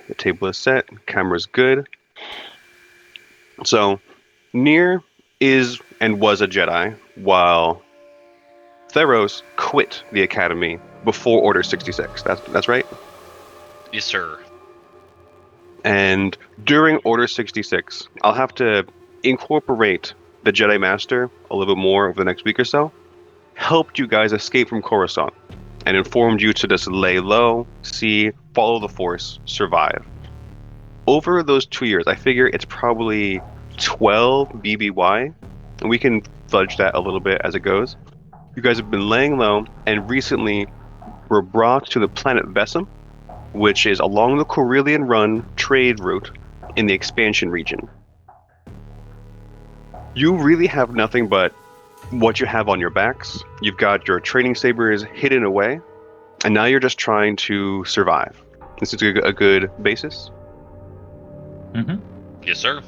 the table is set, camera's good. So, Nier is and was a Jedi, while Theros quit the Academy before Order 66. That's right? Yes, sir. And during Order 66, I'll have to incorporate the Jedi Master a little bit more over the next week or so. Helped you guys escape from Coruscant and informed you to just lay low, see, follow the Force, survive. Over those 2 years, I figure it's probably 12 BBY, and we can fudge that a little bit as it goes. You guys have been laying low, and recently were brought to the planet Vessum, which is along the Corellian Run trade route in the expansion region. You really have nothing but what you have on your backs. You've got your training sabers hidden away, and now you're just trying to survive. This is a good basis. Mm-hmm. Yes, sir.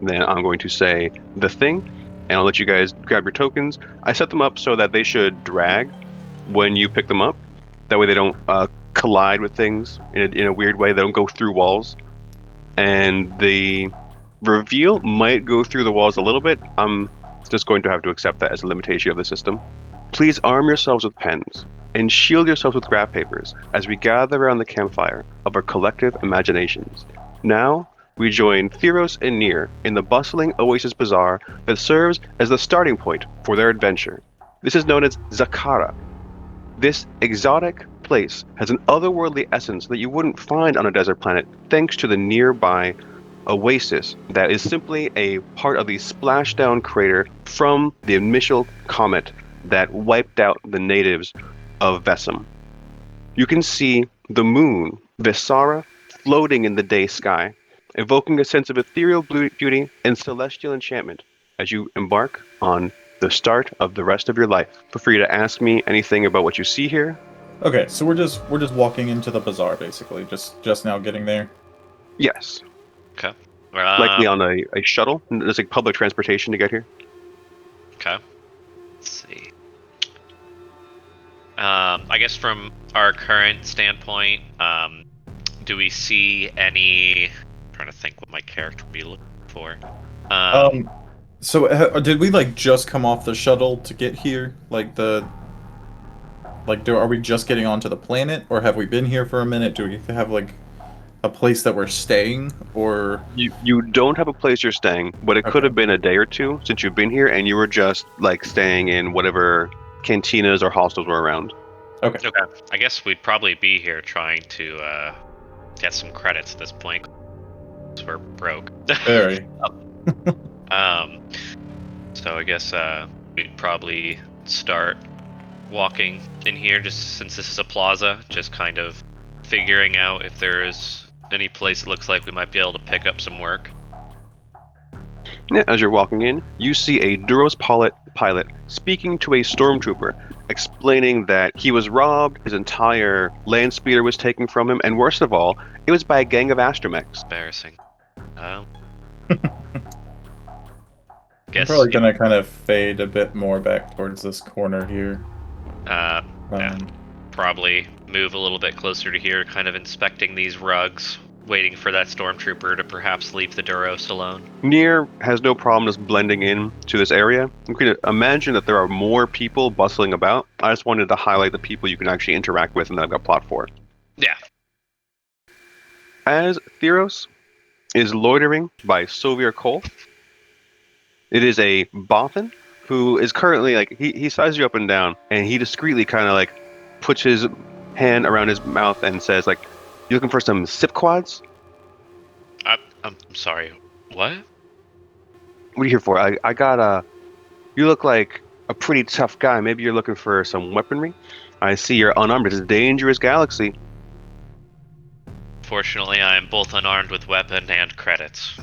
Then I'm going to say the thing, and I'll let you guys grab your tokens. I set them up so that they should drag when you pick them up. That way they don't collide with things in a weird way. They don't go through walls. And the reveal might go through the walls a little bit. I'm just going to have to accept that as a limitation of the system. Please arm yourselves with pens and shield yourselves with graph papers as we gather around the campfire of our collective imaginations. Now, we join Theros and Nier in the bustling oasis bazaar that serves as the starting point for their adventure. This is known as Zakara. This exotic place has an otherworldly essence that you wouldn't find on a desert planet thanks to the nearby oasis that is simply a part of the splashdown crater from the initial comet that wiped out the natives of Vessum. You can see the moon, Vessara, floating in the day sky, evoking a sense of ethereal beauty and celestial enchantment as you embark on the start of the rest of your life. Feel free to ask me anything about what you see here. Okay, so we're just walking into the bazaar basically, just now getting there. Yes. Okay. Likely on a shuttle. There's like public transportation to get here. Okay. Let's see. I guess from our current standpoint, do we see any? I'm trying to think what my character would be looking for. So did we like just come off the shuttle to get here? Are we just getting onto the planet, or have we been here for a minute? Do we have like a place that we're staying, or you don't have a place you're staying, but it could have been a day or two since you've been here, and you were just like staying in whatever cantinas or hostels were around. Okay. I guess we'd probably be here trying to get some credits at this point. 'Cause we're broke. Very. So I guess we'd probably start walking in here, just since this is a plaza, just kind of figuring out if there is any place that looks like we might be able to pick up some work. Yeah, as you're walking in, you see a Duros pilot speaking to a stormtrooper, explaining that he was robbed, his entire land speeder was taken from him, and worst of all, it was by a gang of astromechs. Embarrassing. I'm probably gonna kind of fade a bit more back towards this corner here. Yeah. Probably move a little bit closer to here, kind of inspecting these rugs, waiting for that stormtrooper to perhaps leave the Duros alone. Nier has no problem just blending in to this area. You can imagine that there are more people bustling about. I just wanted to highlight the people you can actually interact with and that I've got plot for. Yeah. As Theros is loitering by Sovir Cole, it is a Bothan who is currently like he sizes you up and down, and he discreetly kind of like puts his hand around his mouth and says like, "You looking for some sip quads?" I'm sorry. What? What are you here for? I got you look like a pretty tough guy. Maybe you're looking for some weaponry. I see you're unarmed. It's a dangerous galaxy. Fortunately, I am both unarmed with weapon and credits.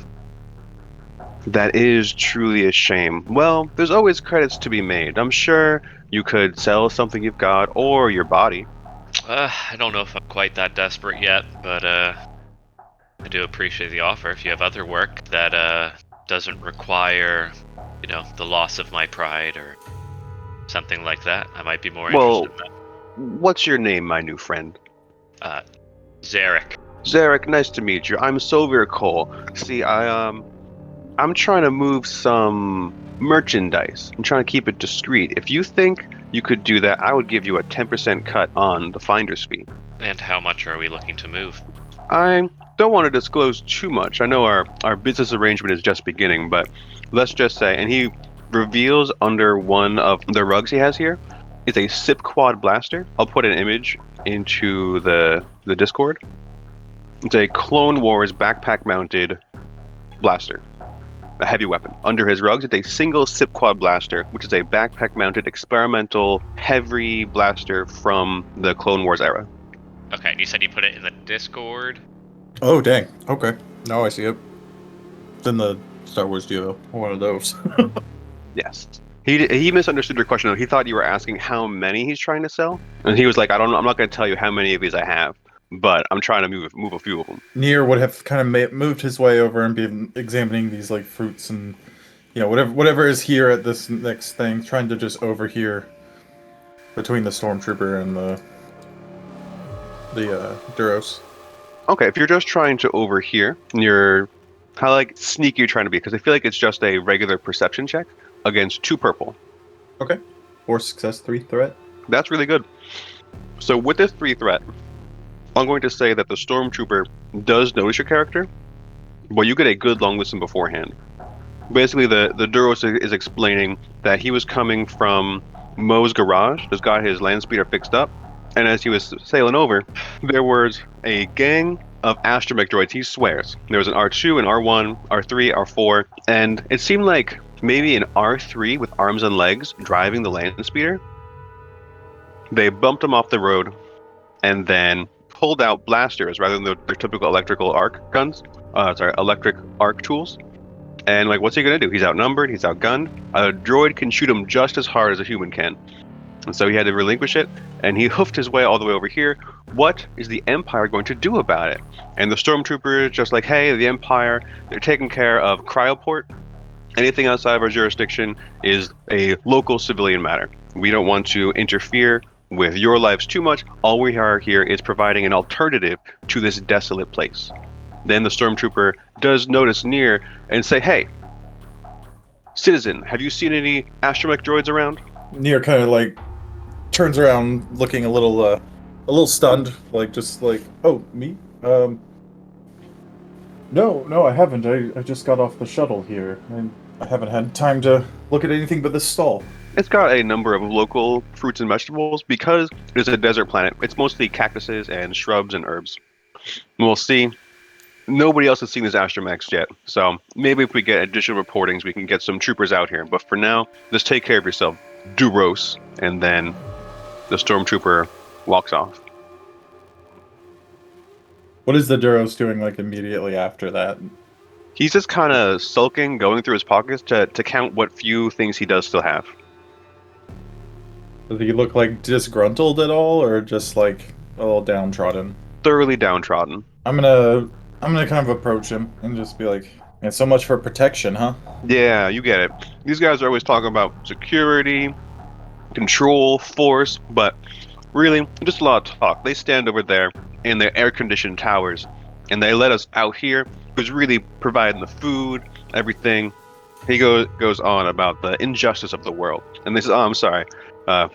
That is truly a shame. Well, there's always credits to be made. I'm sure you could sell something you've got, or your body. I don't know if I'm quite that desperate yet, but I do appreciate the offer. If you have other work that doesn't require, the loss of my pride or something like that, I might be more interested in that. What's your name, my new friend? Zarek. Zarek, nice to meet you. I'm Sylvia Cole. See, I'm trying to move some merchandise. I'm trying to keep it discreet. If you think you could do that, I would give you a 10% cut on the finder's fee. And how much are we looking to move? I don't want to disclose too much. I know our business arrangement is just beginning, but let's just say, and he reveals under one of the rugs he has here is a SIP quad blaster. I'll put an image into the Discord. It's a Clone Wars backpack mounted blaster. A heavy weapon. Under his rugs, it's a single SIP quad blaster, which is a backpack mounted experimental heavy blaster from the Clone Wars era. Okay, and you said you put it in the Discord? Oh, dang. Okay. Now I see it. It's in the Star Wars Duo. One of those. Yes. He misunderstood your question, though. He thought you were asking how many he's trying to sell. And he was like, I don't know, I'm not going to tell you how many of these I have, but I'm trying to move a few of them. Nier would have kind of moved his way over and been examining these like fruits and whatever is here at this next thing, trying to just overhear between the stormtrooper and the Theros. Okay, if you're just trying to overhear, you're how like sneaky you're trying to be, because I feel like it's just a regular perception check against 2 purple. Okay. 4 success, 3 threat. That's really good. So with this 3 threat, I'm going to say that the stormtrooper does notice your character, but you get a good long listen beforehand. Basically, the Duros is explaining that he was coming from Mo's garage, just got his land speeder fixed up, and as he was sailing over, there was a gang of astromech droids, he swears. There was an R2, an R1, R3, R4, and it seemed like maybe an R3 with arms and legs driving the land speeder. They bumped him off the road, and then pulled out blasters rather than their typical electrical arc guns. Electric arc tools. And like, what's he gonna do? He's outnumbered, he's outgunned. A droid can shoot him just as hard as a human can. And so he had to relinquish it, and he hoofed his way all the way over here. What is the Empire going to do about it? And the stormtrooper is just like, hey, the Empire, they're taking care of Cryoport. Anything outside of our jurisdiction is a local civilian matter. We don't want to interfere with your lives too much. All we are here is providing an alternative to this desolate place. Then the stormtrooper does notice Nier and say, hey, citizen, have you seen any astromech droids around? Nier kind of like turns around looking a little stunned, like just like, oh, me? No, I haven't. I just got off the shuttle here, and I haven't had time to look at anything but this stall. It's got a number of local fruits and vegetables. Because it's a desert planet, it's mostly cactuses and shrubs and herbs. We'll see. Nobody else has seen these astromechs yet, so maybe if we get additional reportings, we can get some troopers out here. But for now, just take care of yourself, Duros. And then the stormtrooper walks off. What is the Duros doing like immediately after that? He's just kind of sulking, going through his pockets to count what few things he does still have. Does he look like disgruntled at all, or just like a little downtrodden? Thoroughly downtrodden. I'm gonna kind of approach him and just be like, "And so much for protection, huh?" Yeah, you get it. These guys are always talking about security, control, force, but really, just a lot of talk. They stand over there in their air-conditioned towers, and they let us out here, who's really providing the food, everything. He goes on about the injustice of the world. And they say, oh, I'm sorry. I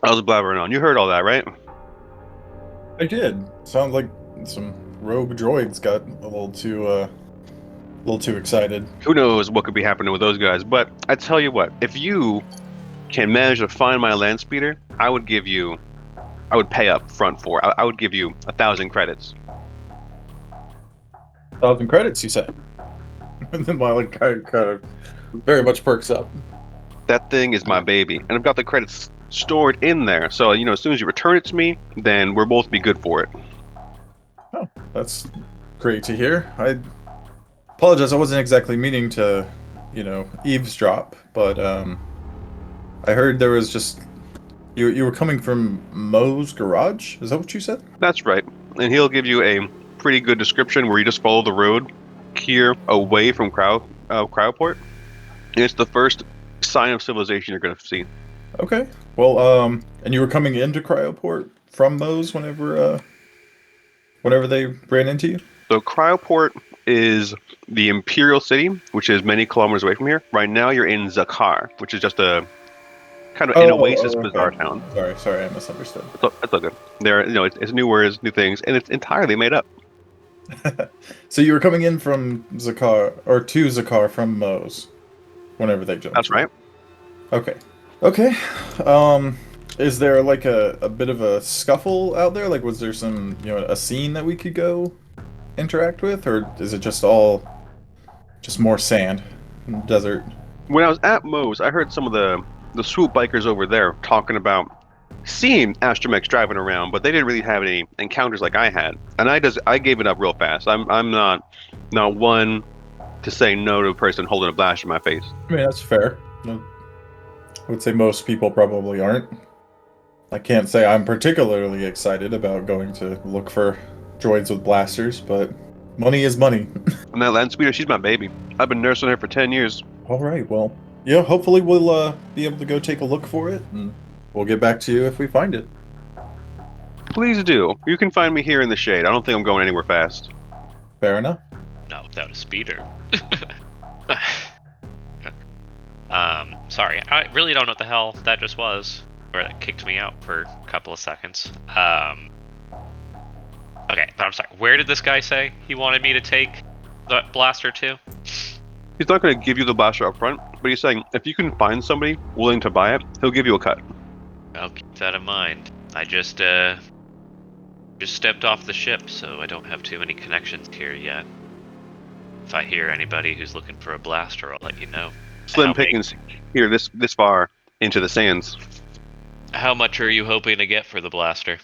was blabbering on. You heard all that, right? I did. Sounds like some rogue droids got a little too excited. Who knows what could be happening with those guys, but I tell you what, if you can manage to find my land speeder, I would pay up front for. I would give you 1,000 credits. 1,000 credits, you said? And then Miley kind of very much perks up. That thing is my baby, and I've got the credits stored in there. So, as soon as you return it to me, then we'll both be good for it. Oh, that's great to hear. I apologize, I wasn't exactly meaning to, eavesdrop, but I heard there was just you were coming from Mo's garage? Is that what you said? That's right. And he'll give you a pretty good description where you just follow the road here away from Cryoport. And it's the first sign of civilization you're going to see. Okay. Well, and you were coming into Cryoport from Mo's whenever whenever they ran into you? So Cryoport is the Imperial City, which is many kilometers away from here. Right now, you're in Zakar, which is just a kind of an oasis Okay. bazaar town. Sorry, I misunderstood. It's all good. There, it's new words, new things, and it's entirely made up. So you were coming in from Zakar, or to Zakar from Moe's, whenever they jumped That's you. right. Okay. Okay. Is there like a bit of a scuffle out there? Like, was there some, a scene that we could go interact with, or is it just all just more sand and desert? When I was at Moe's, I heard some of the swoop bikers over there talking about seeing astromechs driving around, but they didn't really have any encounters like I had, and I gave it up real fast. I'm not one to say no to a person holding a blast in my face. I mean, that's fair. I would say most people probably aren't. I can't say I'm particularly excited about going to look for droids with blasters, but money is money. And that land speeder, she's my baby. I've been nursing her for 10 years. All right, well, yeah, hopefully we'll be able to go take a look for it, and we'll get back to you if we find it. Please do. You can find me here in the shade. I don't think I'm going anywhere fast. Fair enough. Not without a speeder. Sorry, I really don't know what the hell that just was. Or that kicked me out for a couple of seconds. Okay, but I'm sorry. Where did this guy say he wanted me to take the blaster to? He's not going to give you the blaster up front, but he's saying if you can find somebody willing to buy it, he'll give you a cut. I'll keep that in mind. I just stepped off the ship, so I don't have too many connections here yet. If I hear anybody who's looking for a blaster, I'll let you know. Slim pickings here this far into the sands. How much are you hoping to get for the blaster?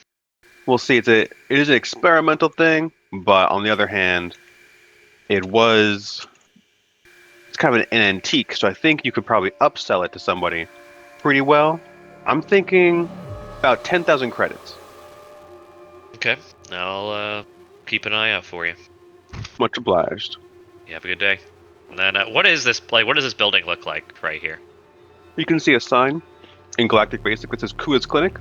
We'll see. It is an experimental thing, but on the other hand, it's kind of an antique, so I think you could probably upsell it to somebody pretty well. I'm thinking about 10,000 credits. Okay, I'll keep an eye out for you. Much obliged. You have a good day. And then, what is this place? What does this building look like right here? You can see a sign in Galactic Basic that says Kua's Clinic.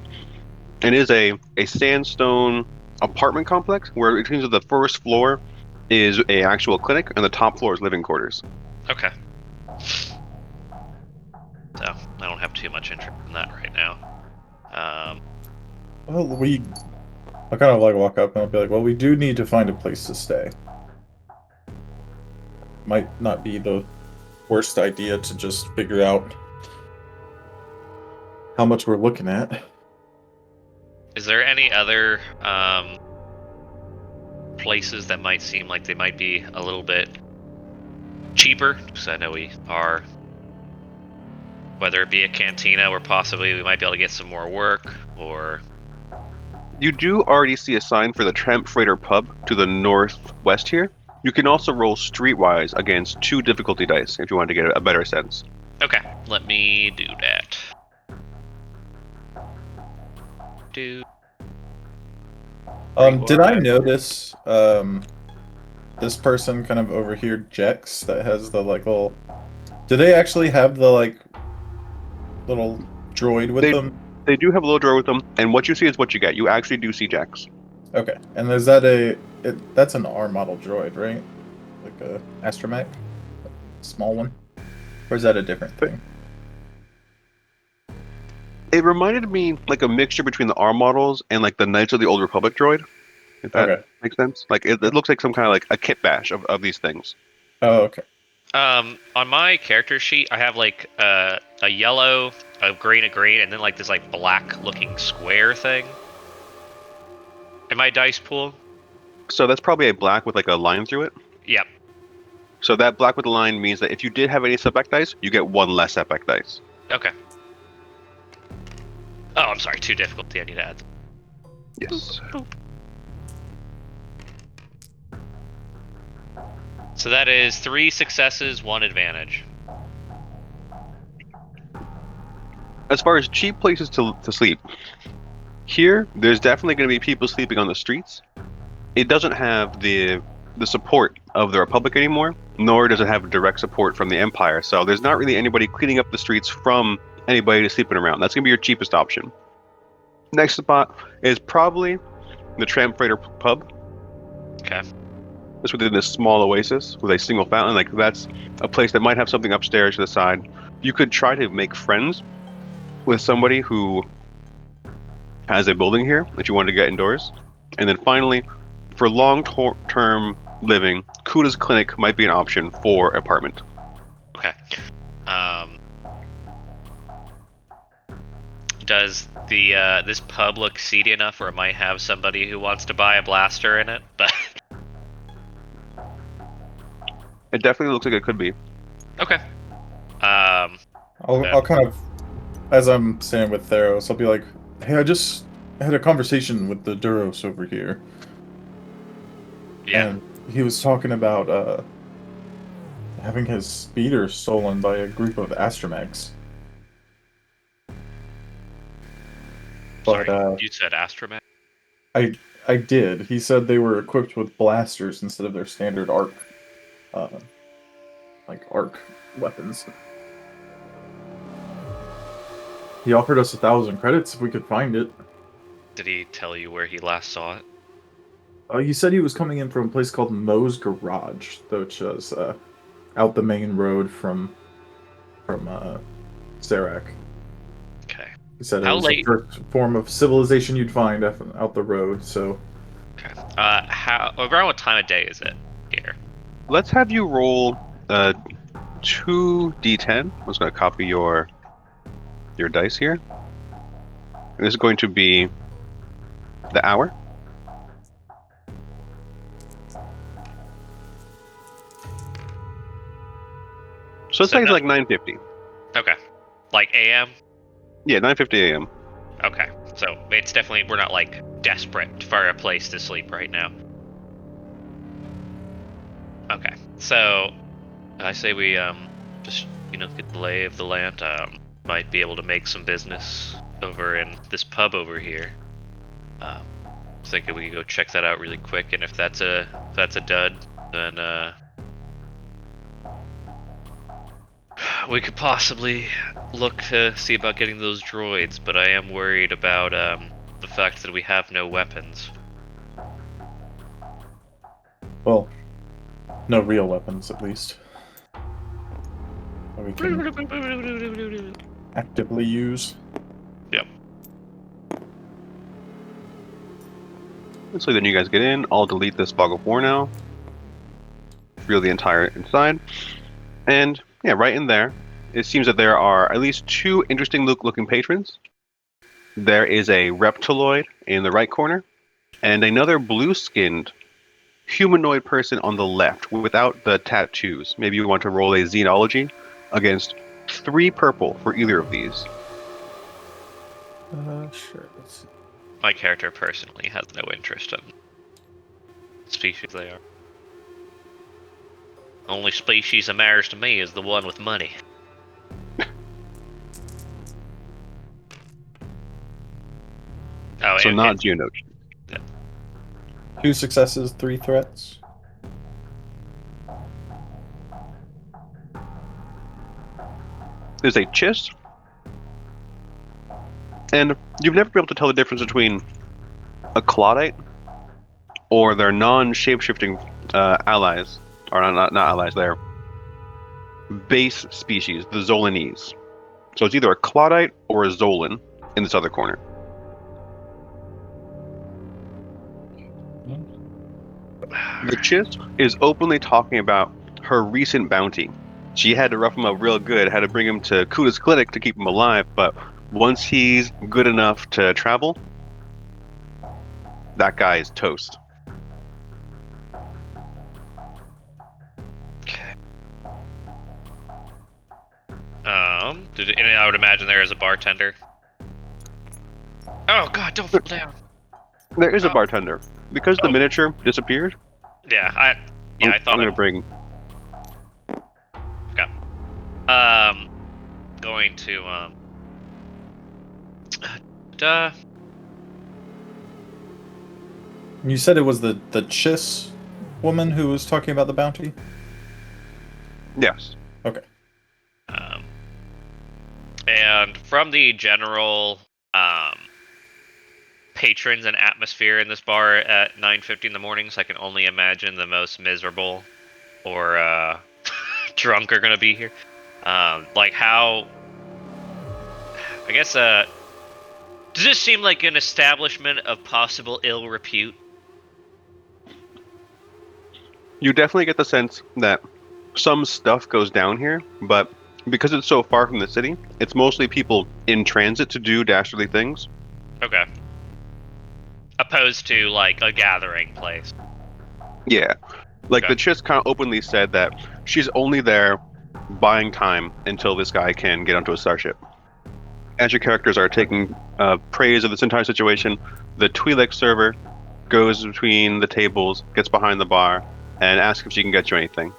It is a sandstone apartment complex where it seems that the first floor is a actual clinic and the top floor is living quarters. Okay. So, I don't have too much interest in that right now. Well, I'll kind of like walk up and I'll be like, well, we do need to find a place to stay. Might not be the worst idea to just figure out how much we're looking at. Is there any other places that might seem like they might be a little bit cheaper? Because I know we are, whether it be a cantina or possibly we might be able to get some more work, or... You do already see a sign for the Tramp Freighter pub to the northwest here. You can also roll streetwise against 2 difficulty dice if you want to get a better sense. Okay, let me do that. Did I notice this person kind of over here, Jex, that has the like little... Do they actually have the like little droid with them? They do have a little droid with them, and what you see is what you get. You actually do see Jax. Okay, and is that that's an R model droid, right? Like a astromech, small one, or is that a different thing? It reminded me like a mixture between the R models and like the Knights of the Old Republic droid. If that makes sense. Like it looks like some kind of like a kit bash of these things. Oh, okay. On my character sheet, I have like a yellow, a green, and then like this like black looking square thing. In my dice pool. So that's probably a black with like a line through it? Yep. So that black with a line means that if you did have any setback dice, you get 1 less setback dice. Okay. Oh, I'm sorry, 2 difficulty, I need to add. Yes. Boop, boop. So that is 3 successes, 1 advantage. As far as cheap places to sleep, here, there's definitely going to be people sleeping on the streets. It doesn't have the support of the Republic anymore, nor does it have direct support from the Empire, so there's not really anybody cleaning up the streets from anybody to sleeping around. That's going to be your cheapest option. Next spot is probably the Tramp Freighter pub. Okay. It's within this small oasis with a single fountain. Like that's a place that might have something upstairs to the side. You could try to make friends with somebody who has a building here that you want to get indoors. And then finally, for long-term living, Kuda's clinic might be an option for apartment. Okay. Does the this pub look seedy enough where it might have somebody who wants to buy a blaster in it? But It definitely looks like it could be. okay. I'll kind of, as I'm saying with Theros, I'll be like, hey, I just had a conversation with the Duros over here. Yeah. And he was talking about having his speeder stolen by a group of astromechs. Sorry, But you said astromech? I did. He said they were equipped with blasters instead of their standard arc, arc weapons. He offered us 1,000 credits if we could find it. Did he tell you where he last saw it? He said he was coming in from a place called Moe's Garage, which is out the main road from Serac. Okay. He said How it was late? the first form of civilization you'd find out the road. So, Okay. Around what time of day is it here? Let's have you roll 2d10. I'm just going to copy your dice here. And this is going to be the hour. So let's say it's like 9:50. Okay. Like AM? Yeah, 9:50 a.m. Okay. So it's definitely, we're not like desperate for a place to sleep right now. Okay. So I say we just get the lay of the land. Might be able to make some business over in this pub over here. Thinking we could go check that out really quick, and if that's a dud, then we could possibly look to see about getting those droids. But I am worried about the fact that we have no weapons. well, no real weapons at least. That we can actively use. Yep. So then you guys get in. I'll delete this fog of war now. Reveal the entire inside. And yeah, right in there, it seems that there are at least two interesting looking patrons. There is a reptiloid in the right corner, and another blue-skinned humanoid person on the left without the tattoos. Maybe you want to roll a xenology against 3 purple for either of these. Sure. Let's see. My character personally has no interest in the species they are. Only species that matters to me is the one with money. So not Geonote. 2 successes, 3 threats. There's a Chiss. And you've never been able to tell the difference between a Claudite or their non-shapeshifting allies. Or not allies, they're base species, the Zolanese. So it's either a Claudite or a Zolan in this other corner. The Chiss is openly talking about her recent bounty. She had to rough him up real good, had to bring him to Kuda's clinic to keep him alive, but once he's good enough to travel, that guy is toast. Okay. And I would imagine there is a bartender. Oh god, don't fall down. There is a bartender. Because the miniature disappeared, Yeah, I thought I'm gonna bring... Okay. Going to You said it was the Chiss woman who was talking about the bounty? Yes. Okay. And from the general patrons and atmosphere in this bar at 9:50 in the morning, so I can only imagine the most miserable or drunk are gonna be here. Like how? I guess. Does this seem like an establishment of possible ill repute? You definitely get the sense that some stuff goes down here, but because it's so far from the city, it's mostly people in transit to do dastardly things. Okay. Opposed to like a gathering place. Yeah. Like Okay. the Chiss kind of openly said that she's only there buying time until this guy can get onto a starship. As your characters are taking praise of this entire situation, the Twi'lek server goes between the tables, gets behind the bar, and asks if she can get you anything.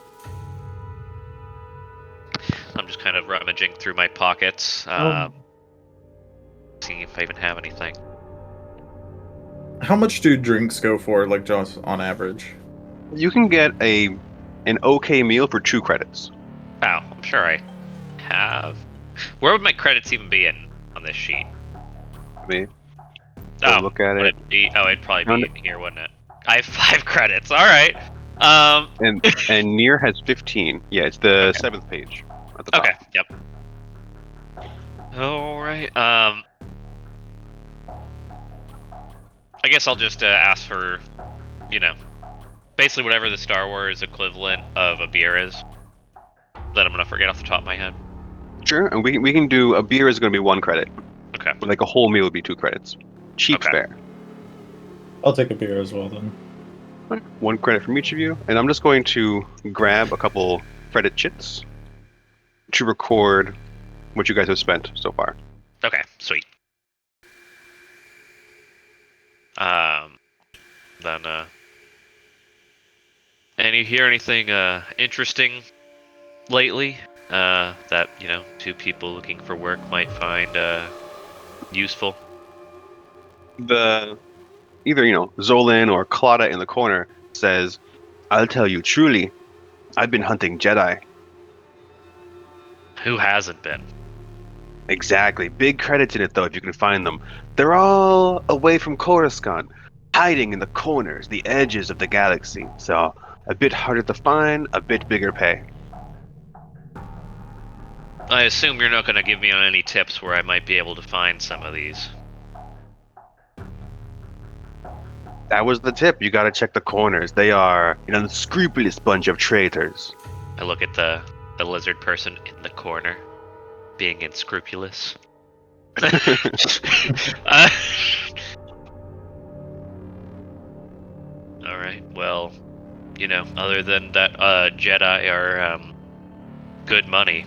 I'm just kind of rummaging through my pockets, seeing if I even have anything. How much do drinks go for, like, just on average? You can get an okay meal for 2 credits. Oh, I'm sure I have. Where would my credits even be on this sheet? Me. Oh, Look at would it. be? Oh, it'd probably be in here, wouldn't it? I have 5 credits. All right. And Nier has 15. Yeah, it's the 7th page at the top. Okay. Yep. All right. I guess I'll just ask for, basically whatever the Star Wars equivalent of a beer is. That I'm gonna forget off the top of my head. Sure, and we can do a beer is going to be 1 credit. Okay. Like a whole meal would be 2 credits. Cheap fare. I'll take a beer as well, then. 1 credit from each of you, and I'm just going to grab a couple credit chits to record what you guys have spent so far. Okay. Sweet. Then and you hear anything interesting lately that 2 people looking for work might find useful? Either Zolan or Claudia in the corner says, "I'll tell you truly, I've been hunting Jedi." Who hasn't been? Exactly. Big credits in it though if you can find them. They're all away from Coruscant, hiding in the corners, the edges of the galaxy. So a bit harder to find, a bit bigger pay. I assume you're not going to give me any tips where I might be able to find some of these. That was the tip. You gotta check the corners. They are an unscrupulous bunch of traitors. I look at the lizard person in the corner, being unscrupulous. Alright, well, other than that, Jedi are good money.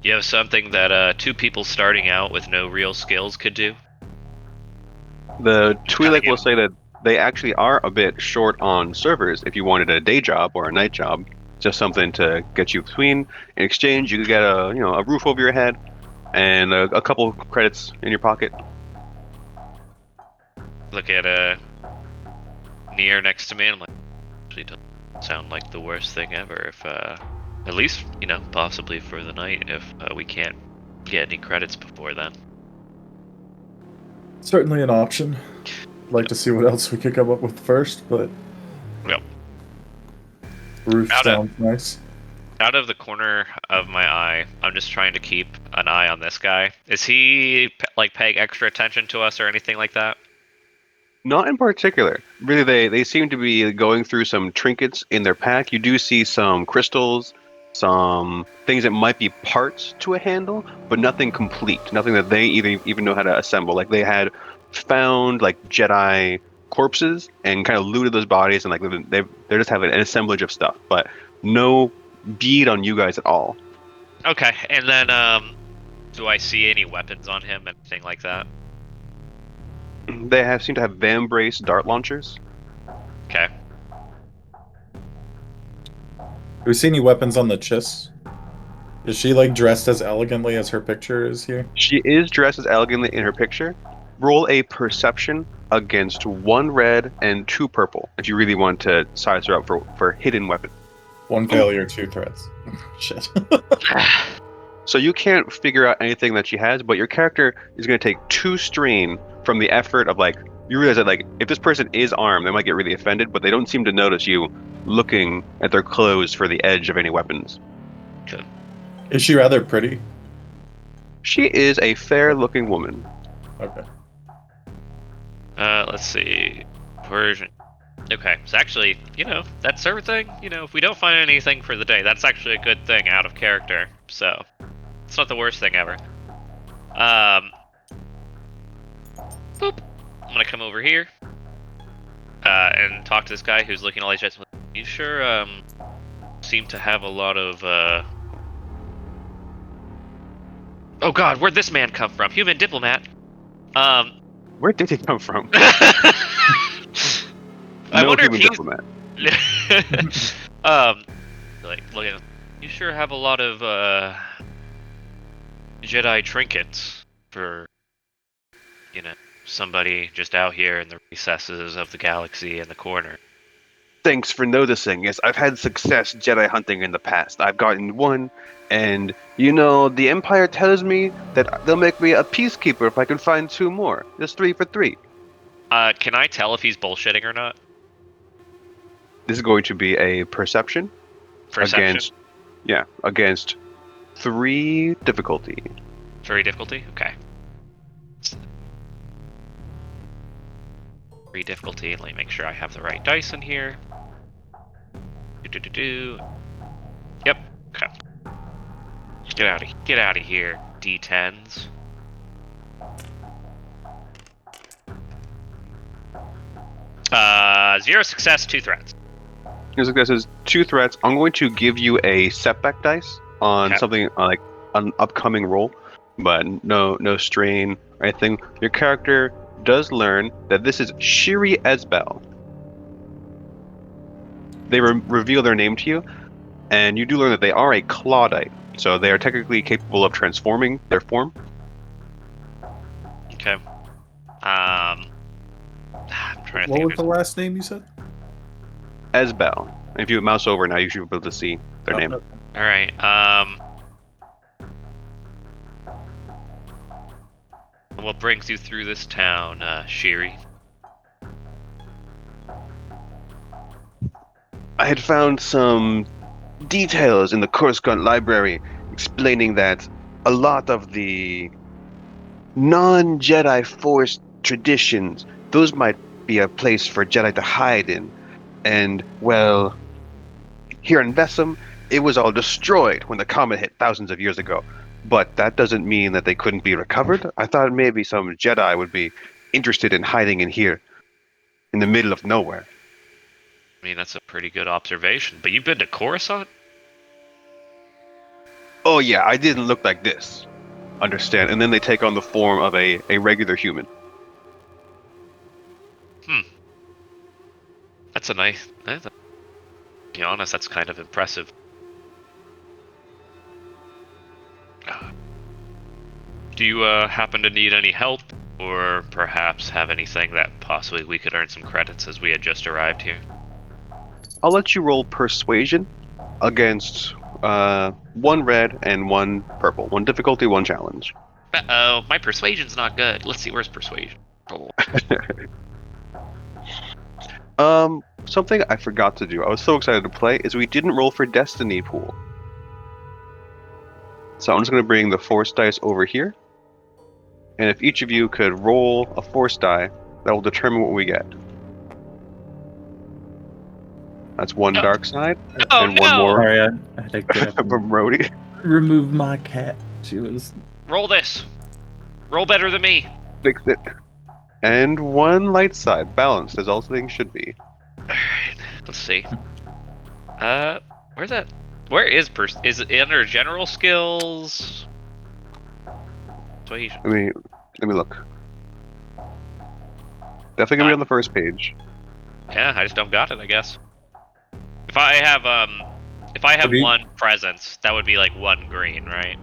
You have something that 2 people starting out with no real skills could do? The Twi'lek will say that they actually are a bit short on servers if you wanted a day job or a night job. Just something to get you between. In exchange, you could get a roof over your head and a couple credits in your pocket. Look at Nier next to me, and I'm like, actually doesn't sound like the worst thing ever. If at least possibly for the night, if we can't get any credits before then. Certainly an option. I'd like to see what else we could come up with first, but Yep. Roof sounds nice. Out of the corner of my eye, I'm just trying to keep an eye on this guy. Is he paying extra attention to us or anything like that? Not in particular. Really, they seem to be going through some trinkets in their pack. You do see some crystals, some things that might be parts to a handle, but nothing complete. Nothing that they even know how to assemble. Like they had found Jedi corpses and kind of looted those bodies, and they just have an assemblage of stuff, but no bead on you guys at all. Okay, and then do I see any weapons on him, anything like that? They seem to have Vambrace dart launchers. Okay. Do we see any weapons on the Chiss? Is she dressed as elegantly as her picture is here? She is dressed as elegantly in her picture. Roll a perception against 1 red and 2 purple if you really want to size her up for hidden weapon. 1 failure, 2 threats. Shit. So you can't figure out anything that she has, but your character is going to take 2 strain from the effort of like you realize that like if this person is armed, they might get really offended, but they don't seem to notice you looking at their clothes for the edge of any weapons. Okay. Is she rather pretty? She is a fair-looking woman. Okay. Let's see. Version. Okay, so actually, that's everything. If we don't find anything for the day, that's actually a good thing out of character. So, it's not the worst thing ever. Boop. I'm gonna come over here, and talk to this guy who's looking at all these jets. You sure, seem to have a lot of, Oh god, where'd this man come from? Human diplomat. Where did he come from? I No wonder human if diplomat. Like, look at him. You sure have a lot of, Jedi trinkets for, somebody just out here in the recesses of the galaxy in the corner. Thanks for noticing. Yes, I've had success Jedi hunting in the past. I've gotten one, and the Empire tells me that they'll make me a peacekeeper if I can find 2 more. Just 3 for 3. Can I tell if he's bullshitting or not? This is going to be a perception. Perception? Against 3 difficulty. 3 difficulty? Okay. 3 difficulty. Let me make sure I have the right dice in here. Yep. Okay. Get out of here, D10s. Zero success, 2 threats. Here's like this is 2 threats. I'm going to give you a setback dice on something like an upcoming roll, but no strain or anything. Your character does learn that this is Shiri Esbel. They reveal their name to you, and you do learn that they are a Claudite, so they are technically capable of transforming their form. Okay. I'm trying to What think. was the last name you said? Esbel. And if you mouse over now, you should be able to see their name. Okay. All right. What brings you through this town, Shiri? I had found some details in the Coruscant library explaining that a lot of the non-Jedi Force traditions, those might be a place for Jedi to hide in. And, well, here in Vessum, it was all destroyed when the comet hit thousands of years ago. But that doesn't mean that they couldn't be recovered. I thought maybe some Jedi would be interested in hiding in here, in the middle of nowhere. I mean, that's a pretty good observation. But you've been to Coruscant? Oh yeah, I didn't look like this. Understand? And then they take on the form of a regular human. That's a nice... To be honest, that's kind of impressive. Do you happen to need any help? Or perhaps have anything that possibly we could earn some credits as we had just arrived here? I'll let you roll persuasion against 1 red and 1 purple. 1 difficulty, 1 challenge. Uh-oh, my persuasion's not good. Let's see, where's persuasion? Something I forgot to do. I was so excited to play is we didn't roll for destiny pool. So I'm just going to bring the force dice over here. And if each of you could roll a force die, that will determine what we get. That's 1 dark side and 1 more Sorry, I had to get up from Rhodey. remove my cat. She was... Roll this. Roll better than me. Fix it. And 1 light side, balanced as all things should be. Alright, let's see. Where is it under general skills? Persuasion. Let me look. Definitely gonna be on the first page. Yeah, I just don't got it, I guess. If I have 1 presence, that would be like 1 green, right?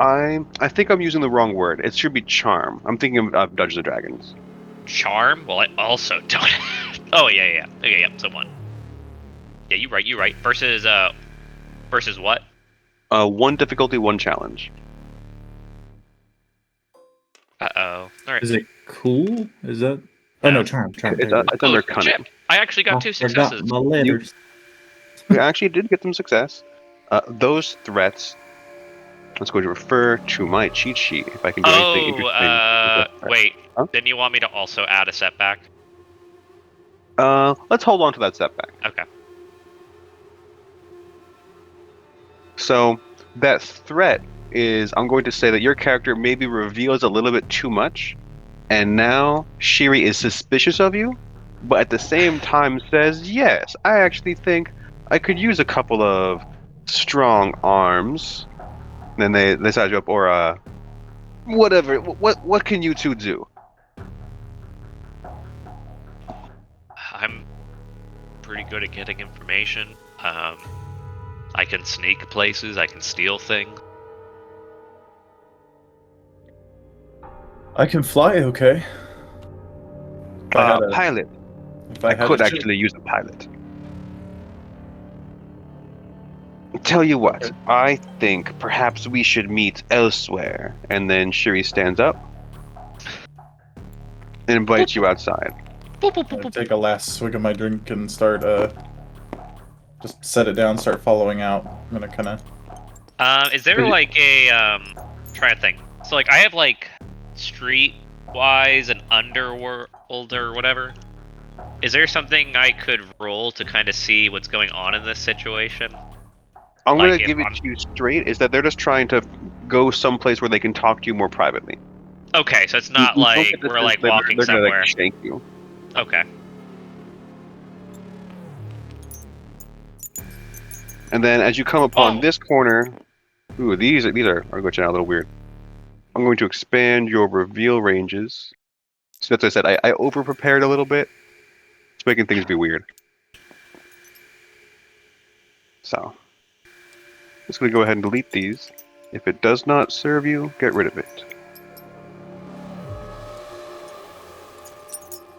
I think I'm using the wrong word. It should be charm. I'm thinking of Dungeons and Dragons. Charm? Well, I also don't. Oh yeah. Okay, yep. So 1. Yeah, you right. Versus what? One difficulty, one challenge. Uh-oh. Alright. Is it cool? Is that? Oh no, No. charm. It's under Oh, cunning. shit. I actually got 2 I successes. forgot my letters. We actually did get some success. Those threats. Let's go to refer to my cheat sheet if I can do anything interesting. with that threat. Wait. Huh? Didn't you want me to also add a setback? Let's hold on to that setback. Okay. So that threat is, I'm going to say that your character maybe reveals a little bit too much, and now Shiri is suspicious of you, but at the same time says, yes, I actually think I could use a couple of strong arms. Then they size you up, or whatever. What can you two do? I'm pretty good at getting information. I can sneak places, I can steal things. I can fly, okay. If I had a- Pilot. if I had could a ship- actually use a pilot. Tell you what, Okay. I think perhaps we should meet elsewhere. And then Shiri stands up and invites you outside. I take a last swig of my drink and start just set it down, start following out. I'm gonna kind of. Is there like a trying to think. So like I have like streetwise and underworld or whatever. Is there something I could roll to kind of see what's going on in this situation? I'm Like gonna if give it I'm- to you straight, is that they're just trying to go someplace where they can talk to you more privately. Okay, so it's not You don't like get the we're sense like that walking they're gonna, somewhere. like, shank you. Okay. And then as you come upon Oh. this corner, ooh, these are glitching out a little weird. I'm going to expand your reveal ranges. So that's what I said. I over prepared a little bit. It's making things be weird. So just gonna go ahead and delete these. If it does not serve you, get rid of it.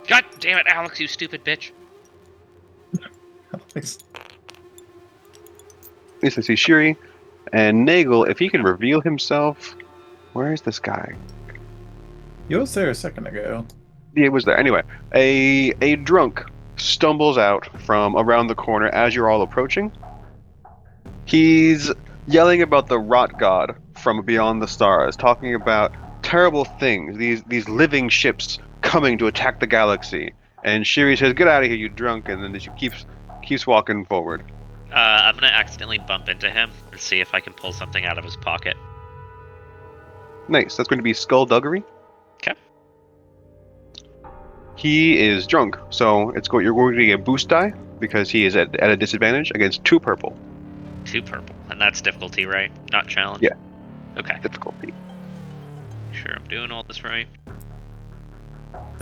God damn it, Alex, you stupid bitch. At least I see Shiri and Nagel. If he can reveal himself, where is this guy? He was there a second ago. He was there. Anyway, a drunk stumbles out from around the corner as you're all approaching. He's yelling about the rot god from beyond the stars, talking about terrible things, these living ships coming to attack the galaxy. And Shiri says, "Get out of here, you drunk!" And then she keeps walking forward. I'm gonna accidentally bump into him and see if I can pull something out of his pocket. Nice. That's going to be skullduggery. Okay. He is drunk, so you're going to get a boost die because he is at a disadvantage against 2 purple. 2 purple, and that's difficulty, right? Not challenge. Yeah. Okay. Difficulty. Sure, I'm doing all this right.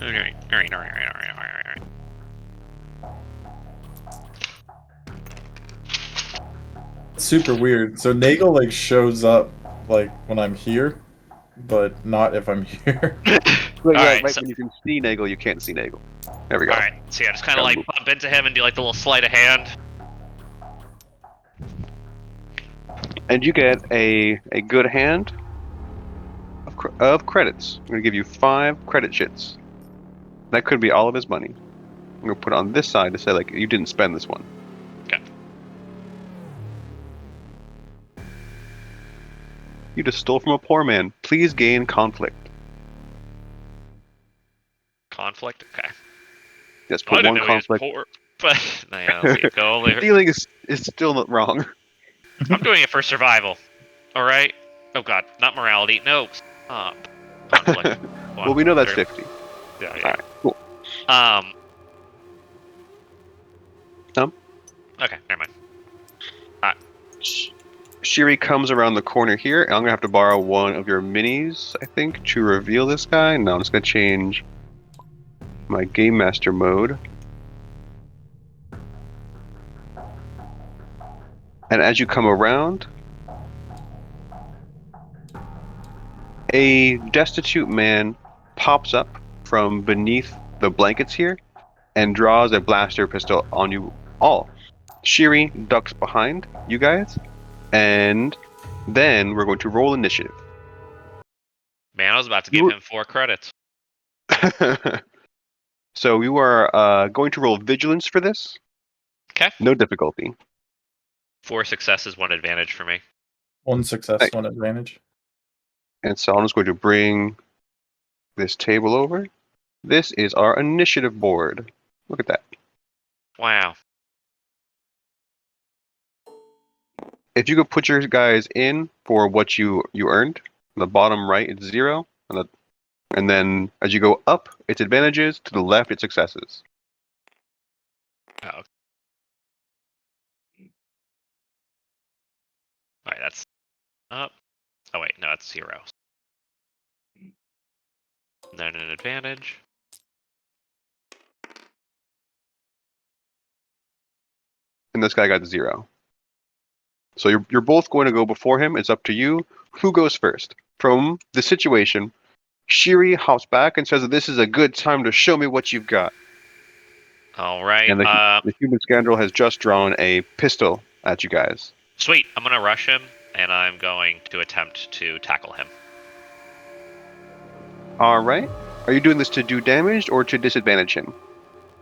All right. Super weird. So Nagel like shows up like when I'm here, but not if I'm here. Alright, right so- when you can see Nagel, you can't see Nagel. There we go. All right. So yeah, just kind of Gotta like bump into him and do like the little sleight of hand. And you get a good hand of credits. I'm going to give you 5 credit shits. That could be all of his money. I'm going to put it on this side to say, like, you didn't spend this one. Okay. You just stole from a poor man. Please gain conflict. Conflict. Okay. Yes, I put didn't one know he was conflict. poor, but no, yeah, I'll see it go over. Stealing is still not wrong. I'm doing it for survival. All right. Oh God, not morality. No. Stop. Conflict. Well, we know that's 3. 50. Yeah, yeah. Alright, cool. Okay, never mind. Shiri comes around the corner here, and I'm going to have to borrow one of your minis, I think, to reveal this guy. No, I'm just going to change my Game Master mode. And as you come around, a destitute man pops up from beneath the blankets here and draws a blaster pistol on you all. Shiri ducks behind you guys, and Then we're going to roll initiative. Man, I was about to give him 4 credits. So you are going to roll vigilance for this. Okay. No difficulty. 4 successes, 1 advantage for me. 1 success, Right. 1 advantage. And so I'm just going to bring this table over. This is our initiative board. Look at that. Wow. If you could put your guys in for what you earned, on the bottom right it's 0, and then as you go up, it's advantages. To the left, it's successes. Oh. Alright, that's up. Oh wait, no, it's 0. Then an advantage. And this guy got 0. So you're both going to go before him. It's up to you. Who goes first? From the situation, Shiri hops back and says that this is a good time to show me what you've got. Alright, And the human scoundrel has just drawn a pistol at you guys. sweet. I'm gonna rush him, and I'm going to attempt to tackle him. Alright. Are you doing this to do damage or to disadvantage him?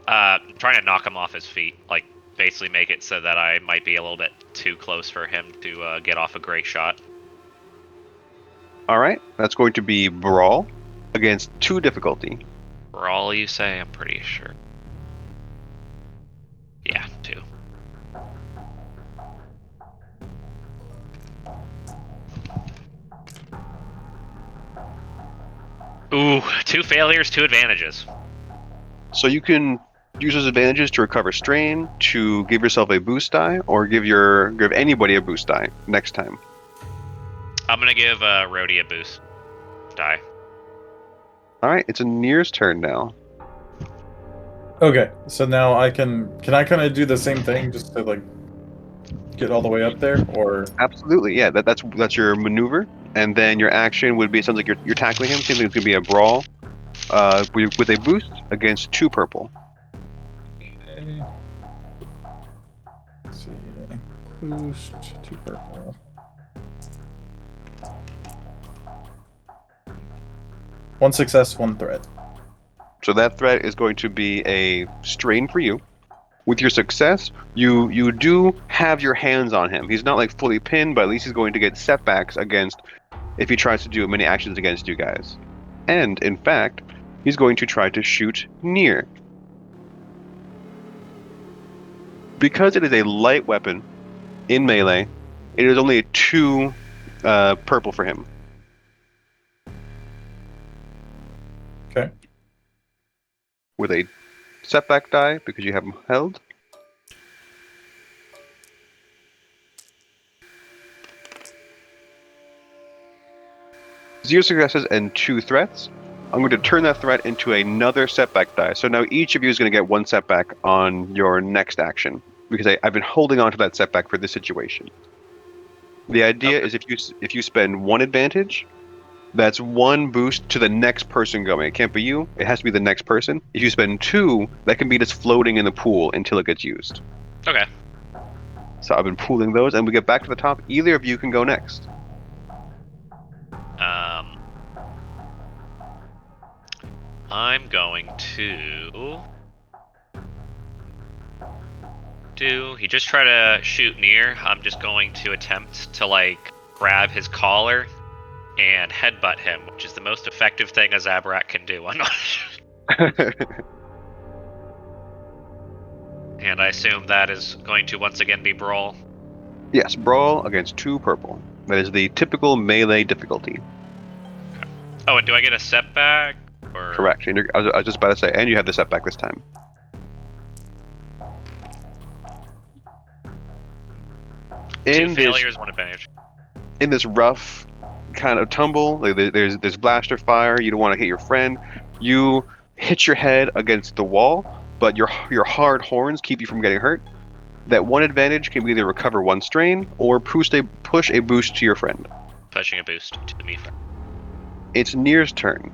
Trying to knock him off his feet. Like, basically make it so that I might be a little bit too close for him to get off a great shot. Alright. That's going to be Brawl against 2 difficulty. For all you say, I'm pretty sure. Yeah, 2. Ooh, 2 failures, 2 advantages. So you can use those advantages to recover strain, to give yourself a boost die, or give anybody a boost die next time. I'm gonna give Rhodey a boost die. Alright, it's a Nir's turn now. Okay, so now I can I kind of do the same thing just to like get all the way up there, or Absolutely, yeah. That's your maneuver, and then your action would be. It sounds like you're tackling him. Seems like it's gonna be a brawl, with a boost against 2 purple. okay. Let's see, boost 2 purple. One success, 1 threat. So that threat is going to be a strain for you. With your success, you do have your hands on him. He's not like fully pinned, but at least he's going to get setbacks against if he tries to do many actions against you guys. And in fact, he's going to try to shoot Nir. Because it is a light weapon in melee, it is only a 2 purple for him. Okay. With a setback die because you have him held. Zero successes and 2 threats. I'm going to turn that threat into another setback die. So now each of you is going to get 1 setback on your next action because I've been holding on to that setback for this situation. The idea is if you spend 1 advantage, that's 1 boost to the next person going. It can't be you. It has to be the next person. If you spend 2, that can be just floating in the pool until it gets used. Okay. So I've been pooling those, and we get back to the top. Either of you can go next. I'm going to do. He just tried to shoot near. I'm just going to attempt to like grab his collar and headbutt him, which is the most effective thing a Zabrak can do. I'm not. And I assume that is going to once again be brawl. Yes, brawl against 2 purple. That is the typical melee difficulty. Oh, and do I get a setback? Or... Correct. And I was just about to say, and you have the setback this time. Two failures, 1 advantage. In this rough kind of tumble, like there's blaster fire. You don't want to hit your friend. You hit your head against the wall, but your hard horns keep you from getting hurt. That 1 advantage can either recover 1 strain or push a boost to your friend. Pushing a boost to me. It's Nir's turn.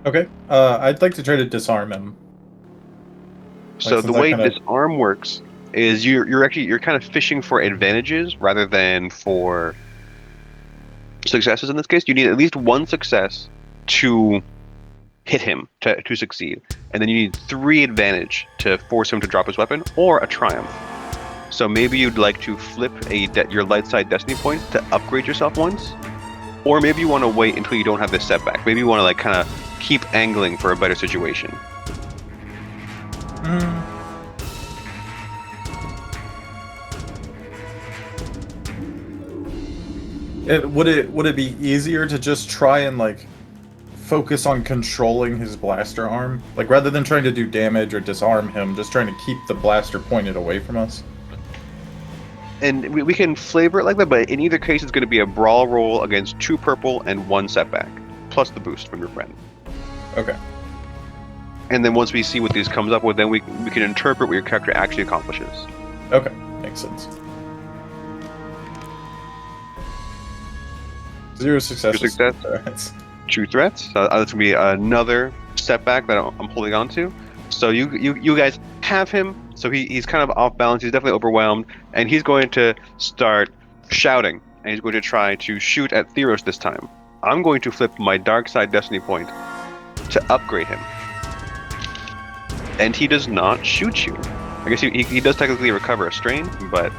Okay. I'd like to try to disarm him. So Like, the way disarm works is you're kind of fishing for advantages rather than for successes in this case. You need at least one success to hit him to succeed, and then you need 3 advantage to force him to drop his weapon, or a triumph. So maybe you'd like to flip your light side destiny point to upgrade yourself once, or maybe you want to wait until you don't have this setback. Maybe you want to like kind of keep angling for a better situation. Would it be easier to just try and like focus on controlling his blaster arm, like rather than trying to do damage or disarm him, just trying to keep the blaster pointed away from us? And we can flavor it like that, but in either case, it's going to be a brawl roll against 2 purple and 1 setback, plus the boost from your friend. Okay. And then once we see what these comes up with, then we can interpret what your character actually accomplishes. Okay, makes sense. 0 successes. 2 success. 2 threats. That's going to be another setback that I'm holding on to. So you guys have him. So he's kind of off balance. He's definitely overwhelmed, and he's going to start shouting, and he's going to try to shoot at Theros this time. I'm going to flip my dark side destiny point to upgrade him, and he does not shoot you. I guess he does technically recover a strain, but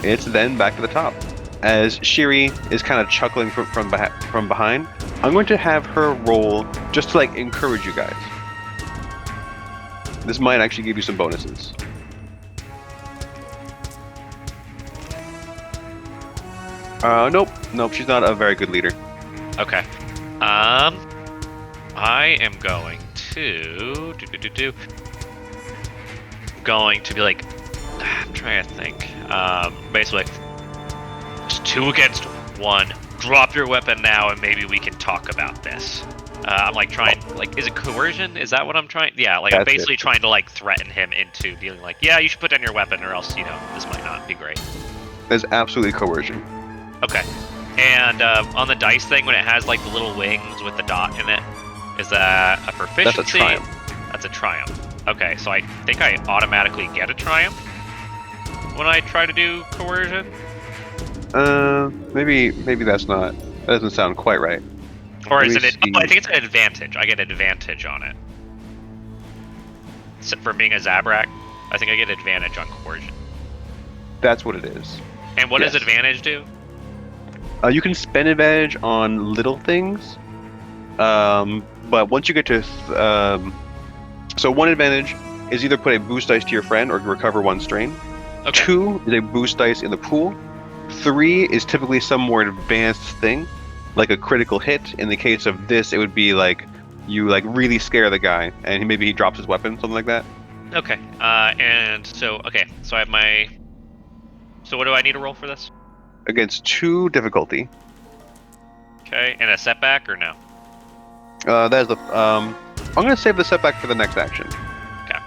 it's then back to the top. As Shiri is kind of chuckling from behind, I'm going to have her roll just to like encourage you guys. This might actually give you some bonuses. Nope, she's not a very good leader. Okay. I am going to going to be like, I'm trying to think. Basically, it's 2 against 1. Drop your weapon now, and maybe we can talk about this. I'm like trying, like, is it coercion? Is that what I'm trying? Yeah, like I'm basically trying to like threaten him into being like, yeah, you should put down your weapon, or else this might not be great. There's absolutely coercion. Okay. And on the dice thing, when it has like the little wings with the dot in it, is that a proficiency? That's a triumph. That's a triumph. Okay, so I think I automatically get a triumph when I try to do coercion. Maybe that's not. That doesn't sound quite right. Or is it? I think it's an advantage. I get advantage on it. So for being a Zabrak, I think I get advantage on coercion. That's what it is. And what does advantage do? You can spend advantage on little things, but once you get to so 1 advantage is either put a boost dice to your friend or recover 1 strain. Okay. 2 is a boost dice in the pool. 3 is typically some more advanced thing, like a critical hit. In the case of this, it would be like you like really scare the guy, and maybe he drops his weapon, something like that. Okay. And so so I have my. So what do I need to roll for this? Against 2 difficulty. Okay, and a setback or no? That is the. I'm gonna save the setback for the next action. Okay.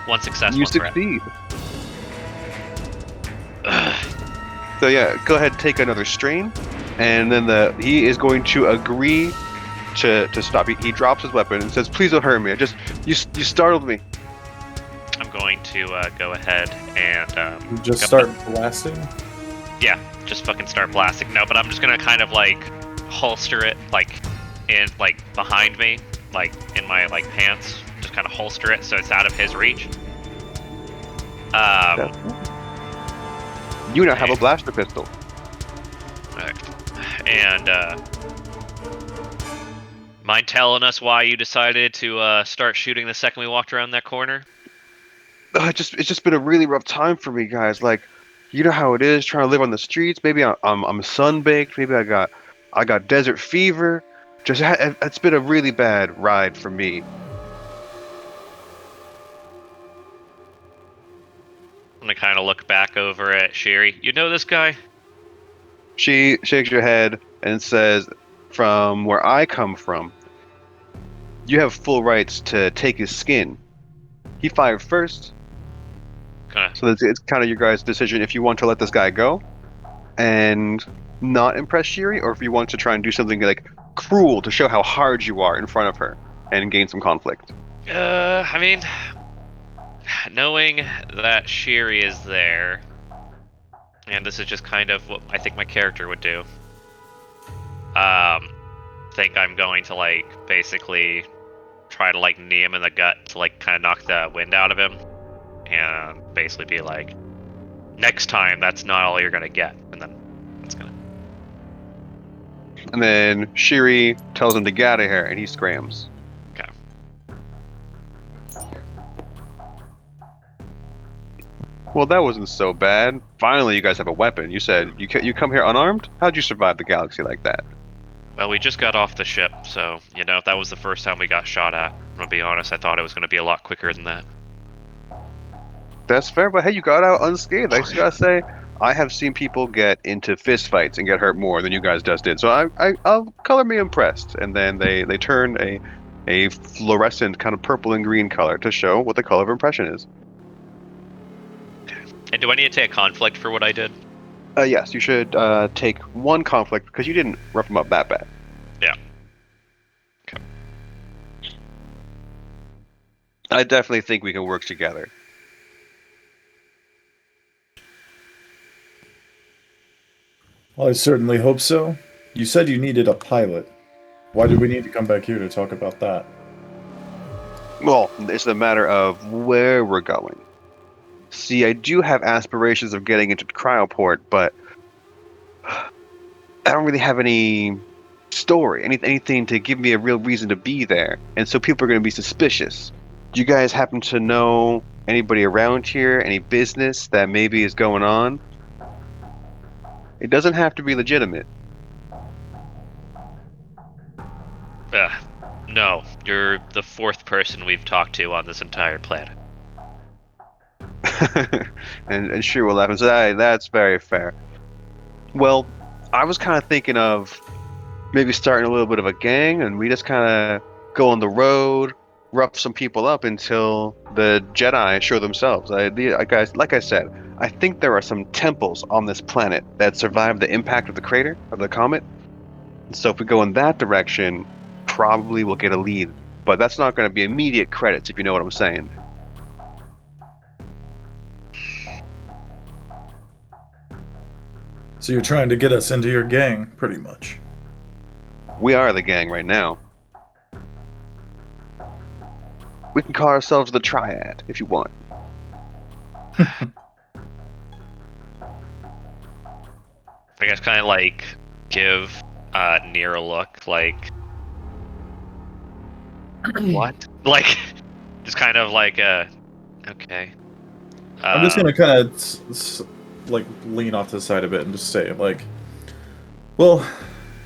1 success. You 1 threat. succeed. So yeah, go ahead and take another strain, and then he is going to agree to stop. He drops his weapon and says, "Please don't hurt me. You startled me." I'm going to go ahead and just start blasting. Yeah, just fucking start blasting. No, but I'm just gonna kind of like holster it like in like behind me, like in my like pants. Just kind of holster it so it's out of his reach. You now have a blaster pistol. Alright. And mind telling us why you decided to start shooting the second we walked around that corner? It's just been a really rough time for me, guys. Like, you know how it is trying to live on the streets. Maybe I'm sunbaked. Maybe I got desert fever. It's been a really bad ride for me. I'm gonna kind of look back over at Sherry. You know this guy? She shakes her head and says, "From where I come from, you have full rights to take his skin. He fired first, so it's kind of your guys' decision if you want to let this guy go and not impress Shiri, or if you want to try and do something like cruel to show how hard you are in front of her and gain some conflict." I mean, knowing that Shiri is there, and this is just kind of what I think my character would do. Think I'm going to like basically try to like knee him in the gut to like kind of knock the wind out of him, and basically be like, next time that's not all you're gonna get, and then that's gonna. And then Shiri tells him to get out of here, and he scrams. Okay. Well, that wasn't so bad. Finally, you guys have a weapon. You said you come here unarmed? How'd you survive the galaxy like that? Well, we just got off the ship, so you know that was the first time we got shot at. I'm gonna be honest, I thought it was gonna be a lot quicker than that. That's fair, but hey, you got out unscathed. I just gotta say, I have seen people get into fist fights and get hurt more than you guys just did. So I'll color me impressed. And then they turn a fluorescent kind of purple and green color to show what the color of impression is. And do I need to take a conflict for what I did? Yes, you should take one conflict because you didn't rough them up that bad. Yeah. Okay. I definitely think we can work together. Well, I certainly hope so. You said you needed a pilot. Why did we need to come back here to talk about that? Well, it's a matter of where we're going. See, I do have aspirations of getting into cryoport, but I don't really have any story, anything to give me a real reason to be there, and so people are going to be suspicious. Do you guys happen to know anybody around here, any business that maybe is going on? It doesn't have to be legitimate. No, you're the fourth person we've talked to on this entire planet. and sure will happen. So that's very fair. Well, I was kind of thinking of maybe starting a little bit of a gang, and we just kind of go on the road, rough some people up until the Jedi show themselves. Guys, like I said, I think there are some temples on this planet that survived the impact of the crater of the comet. So if we go in that direction, probably we'll get a lead. But that's not going to be immediate credits, if you know what I'm saying. So you're trying to get us into your gang, pretty much. We are the gang right now. We can call ourselves the Triad, if you want. I guess kind of like give Nier a look, like what? Like just kind of like okay. I'm just gonna kind of like lean off to the side a bit and just say like, well,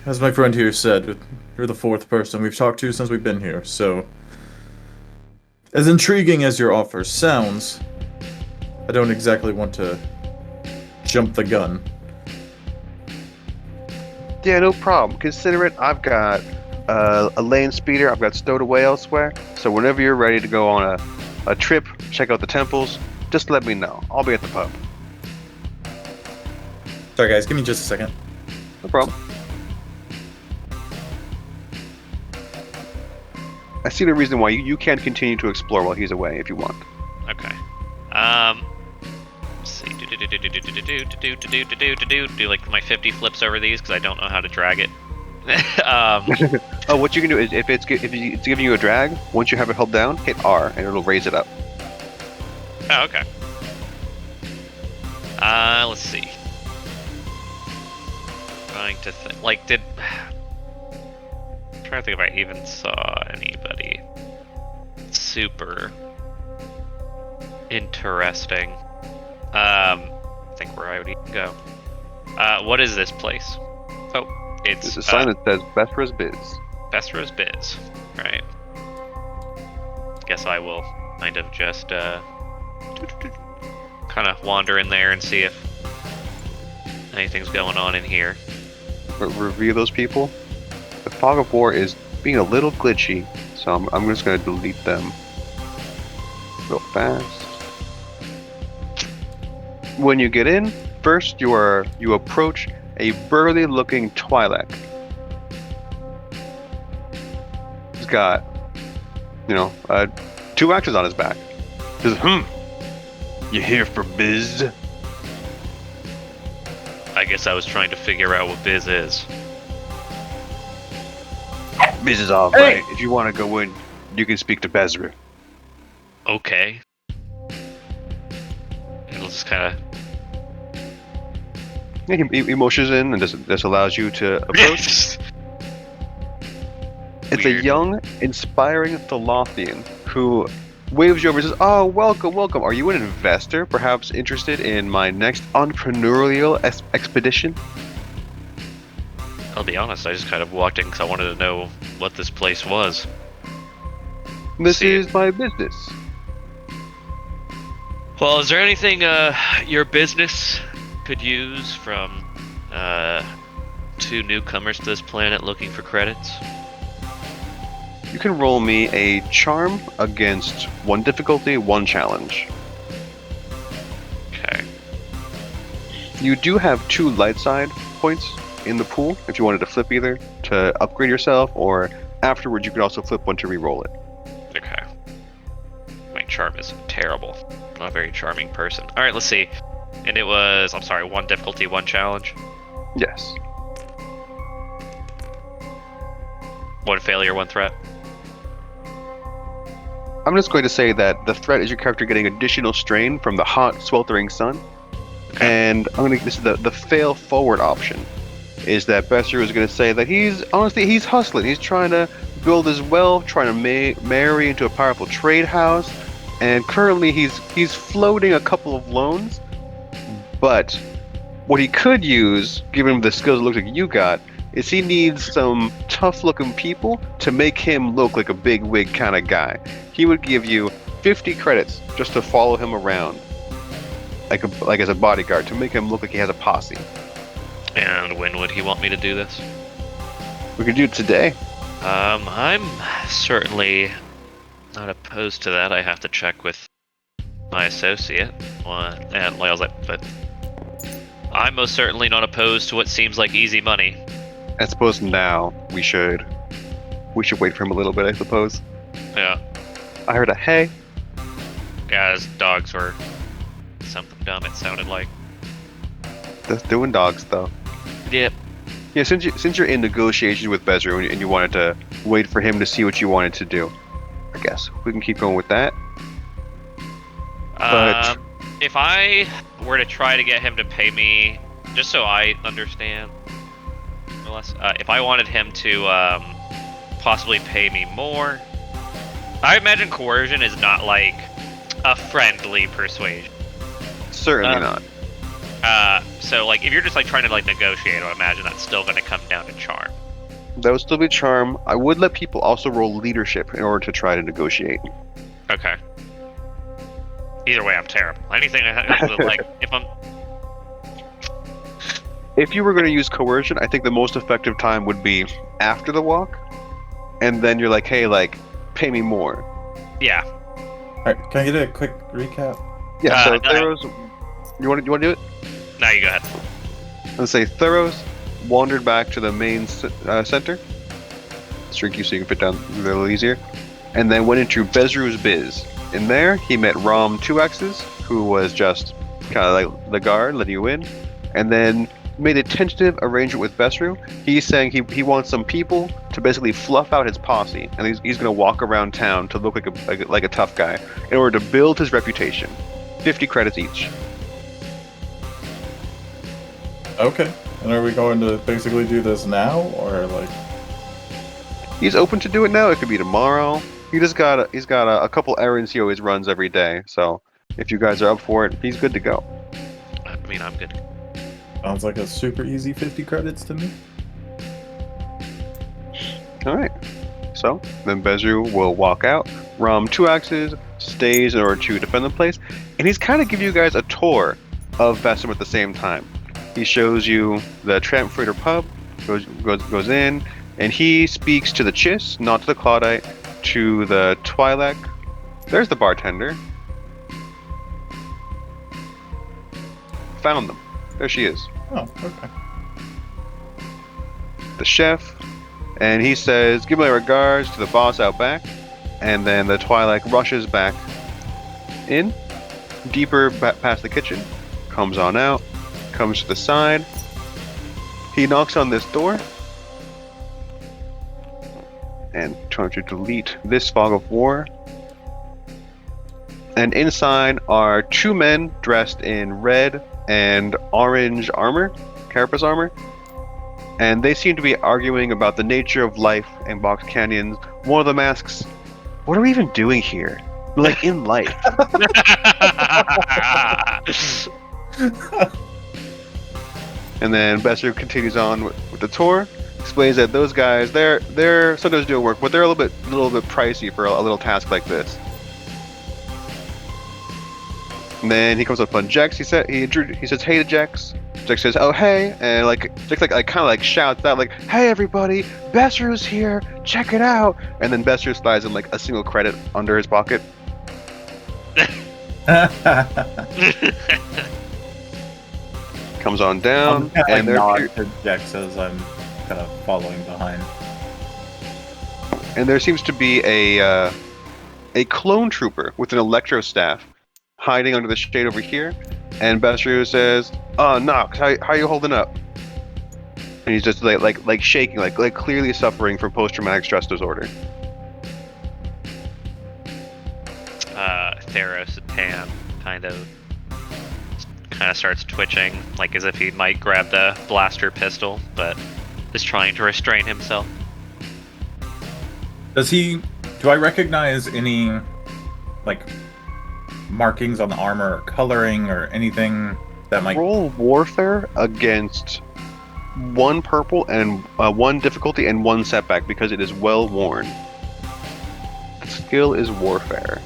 as my friend here said, you're the fourth person we've talked to since we've been here. So, as intriguing as your offer sounds, I don't exactly want to jump the gun. Yeah, no problem. Consider it. I've got a lane speeder. I've got stowed away elsewhere. So whenever you're ready to go on a trip, check out the temples, just let me know. I'll be at the pub. Sorry guys, give me just a second. No problem. I see the reason why you can continue to explore while he's away if you want. Okay. Let's see. Do like my 50 flips over these because I don't know how to drag it. Oh, what you can do is if it's giving you a drag, once you have it held down, hit R and it'll raise it up. Oh, okay. Let's see. Trying to think. Like, I'm trying to think if I even saw anybody super interesting. I think where I would even go. What is this place? Oh, it's a sign that says Vesper's Biz. Vesper's Biz. Right. Guess I will kind of just kind of wander in there and see if anything's going on in here. Review those people. The fog of war is being a little glitchy, so I'm just going to delete them real fast. When you get in, first you approach a burly-looking Twi'lek. He's got, 2 axes on his back. Says, You here for biz? I guess I was trying to figure out what biz is. Biz is all right. If you want to go in, you can speak to Bezra. Okay. It'll just kind of. Yeah, he motions in, and this allows you to approach. It's Weird. a young, inspiring Thalothian who waves you over and says, "Oh, welcome, welcome. Are you an investor, perhaps interested in my next entrepreneurial expedition?" I'll be honest, I just kind of walked in because I wanted to know what this place was. This See is my business. Well, is there anything your business could use from two newcomers to this planet looking for credits? You can roll me a charm against 1 difficulty, 1 challenge. Okay. You do have 2 light side points in the pool if you wanted to flip either to upgrade yourself, or afterwards you could also flip 1 to re-roll it. Okay. My charm is terrible. I'm not a very charming person. Alright, let's see. And it was, I'm sorry, 1 difficulty, 1 challenge. Yes. 1 failure, 1 threat. I'm just going to say that the threat is your character getting additional strain from the hot, sweltering sun. And this is the fail forward option. Is that Besser is going to say that he's hustling. He's trying to build his wealth, trying to marry into a powerful trade house, and currently he's floating a couple of loans. But what he could use, given the skills it looks like you got, is he needs some tough-looking people to make him look like a big wig kind of guy. He would give you 50 credits just to follow him around, like as a bodyguard, to make him look like he has a posse. And when would he want me to do this? We could do it today. I'm certainly not opposed to that. I have to check with my associate. And like I was like, but I'm most certainly not opposed to what seems like easy money. I suppose now we should wait for him a little bit, I suppose. Yeah. I heard a hey. Yeah, his dogs were something dumb, it sounded like. That's doing dogs, though. Yep. Yeah, since you're in negotiations with Bezru and you wanted to wait for him to see what you wanted to do, I guess we can keep going with that. But If I were to try to get him to pay me, just so I understand, more or less, if I wanted him to possibly pay me more, I imagine coercion is not like a friendly persuasion. Certainly not. So like if you're just like trying to like negotiate, I imagine that's still going to come down to charm. That would still be charm. I would let people also roll leadership in order to try to negotiate. Okay. Either way, I'm terrible. Anything like if you were going to use coercion, I think the most effective time would be after the walk, and then you're like, hey, like, pay me more. Yeah. All right, can I get a quick recap? Yeah. So no. Theros, you want to do it? Now you go ahead. Let's say Theros wandered back to the main center. Shrink you so you can fit down a little easier. And then went into Bezru's biz. In there, he met Rom 2X's, who was just kind of like the guard, letting you in. And then made a tentative arrangement with Bezru. He's saying he wants some people to basically fluff out his posse. And he's going to walk around town to look like a tough guy in order to build his reputation. 50 credits each. Okay. And are we going to basically do this now, or like? He's open to do it now. It could be tomorrow. He's got a couple errands he always runs every day. So if you guys are up for it, he's good to go. I mean, I'm good. Sounds like a super easy 50 credits to me. All right. So then Bezru will walk out. Rom 2X's stays in order to defend the place, and he's kind of give you guys a tour of Vessum at the same time. He shows you the Tramp Freighter pub, goes in, and he speaks to the Chiss, not to the Claudite, to the Twi'lek. There's the bartender. Found them. There she is. Oh, okay. The chef, and he says, "Give my regards to the boss out back," and then the Twi'lek rushes back in, deeper past the kitchen, comes on out, comes to the side. He knocks on this door and trying to delete this fog of war. And inside are two men dressed in red and orange armor, carapace armor. And they seem to be arguing about the nature of life in box canyons. One of them asks, "What are we even doing here? Like, in life?" And then Besser continues on with the tour, explains that those guys, they're sometimes doing work, but they're a little bit pricey for a little task like this. And then he comes up on Jex. He says, "Hey" to Jex. Jex says, "Oh hey," and Jex kind of like shouts out like, "Hey everybody, Besser's here, check it out!" And then Besser slides in like a single credit under his pocket. Comes on down, and they're to Jex as I'm kind of following behind. And there seems to be a clone trooper with an electro staff hiding under the shade over here. And Besser says, "Nox, how you holding up?" And he's just like shaking, like clearly suffering from post-traumatic stress disorder. Theros' hand kind of starts twitching, like as if he might grab the blaster pistol, but is trying to restrain himself. Do I recognize any, like, markings on the armor or coloring or anything that might... Roll warfare against 1 purple and 1 difficulty and 1 setback because it is well worn. Skill is warfare.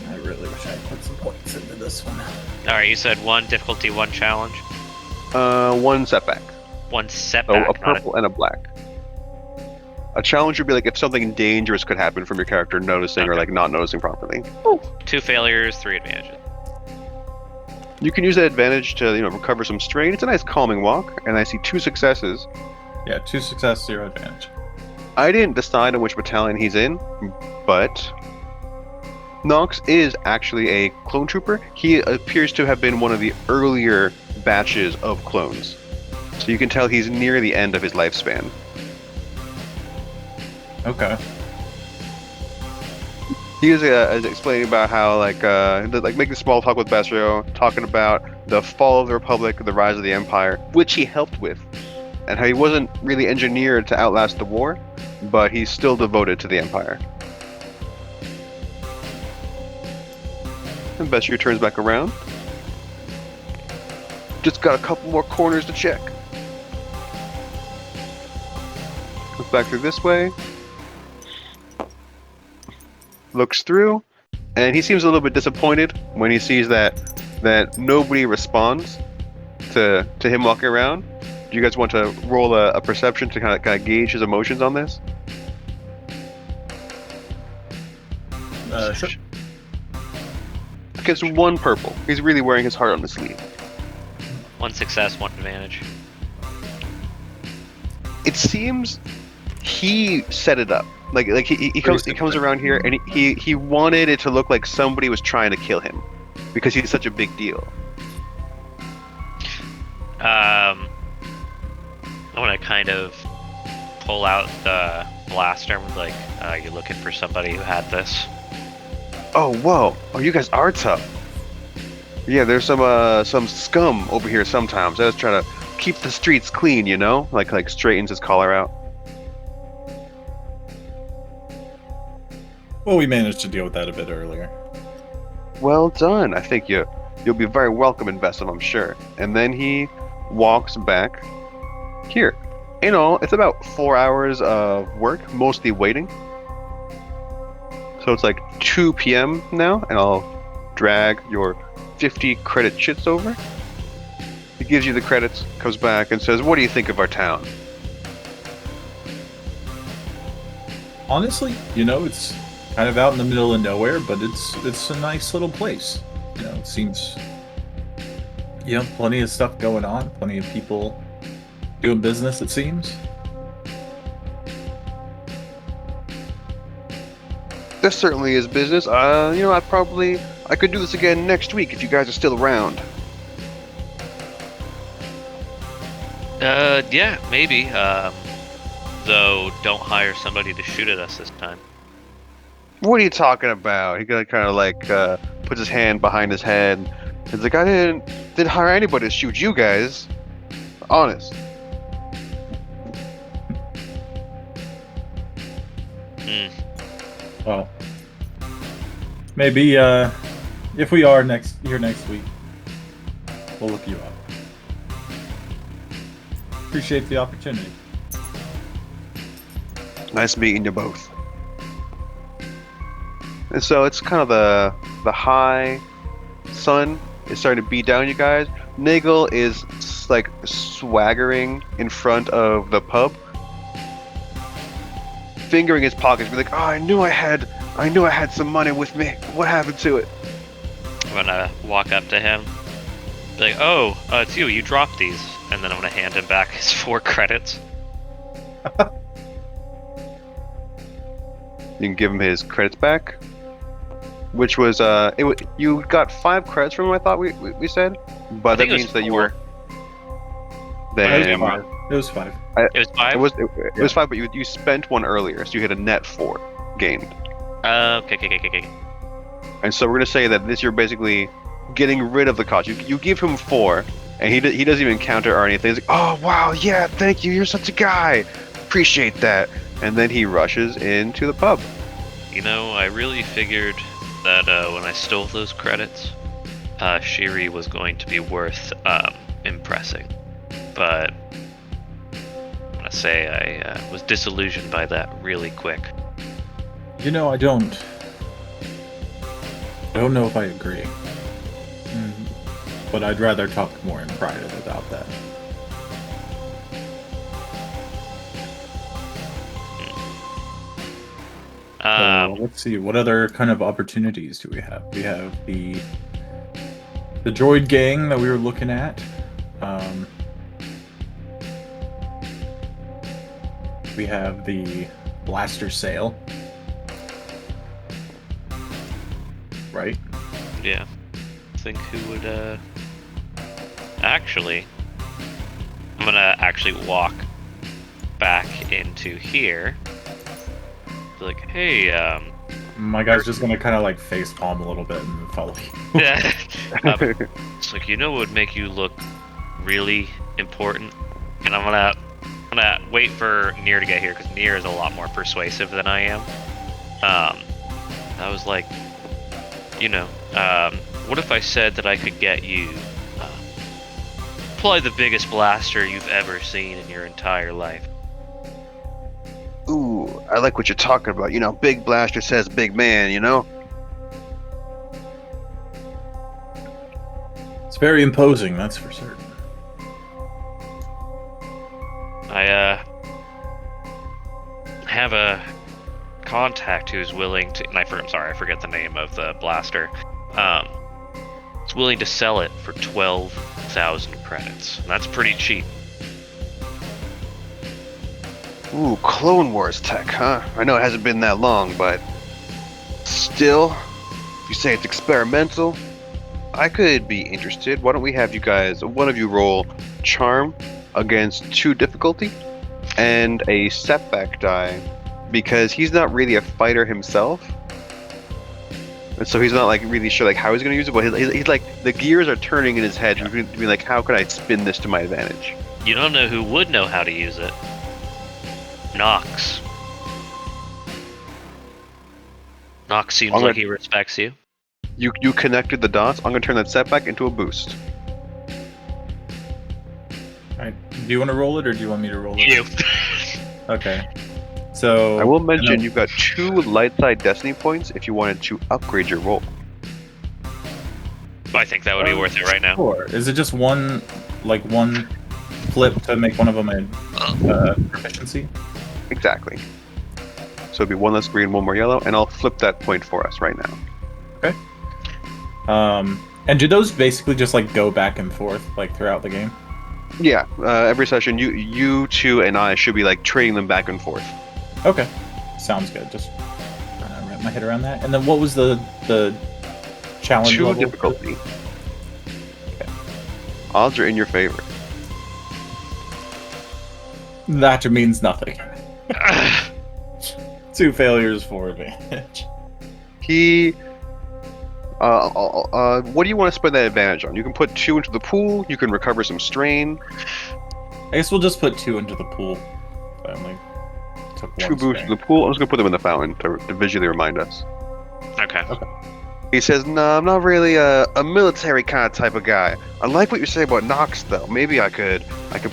I really wish I put some points into this one. Alright, you said 1 difficulty, 1 challenge? 1 setback. 1 setback. So a purple and a black. A challenge would be like if something dangerous could happen from your character noticing or like not noticing properly. 2 failures, 3 advantages. You can use that advantage to recover some strain. It's a nice calming walk, and I see 2 successes. Yeah, 2 success, 0 advantage. I didn't decide on which battalion he's in, but Nox is actually a clone trooper. He appears to have been one of the earlier batches of clones. So you can tell he's near the end of his lifespan. Okay. He is explaining about how making small talk with Besrio, talking about the fall of the Republic, the rise of the Empire, which he helped with, and how he wasn't really engineered to outlast the war, but he's still devoted to the Empire. And Besrio turns back around. Just got a couple more corners to check. Goes back through this way. Looks through, and he seems a little bit disappointed when he sees that nobody responds to him walking around. Do you guys want to roll a perception to kind of gauge his emotions on this? Sure. Against 1 purple. He's really wearing his heart on his sleeve. 1 success, 1 advantage. It seems he set it up. Like he comes around here and he wanted it to look like somebody was trying to kill him because he's such a big deal. I want to kind of pull out the blaster and be like, "You looking for somebody who had this?" Oh whoa! Oh, you guys are tough. Yeah, there's some scum over here sometimes. I was trying to keep the streets clean, like straightens his collar out. Well, we managed to deal with that a bit earlier. Well done. I think you'll be very welcome in Vessum, I'm sure. And then he walks back here. In all, it's about 4 hours of work, mostly waiting. So it's like 2 p.m. now, and I'll drag your 50 credit chits over. He gives you the credits, comes back, and says, "What do you think of our town?" Honestly, it's kind of out in the middle of nowhere, but it's a nice little place. It seems, plenty of stuff going on, plenty of people doing business, it seems. This certainly is business. I could do this again next week if you guys are still around. Yeah, maybe. Though, don't hire somebody to shoot at us this time. What are you talking about? He kind of like puts his hand behind his head. He's like, I didn't hire anybody to shoot you guys. Honest. Hmm. Well, maybe if we are here next week, we'll look you up. Appreciate the opportunity. Nice meeting you both. And so it's kind of the high sun is starting to beat down you guys. Nagel is like swaggering in front of the pub, fingering his pockets, be like, "Oh, I knew I had some money with me. What happened to it?" I'm gonna walk up to him, be like, "Oh, it's you. You dropped these," and then I'm gonna hand him back his 4 credits. You can give him his credits back, which was you got 5 credits from him. I thought we said, but that means that you were. Then It was 5. It was 5. It was 5, but you spent 1 earlier, so you had a net 4 gained. Okay. And so we're gonna say that you're basically getting rid of the cost. You give him 4, and he doesn't even counter or anything. He's like, "Oh wow, yeah, thank you. You're such a guy. Appreciate that." And then he rushes into the pub. You know, I really figured that when I stole those credits, Shiri was going to be worth impressing. But I'm gonna say I was disillusioned by that really quick. You know, I don't know if I agree. But I'd rather talk more in private about that. Let's see, what other kind of opportunities do we have? We have the droid gang that we were looking at. We have the blaster sale. Right? Yeah. I think who would actually I'm gonna actually walk back into here. Be like, hey, My guy's just gonna kind of like face palm a little bit and follow you. yeah. It's like, you know what would make you look really important? And I'm gonna wait for Nier to get here, because Nier is a lot more persuasive than I am. I was like, what if I said that I could get you probably the biggest blaster you've ever seen in your entire life? Ooh, I like what you're talking about. You know, big blaster says big man, you know? It's very imposing, that's for certain. I have a contact who's willing to, and I forget the name of the blaster. It's willing to sell it for 12,000 credits. And that's pretty cheap. Ooh, Clone Wars tech, huh? I know it hasn't been that long, but still, if you say it's experimental, I could be interested. Why don't we have you guys, one of you roll Charm against 2 difficulty and a setback die, because he's not really a fighter himself. And so he's not like really sure like how he's gonna use it, but he's like, the gears are turning in his head. He's gonna be like, how can I spin this to my advantage? You don't know who would know how to use it. Nox. Nox seems like he respects you. You connected the dots. I'm gonna turn that setback into a boost. Alright, do you want to roll it, or do you want me to roll it? You. Okay. So I will mention you've got 2 light side destiny points if you wanted to upgrade your roll. I think that would be worth it right now. Sure. Is it just one flip to make one of them a proficiency? Exactly. So it'd be 1 less green, 1 more yellow, and I'll flip that point for us right now. Okay. And do those basically just like go back and forth like throughout the game? Yeah, every session you 2 and I should be like trading them back and forth. Okay. Sounds good. Just write my head around that. And then what was the challenge 2 level? difficulty. Odds are in your favor. That means nothing. 2 failures, 4 advantage. He. What do you want to spend that advantage on? You can put 2 into the pool. You can recover some strain. I guess we'll just put 2 into the pool. I only took 2 one boosts strain. to the pool. I'm just gonna put them in the fountain to visually remind us. Okay. He says, "No, I'm not really a military kind of type of guy. I like what you say about Nox, though. Maybe I could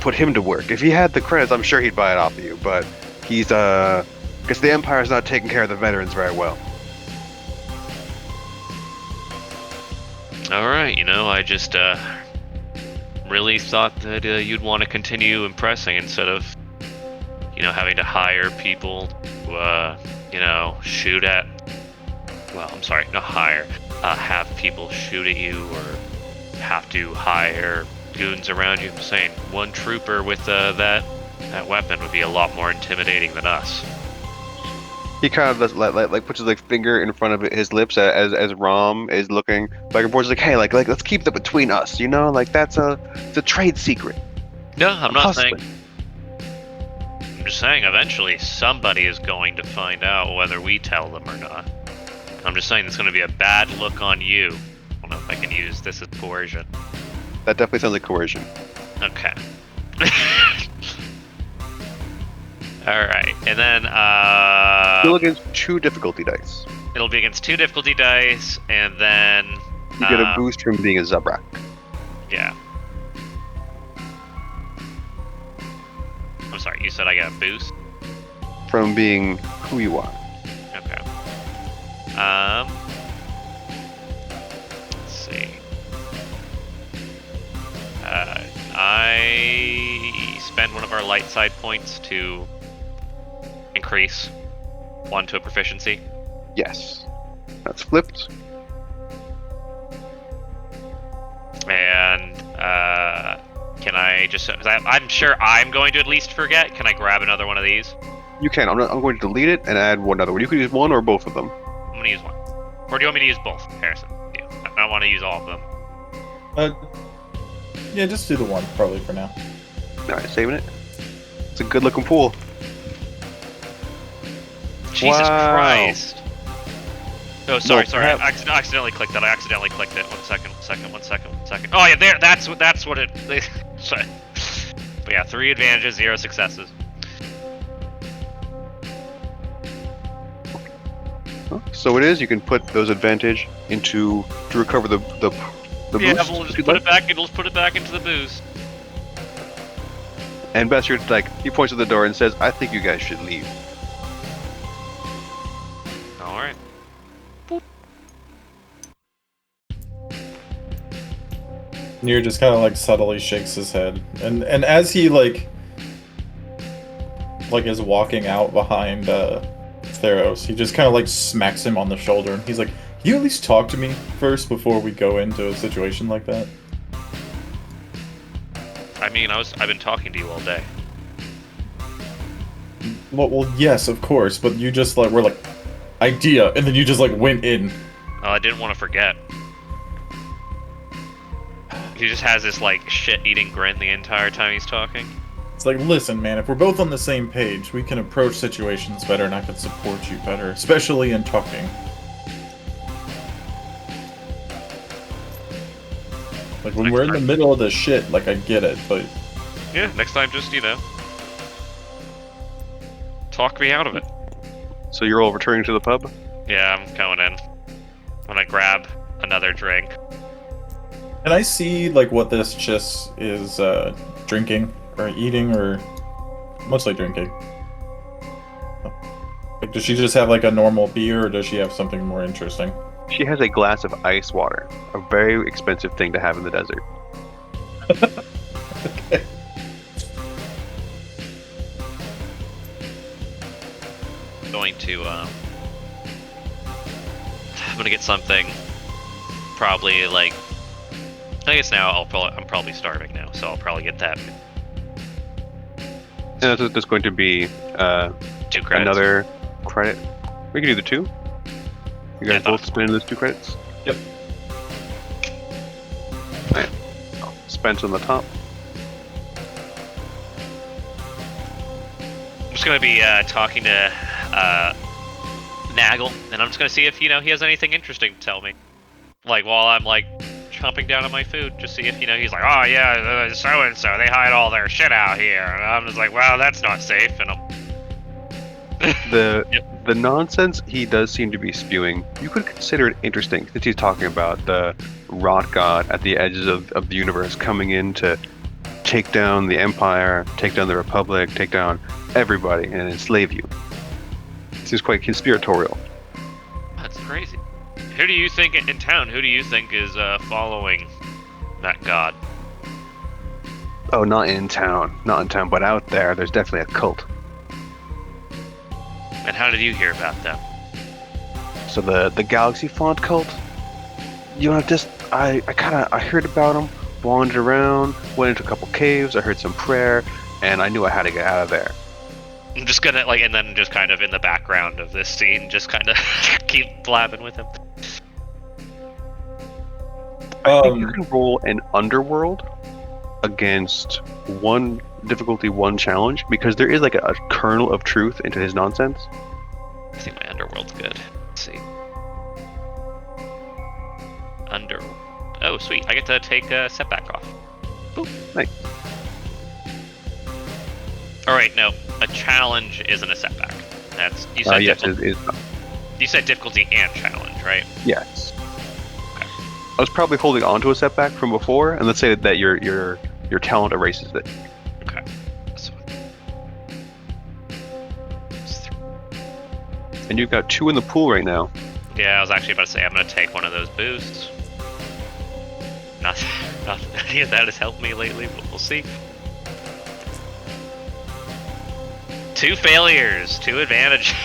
put him to work. If he had the credits, I'm sure he'd buy it off of you. But he's because the Empire's not taking care of the veterans very well." All right. I just really thought that you'd want to continue impressing instead of, having to hire people to, shoot at. Well, I'm sorry, not hire. Have people shoot at you or have to hire goons around you. I'm saying 1 trooper with that weapon would be a lot more intimidating than us. He kind of does, like puts his finger in front of his lips as Rom is looking back and forth. He's like, "Hey, like let's keep that between us. That's it's a trade secret." No, I'm not Hustling. saying. I'm just saying eventually somebody is going to find out whether we tell them or not. I'm just saying it's going to be a bad look on you. I don't know if I can use this as coercion. That definitely sounds like coercion. Okay. Alright, and then Still against 2 difficulty dice. it'll be against 2 difficulty dice, and then You get a boost from being a Zabrak. yeah. I'm sorry, you said I got a boost? From being who you are. Okay. Let's see. I spend one of our light side points to increase 1 to a proficiency. Yes. That's flipped. And can I just? I'm sure I'm going to at least forget. Can I grab another one of these? You can. I'm going to delete it and add one other one. You can use one or both of them. I'm gonna use one. Or do you want me to use both, Harrison? You. I don't want to use all of them. Yeah, just do the one, probably, for now. Alright, saving it. It's a good looking pool. Jesus Wow. Christ. Oh, sorry. I perhaps- accidentally clicked that. I accidentally clicked it. One second. Oh yeah, there. That's what it. Sorry. But yeah, 3 advantages, 0 successes. So it is. You can put those advantage to recover the Yeah, boost. we'll if just you'd put like. it back. Let's put it back into the boost. And Bester, he points at the door and says, "I think you guys should leave." All right. Nier just kind of subtly shakes his head, and as he is walking out behind Theros, he just kind of smacks him on the shoulder, and he's like, "Can you at least talk to me first before we go into a situation like that?" I mean, I've been talking to you all day. Well, yes, of course, but you just were like, "Idea," and then you just went in. I didn't want to forget. He just has this shit-eating grin the entire time he's talking. It's like, listen, man, if we're both on the same page, we can approach situations better, and I can support you better, especially in talking. When Next we're in the time. middle of the shit, I get it, but Yeah, next time just, talk me out of it. So you're all returning to the pub. Yeah, I'm going in. I'm gonna grab another drink. can I see what this Chiss is drinking or eating, or mostly drinking? Does she just have a normal beer, or does she have something more interesting? She has a glass of ice water, a very expensive thing to have in the desert. Okay. Going to I'm gonna get something. Probably I guess now I'm probably starving now, so I'll probably get that. And there's going to be 2 credits. another credit. We can do the 2. You guys both spending those 2 credits? Yep. Alright. Spence on the top. I'm just gonna be talking to Nagel, and I'm just gonna see if he has anything interesting to tell me. Like while I'm like chomping down on my food, just see if he's like, oh yeah, so and so they hide all their shit out here, and I'm just like, well, that's not safe, and The nonsense he does seem to be spewing, you could consider it interesting, since he's talking about the rot god at the edges of the universe coming in to take down the Empire, take down the Republic, take down everybody, and enslave you. It seems quite conspiratorial. That's crazy. Who do you think in town? Who do you think is following that god? Oh, not in town, but out there, there's definitely a cult. And how did you hear about them? So the Galaxy Font cult, I heard about them, wandered around, went into a couple caves, I heard some prayer, and I knew I had to get out of there. I'm just gonna and then just kind of in the background of this scene, just kind of keep blabbing with him. I think you can roll an underworld against 1 difficulty, 1 challenge, because there is like a kernel of truth into his nonsense. I think my underworld's good. Let's see. Oh, sweet. I get to take a setback off. Boop. Nice. Alright, no. A challenge isn't a setback. You said yes, difficulty. You said difficulty and challenge, right? Yes. Okay. I was probably holding on to a setback from before, and let's say that your talent erases it. Okay. That's fine. And you've got 2 in the pool right now. Yeah, I was actually about to say I'm going to take one of those boosts. Not any of that has helped me lately, but we'll see. 2 failures, 2 advantage.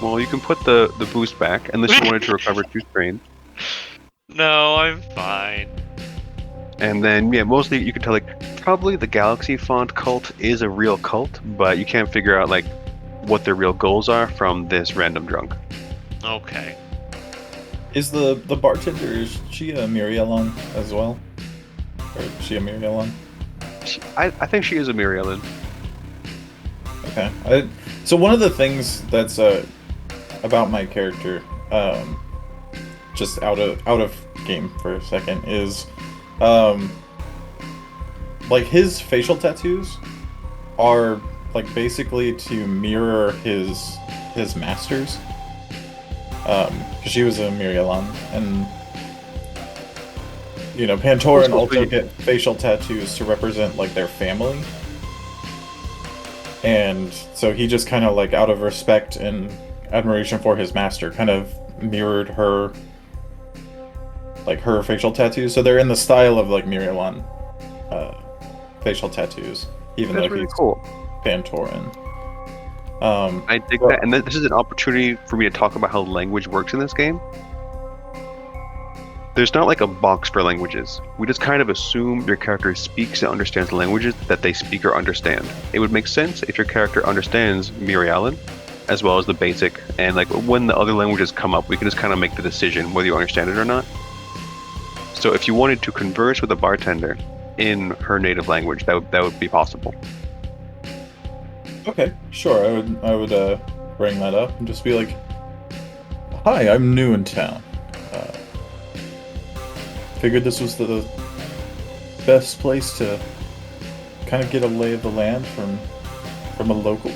Well, you can put the boost back, unless you wanted to recover 2 strain. No, I'm fine. And then, yeah, mostly you can tell, like, probably the Galaxy Font cult is a real cult, but you can't figure out, like, what their real goals are from this random drunk. Okay. Is the bartender, is she a Mirielon as well? Or is she a Mirielon? I think she is a Mirielon. Okay. So one of the things that's about my character, just out of game for a second, is like his facial tattoos are like basically to mirror his master's. Because she was a Mirielon, and Pantoran also get facial tattoos to represent like their family. And so he just kind of like out of respect and admiration for his master kind of mirrored her facial tattoos. So they're in the style of like Mirielon facial tattoos, even though he's cool. Pantoran. I dig that, and this is an opportunity for me to talk about how language works in this game. There's not like a box for languages. We just kind of assume your character speaks and understands the languages that they speak or understand. It would make sense if your character understands Mirielon, as well as the basic, and like when the other languages come up, we can just kind of make the decision whether you understand it or not. So if you wanted to converse with a bartender in her native language, that would be possible. Okay, sure. I would bring that up and just be like, "Hi, I'm new in town. Figured this was the best place to kind of get a lay of the land from a local."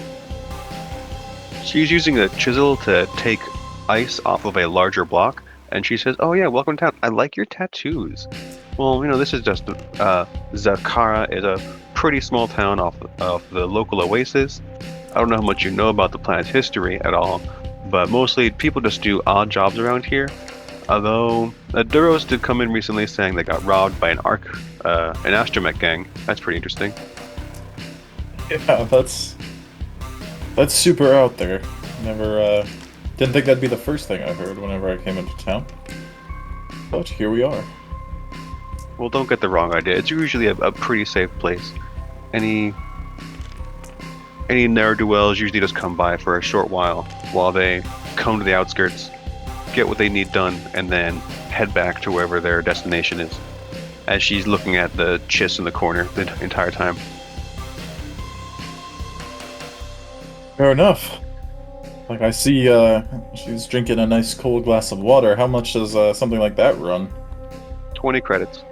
She's using a chisel to take ice off of a larger block, and she says, "Oh yeah, welcome to town. I like your tattoos." Well, this is just Zakara is a pretty small town off the local oasis. I don't know how much you know about the planet's history at all, but mostly people just do odd jobs around here. Although Theros did come in recently saying they got robbed by an astromech gang. That's pretty interesting. Yeah, that's super out there. Never didn't think that'd be the first thing I heard whenever I came into town. But here we are. Well, don't get the wrong idea. It's usually a pretty safe place. Any ne'er-do-wells usually just come by for a short while they come to the outskirts. get what they need done, and then head back to wherever their destination is. As she's looking at the chiss in the corner the entire time. Fair enough. Like, I see she's drinking a nice cold glass of water. How much does something like that run? 20 credits.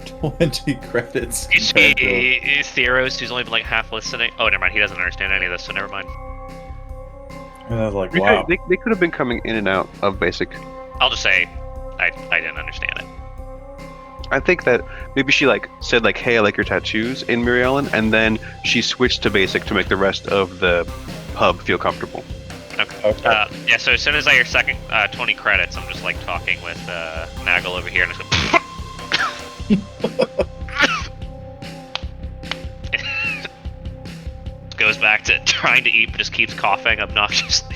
20 credits. Is Theros, who's only been like half listening? Oh, never mind. He doesn't understand any of this, so never mind. And I was like, wow. They could have been coming in and out of basic. I'll just say I didn't understand it. I think that maybe she said hey, I like your tattoos in Mary Ellen, and then she switched to basic to make the rest of the pub feel comfortable. Okay. Yeah, so as soon as I hear second 20 credits, I'm just talking with Nagel over here, and I just goes back to trying to eat, but just keeps coughing obnoxiously.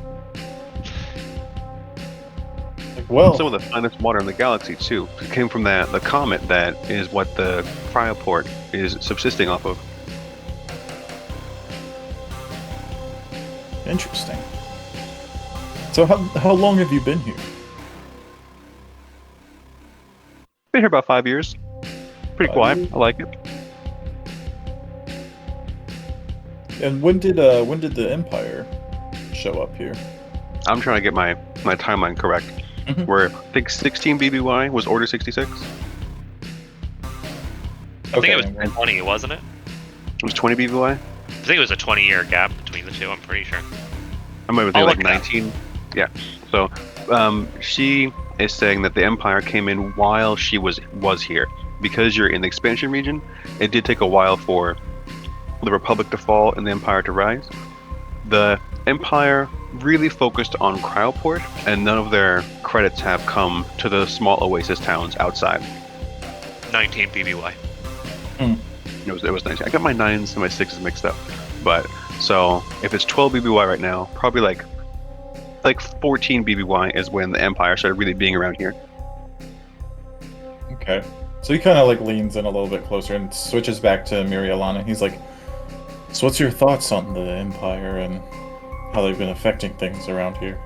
Well, some of the finest water in the galaxy too. It came from the comet that is what the cryoport is subsisting off of. Interesting. So how long have you been here? Been here about 5 years. Pretty quiet. I like it. And when did the Empire show up here? I'm trying to get my timeline correct. Where I think 16 BBY was Order 66. I think it was 20, wasn't it? It was 20 BBY? I think it was a 20-year gap between the two, I'm pretty sure. I might have been 19. Yeah. So she is saying that the Empire came in while she was here. Because you're in the expansion region, it did take a while for the Republic to fall and the Empire to rise. The Empire really focused on Cryoport, and none of their credits have come to the small oasis towns outside. 19 BBY. It was 19. I got my 9s and my 6s mixed up. But, so, if it's 12 BBY right now, probably like 14 BBY is when the Empire started really being around here. Okay. So he kind of leans in a little bit closer and switches back to Mirialana. He's like, so what's your thoughts on the Empire and how they've been affecting things around here?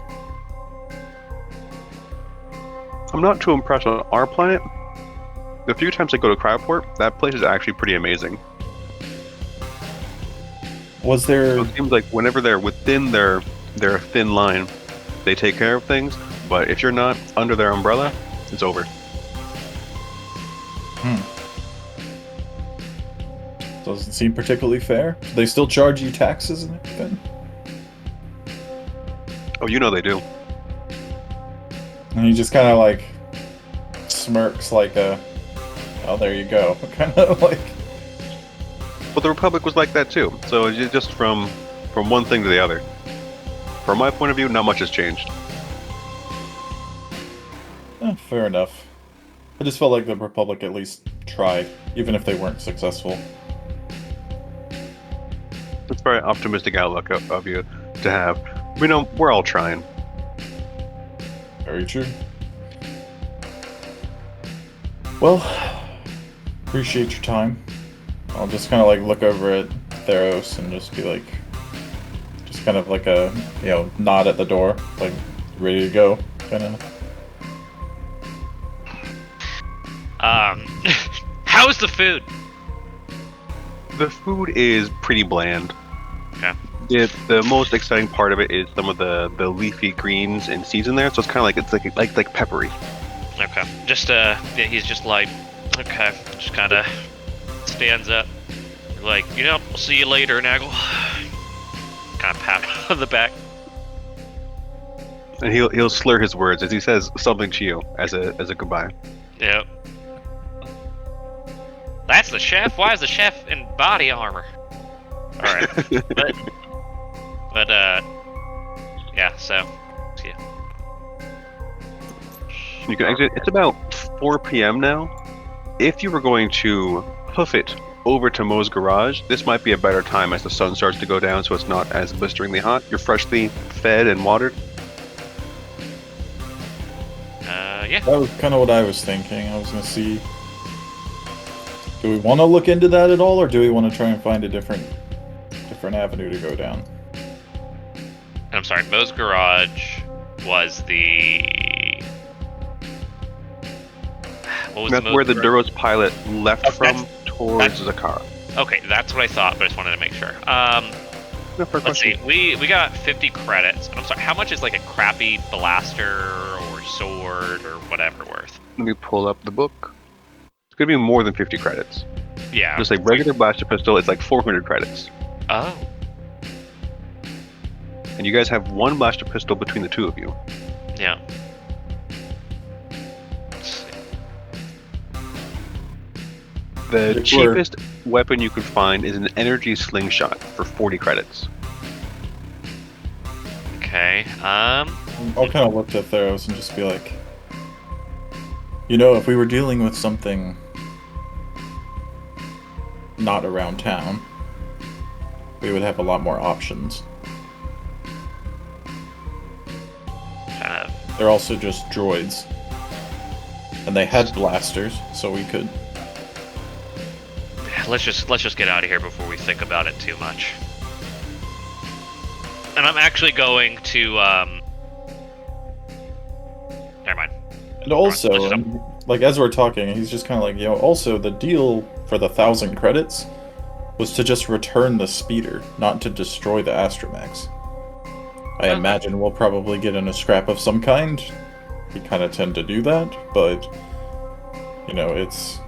I'm not too impressed on our planet. The few times I go to Cryoport, that place is actually pretty amazing. Was there... So it seems like whenever they're within their thin line, they take care of things, but if you're not under their umbrella, it's over. Doesn't seem particularly fair. They still charge you taxes and everything? Oh, you know they do. And he just kind of smirks oh, there you go. Kind of Well, the Republic was like that too. So it's just from one thing to the other. From my point of view, not much has changed. Fair enough. I just felt like the Republic at least tried, even if they weren't successful. It's a very optimistic outlook of you to have. We know we're all trying. Very true. Well, appreciate your time. I'll just kind of look over at Theros and just be just kind of a nod at the door, ready to go, kind of. How's the food? The food is pretty bland. Okay. The most exciting part of it is some of the leafy greens and seeds in there. So it's kind of it's peppery. Okay. Just he's just okay. Just kind of stands up. We'll see you later, Nagel. Kind of pat on the back. And he'll slur his words as he says something to you as a goodbye. Yep. That's the chef? Why is the chef in body armor? Alright. but yeah, so, see ya. You can exit. It's about 4 p.m. now. If you were going to hoof it over to Mo's garage, this might be a better time as the sun starts to go down so it's not as blisteringly hot. You're freshly fed and watered. Yeah. That was kind of what I was thinking. I was going to see... Do we want to look into that at all, or do we want to try and find a different avenue to go down? I'm sorry, Mo's garage was the What was That's the where the move? Duro's pilot left from towards that's- Zakara. Okay, that's what I thought, but I just wanted to make sure. No, for a Let's see. question. We got 50 credits. I'm sorry. How much is like a crappy blaster or sword or whatever worth? Let me pull up the book. It's gonna be more than 50 credits. Yeah. Just like regular blaster pistol, it's like 400 credits. Oh. And you guys have one blaster pistol between the two of you. Yeah. Let's see. The Sure. cheapest weapon you can find is an energy slingshot for 40 credits. Okay. I'll kind of look at Theros and just be like, you know, if we were dealing with something not around town, we would have a lot more options. Kind of. They're also just droids. And they had blasters, so we could... Let's just get out of here before we think about it too much. And I'm actually going to never mind. And also, Let's just- like, as we're talking, he's just kind of like, you know, also, the deal for the 1,000 credits was to just return the speeder, not to destroy the astromechs. I imagine we'll probably get in a scrap of some kind. We kind of tend to do that, but, you know, it's...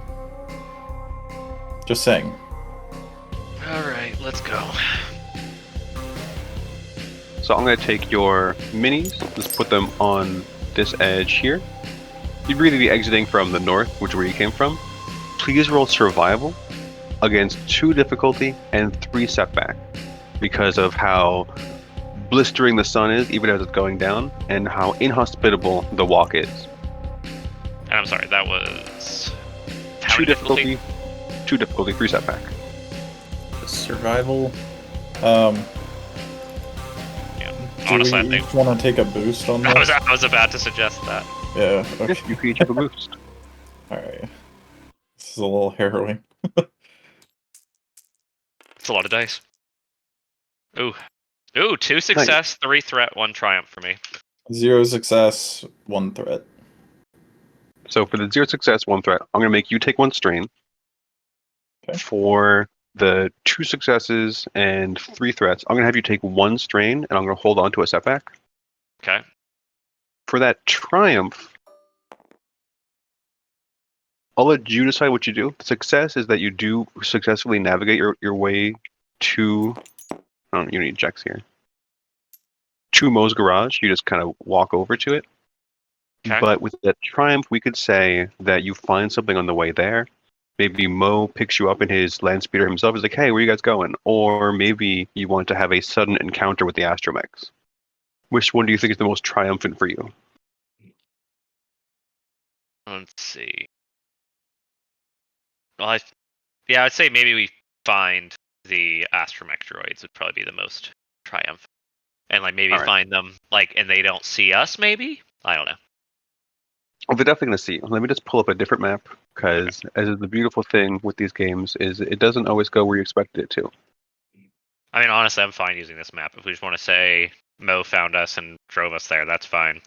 Just saying. Alright, let's go. So I'm going to take your minis, just put them on this edge here. You'd really be exiting from the north, which is where you came from. Please roll survival against 2 difficulty and 3 setback because of how blistering the sun is, even as it's going down, and how inhospitable the walk is. And I'm sorry, that was... How 2 many difficulty, 2 difficulty, 3 setback. Survival. Yeah. Do Honestly, I we think... each want to take a boost on this? I was about to suggest that. Yeah, okay. You can each have a boost. Alright. This is a little harrowing. It's a lot of dice. Ooh. Ooh, 2 success, 3 threat, 1 triumph for me. 0 success, 1 threat. So for the 0 success, 1 threat, I'm going to make you take 1 strain. Okay. For the 2 successes and 3 threats, I'm going to have you take 1 strain, and I'm going to hold on to a setback. Okay. For that triumph, I'll let you decide what you do. The success is that you do successfully navigate your way to... Oh, you need checks here. To Mo's garage, you just kind of walk over to it. Okay. But with that triumph, we could say that you find something on the way there. Maybe Mo picks you up in his land speeder himself. Is like, hey, where are you guys going? Or maybe you want to have a sudden encounter with the astromechs. Which one do you think is the most triumphant for you? Let's see. Well, I'd say maybe we find the astromech droids would probably be the most triumphant. And like maybe Alright. find them like and they don't see us maybe? I don't know. Well, they're definitely going to see you. Let me just pull up a different map, because as is the beautiful thing with these games is it doesn't always go where you expected it to. I mean honestly I'm fine using this map. If we just want to say Mo found us and drove us there, that's fine.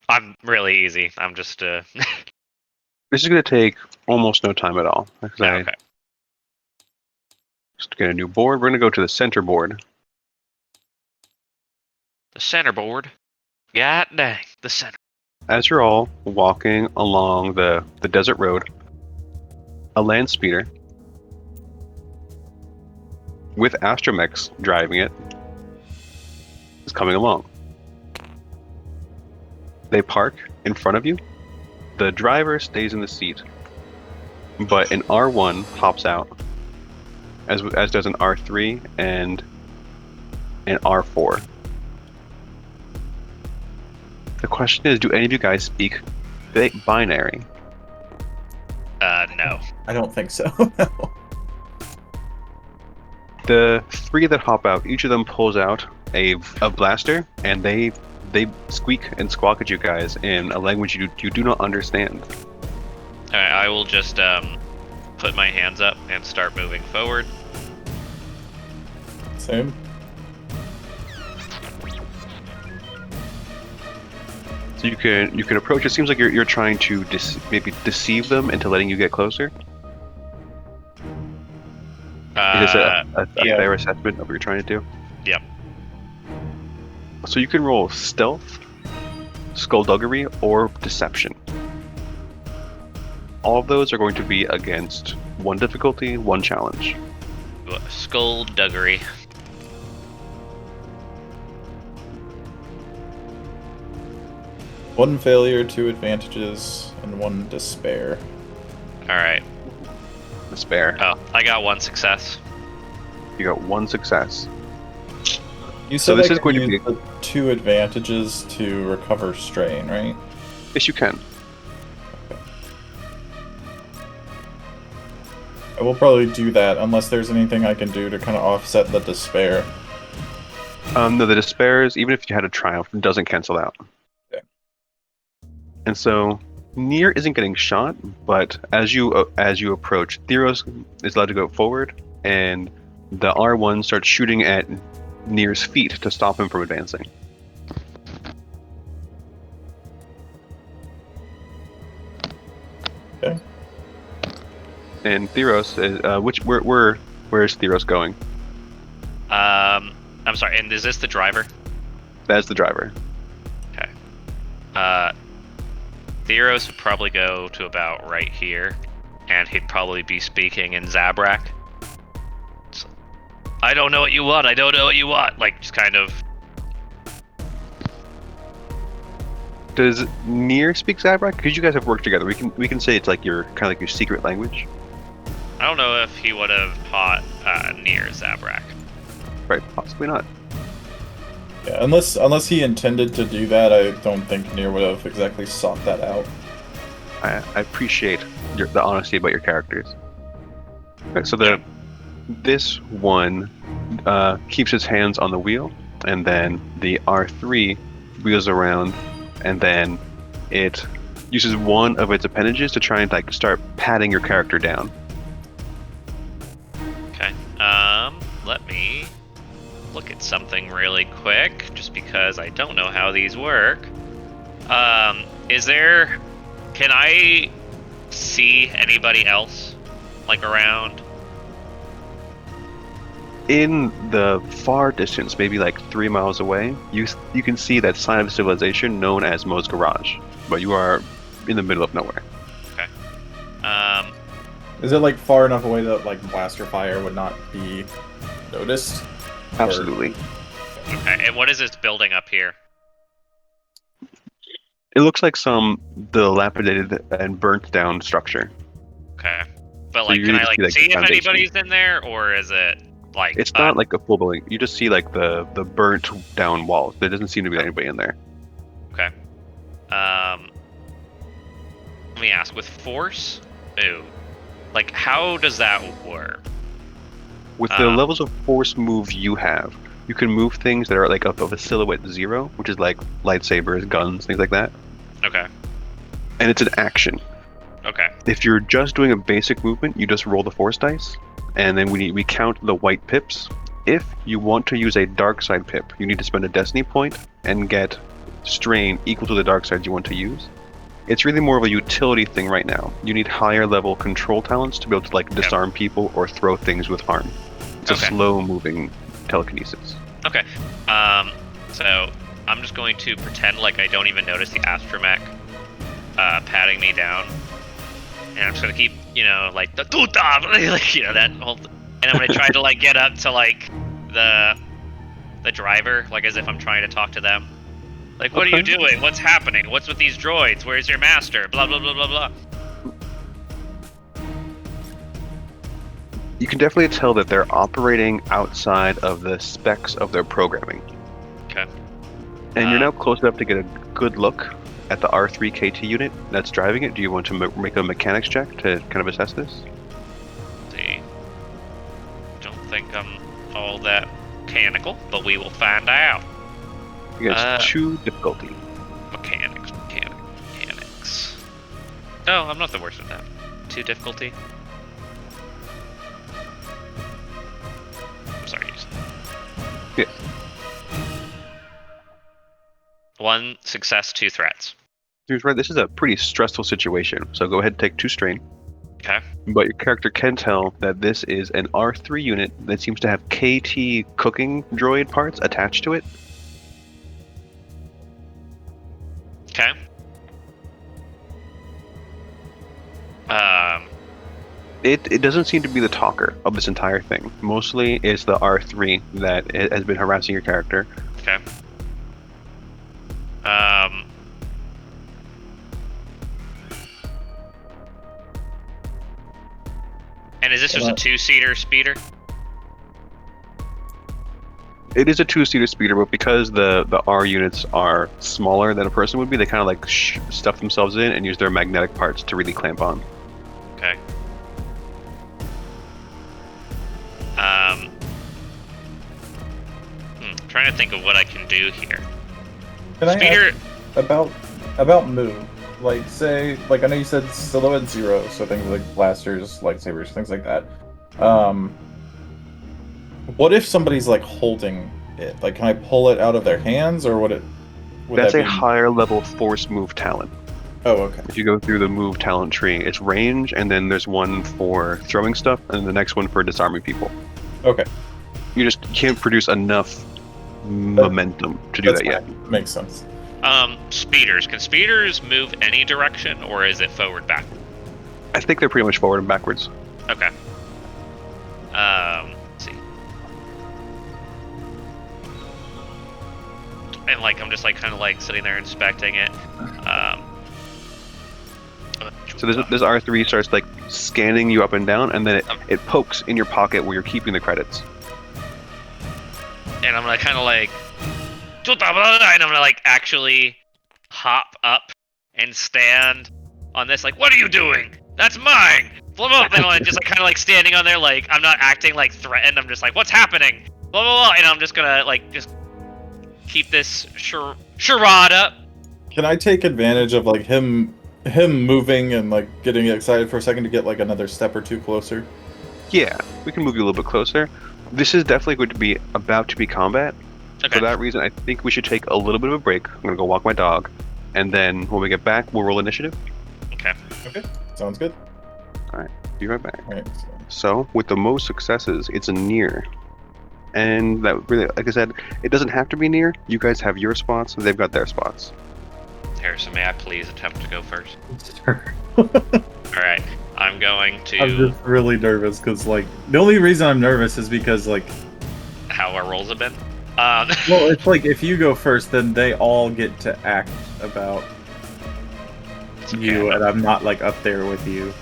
I'm really easy. I'm just This is going to take almost no time at all. Because I okay. just get a new board. We're going to go to the center board. The center board. God dang, the center. As you're all walking along the desert road, a land speeder with astromechs driving it is coming along. They park in front of you. The driver stays in the seat, but an R1 hops out, as does an R3 and an R4. The question is, do any of you guys speak binary? No. I don't think so. The 3 that hop out, each of them pulls out a blaster, and they squeak and squawk at you guys in a language you do not understand. Alright, I will just put my hands up and start moving forward. Same. So you can approach. It seems like you're trying to maybe deceive them into letting you get closer. Is this a yeah. fair assessment of what you're trying to do? Yep. So you can roll stealth, skullduggery, or deception. All of those are going to be against 1 difficulty, 1 challenge. Skullduggery. One failure, 2 advantages, and 1 despair. Alright. Despair. Oh, I got 1 success. You got 1 success. You So said this I is can going to use be- the 2 advantages to recover strain, right? Yes, you can. I will probably do that unless there's anything I can do to kind of offset the despair. No, the despairs, even if you had a triumph, doesn't cancel out. Okay. And so Nier isn't getting shot, but as you approach, Theros is allowed to go forward, and the R1 starts shooting at Nier's feet to stop him from advancing. Okay. And Theros is where is Theros going? I'm sorry, and is this the driver? That's the driver. Okay. Theros would probably go to about right here, and he'd probably be speaking in Zabrak. So, I don't know what you want, I don't know what you want! Like, just kind of... Does Nier speak Zabrak? Because you guys have worked together. We can say it's like your kind of like your secret language. I don't know if he would have taught Nier Zabrak. Right, possibly not. Yeah, unless he intended to do that, I don't think Nier would have exactly sought that out. I appreciate the honesty about your characters. Okay, so this one keeps his hands on the wheel, and then the R3 wheels around, and then it uses one of its appendages to try and like start patting your character down. Okay. Let me look at something really quick, just because I don't know how these work. Can I see anybody else, like, around? In the far distance, maybe like 3 miles away, you can see that sign of civilization known as Mo's Garage, but you are in the middle of nowhere. Okay. Is it like far enough away that like blaster fire would not be noticed? Absolutely. Okay, and what is this building up here? It looks like some dilapidated and burnt down structure. Okay. But, So like, you can need I, to like, see, like, see the if foundation. anybody's in there, or is it, like... It's not like a full building. You just see like the burnt down walls. There doesn't seem to be anybody in there. Okay. Let me ask, with force? Ooh. Like, how does that work? With the levels of force move you have, you can move things that are like of a silhouette 0, which is like lightsabers, guns, things like that. Okay. And it's an action. Okay. If you're just doing a basic movement, you just roll the force dice, and then we count the white pips. If you want to use a dark side pip, you need to spend a destiny point and get strain equal to the dark side you want to use. It's really more of a utility thing right now. You need higher level control talents to be able to like disarm people or throw things with harm. It's a slow moving telekinesis. Okay. So I'm just going to pretend like I don't even notice the astromech patting me down. And I'm just gonna keep, like the tuta, like, that whole, and I'm gonna try to like get up to like the driver, like as if I'm trying to talk to them. Like, what are you doing? What's happening? What's with these droids? Where's your master? Blah blah blah blah blah. You can definitely tell that they're operating outside of the specs of their programming. Okay. And you're now close enough to get a good look at the R3 KT unit that's driving it. Do you want to make a mechanics check to kind of assess this? See. Don't think I'm all that mechanical, but we will find out. You get 2 difficulty. Mechanics. Oh, I'm not the worst at that. 2 difficulty. I'm sorry. Yes. 1 success, 2 threats. Here's right. This is a pretty stressful situation, so go ahead and take 2 strain. Okay. But your character can tell that this is an R3 unit that seems to have KT cooking droid parts attached to it. Okay. It doesn't seem to be the talker of this entire thing. Mostly it's the R3 that has been harassing your character. Okay. And is this just a 2-seater speeder? It is a 2-seater speeder, but because the R units are smaller than a person would be, they kind of like stuff themselves in and use their magnetic parts to really clamp on. Okay. Trying to think of what I can do here. Can Speeder. I ask about move? Like, say, like I know you said silhouette 0, so things like blasters, lightsabers, things like that. What if somebody's like holding it? Like, can I pull it out of their hands, or would That's that a be... higher level force move talent. Oh, okay. If you go through the move talent tree, it's range, and then there's one for throwing stuff, and the next one for disarming people. Okay. You just can't produce enough momentum to do that yet. Makes sense. Speeders. Can speeders move any direction, or is it forward, backward? I think they're pretty much forward and backwards. Okay. Let's see. And like, I'm just like kind of like sitting there inspecting it. So this R3 starts like scanning you up and down, and then it pokes in your pocket where you're keeping the credits. And I'm gonna kind of like, and I'm gonna like actually hop up and stand on this. Like, what are you doing? That's mine. Blah blah. And I'm just like kind of like standing on there, like I'm not acting like threatened. I'm just like, what's happening? Blah blah blah. And I'm just gonna like just keep this charade up. Can I take advantage of like him moving and like getting excited for a second to get like another step or two closer? Yeah, we can move you a little bit closer. This is definitely going to be about to be combat. Okay. For that reason, I think we should take a little bit of a break. I'm gonna go walk my dog, and then when we get back, we'll roll initiative. Okay. Okay. Sounds good. Be right back. All right. So, with the most successes, it's a near. And that really, like I said, it doesn't have to be near. You guys have your spots, they've got their spots. Harrison, may I please attempt to go first? Sure. Alright. I'm going to... I'm just really nervous because, like, the only reason I'm nervous is because, like... How our rolls have been? Well, it's like, if you go first, then they all get to act about you, and I'm not, like, up there with you.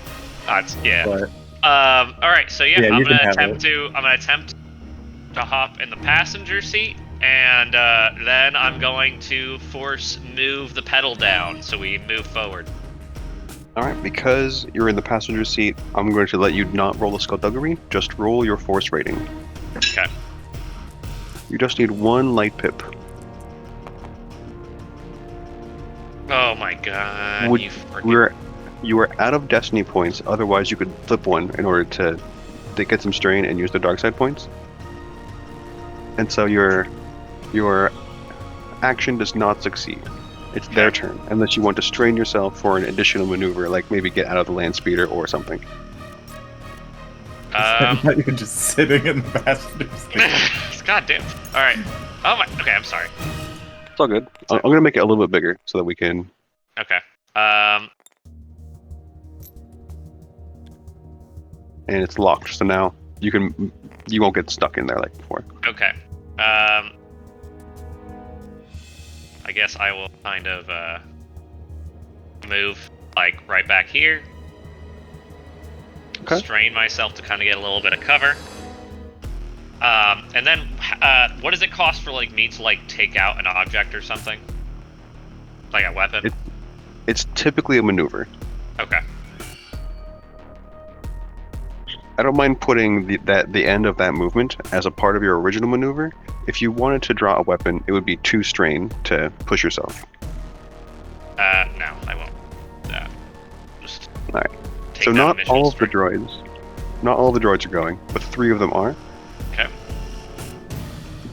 Yeah. But, alright, so yeah, Yeah, I'm you can gonna have attempt to hop in the passenger seat, and then I'm going to force move the pedal down so we move forward. Alright, because you're in the passenger seat, I'm going to let you not roll a skullduggery, just roll your force rating. Okay. You just need 1 light pip. Oh my god, You are out of destiny points, otherwise you could flip one in order to get some strain and use the dark side points. And so your action does not succeed. It's their turn, unless you want to strain yourself for an additional maneuver, like maybe get out of the land speeder or something. you're just sitting in the passenger seat. God damn. Alright. Oh my. Okay, I'm sorry. It's all good. I'm going to make it a little bit bigger so that we can... Okay. And it's locked, so now you won't get stuck in there like before. Okay. I guess I will kind of move like right back here. Okay. Strain myself to kind of get a little bit of cover. And then what does it cost for like me to like take out an object or something? Like a weapon? It's typically a maneuver. Okay. I don't mind putting the end of that movement as a part of your original maneuver. If you wanted to draw a weapon, it would be 2 strain to push yourself. No, I won't. Just Alright. take So that not initial all of the strain. droids are going, but 3 of them are. Okay.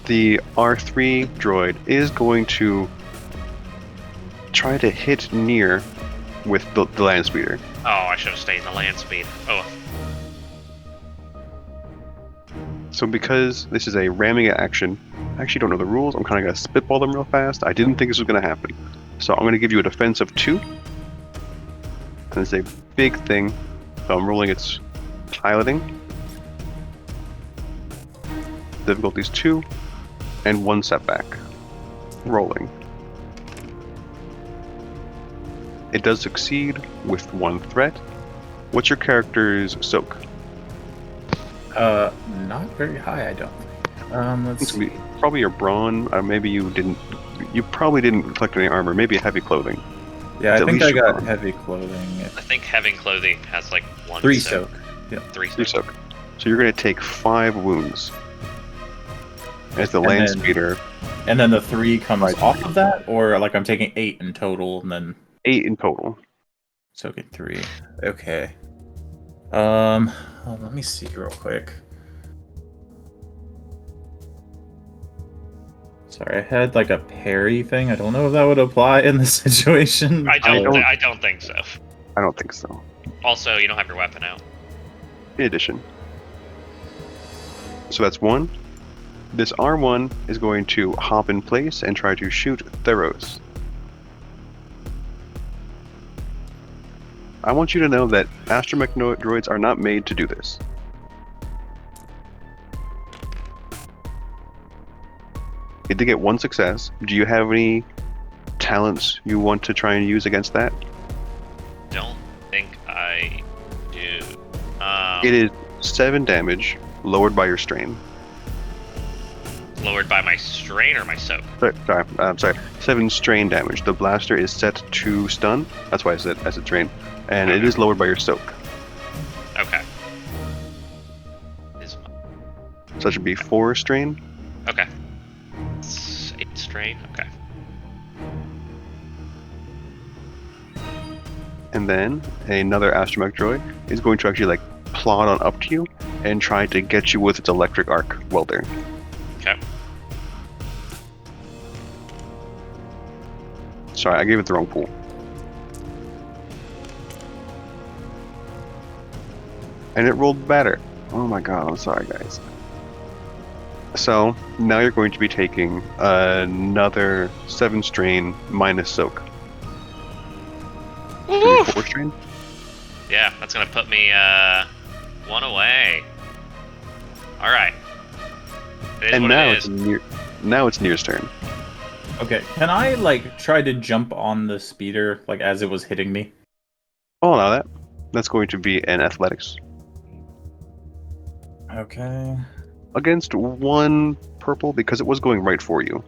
The R3 droid is going to try to hit near with the land speeder. Oh, I should have stayed in the land speed. Oh, So because this is a ramming action, I actually don't know the rules. I'm kind of going to spitball them real fast. I didn't think this was going to happen. So I'm going to give you a defense of 2. And it's a big thing. So I'm rolling its piloting. Difficulties 2 and 1 setback. Rolling. It does succeed with 1 threat. What's your character's soak? Not very high, I don't think. Let's It's see. probably your brawn. Maybe you didn't. You probably didn't collect any armor. Maybe heavy clothing. Yeah, It's I at think least I your got brawn. heavy clothing. I think having clothing has like 1 3 soak. Yeah. 3 Your soak. soak. So you're going to take 5 wounds. As the And land then- speeder, And then the 3 comes Right. off of that, or like I'm taking 8 in total, and then 8 in total. soaking 3. Okay. Let me see real quick. Sorry, I had like a parry thing. I don't know if that would apply in this situation. I don't- don't think so. I don't think so. Also, you don't have your weapon out. In addition. So that's 1. This R1 is going to hop in place and try to shoot Theros. I want you to know that astromech droids are not made to do this. It did get 1 success. Do you have any talents you want to try and use against that? Don't think I do. It is 7 damage, lowered by your strain. Lowered by my strain or my soak? Sorry, 7 strain damage. The blaster is set to stun. That's why I said as a strain. And it is lowered by your soak. Okay. So that should be 4 strain. Okay. 8 strain. Okay. And then another astromech droid is going to actually like plod on up to you and try to get you with its electric arc welder. Okay. Sorry, I gave it the wrong pool. And it rolled better. Oh my god, I'm sorry guys. So, now you're going to be taking another 7 strain minus soak. Woo! 4 strain? Yeah, that's gonna put me 1 away. All right. It is And what now it it's is. now it's Nier's turn. Okay, can I like try to jump on the speeder like as it was hitting me? I'll allow that. That's going to be an athletics. Okay. Against 1 purple because it was going right for you.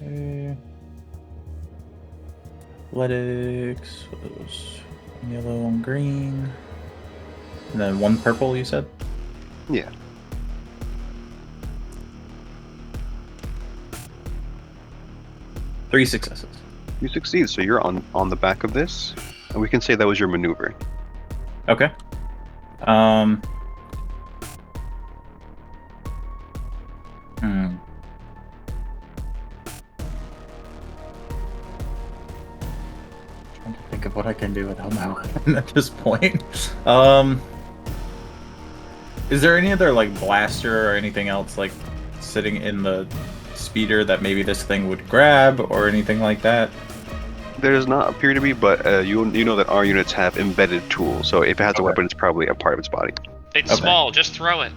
Okay. Athletics was yellow and green. And then 1 purple, you said? Yeah. Three successes. You succeed, so you're on the back of this, and we can say that was your maneuver. Okay. Hmm. Trying to think of what I can do without my weapon at this point. Is there any other like blaster or anything else like sitting in the speeder that maybe this thing would grab or anything like that? There does not appear to be, but you know that our units have embedded tools, so if it has a Okay. weapon, it's probably a part of its body. It's Okay. small. Just throw it.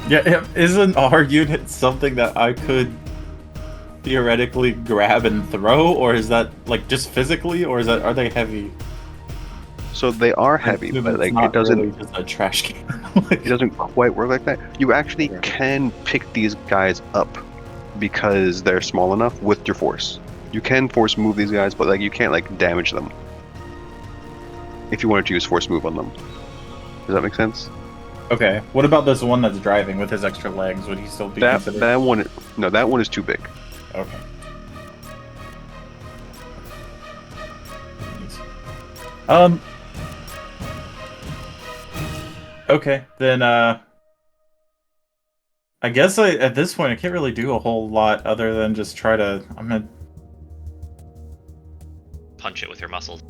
Yeah, isn't our unit something that I could theoretically grab and throw, or is that like just physically, or are they heavy? So they are heavy, I assume but it's like not it doesn't really just a trash can. it doesn't quite work like that. You actually Yeah. can pick these guys up because they're small enough with your force. You can force move these guys, but like you can't like damage them. If you wanted to use force move on them. Does that make sense? Okay, what about this one that's driving with his extra legs? Would he still be That considered? that one no, that one is too big. Okay. Okay, then I guess at this point I can't really do a whole lot other than just try to. I'm gonna. Punch it with your muscles.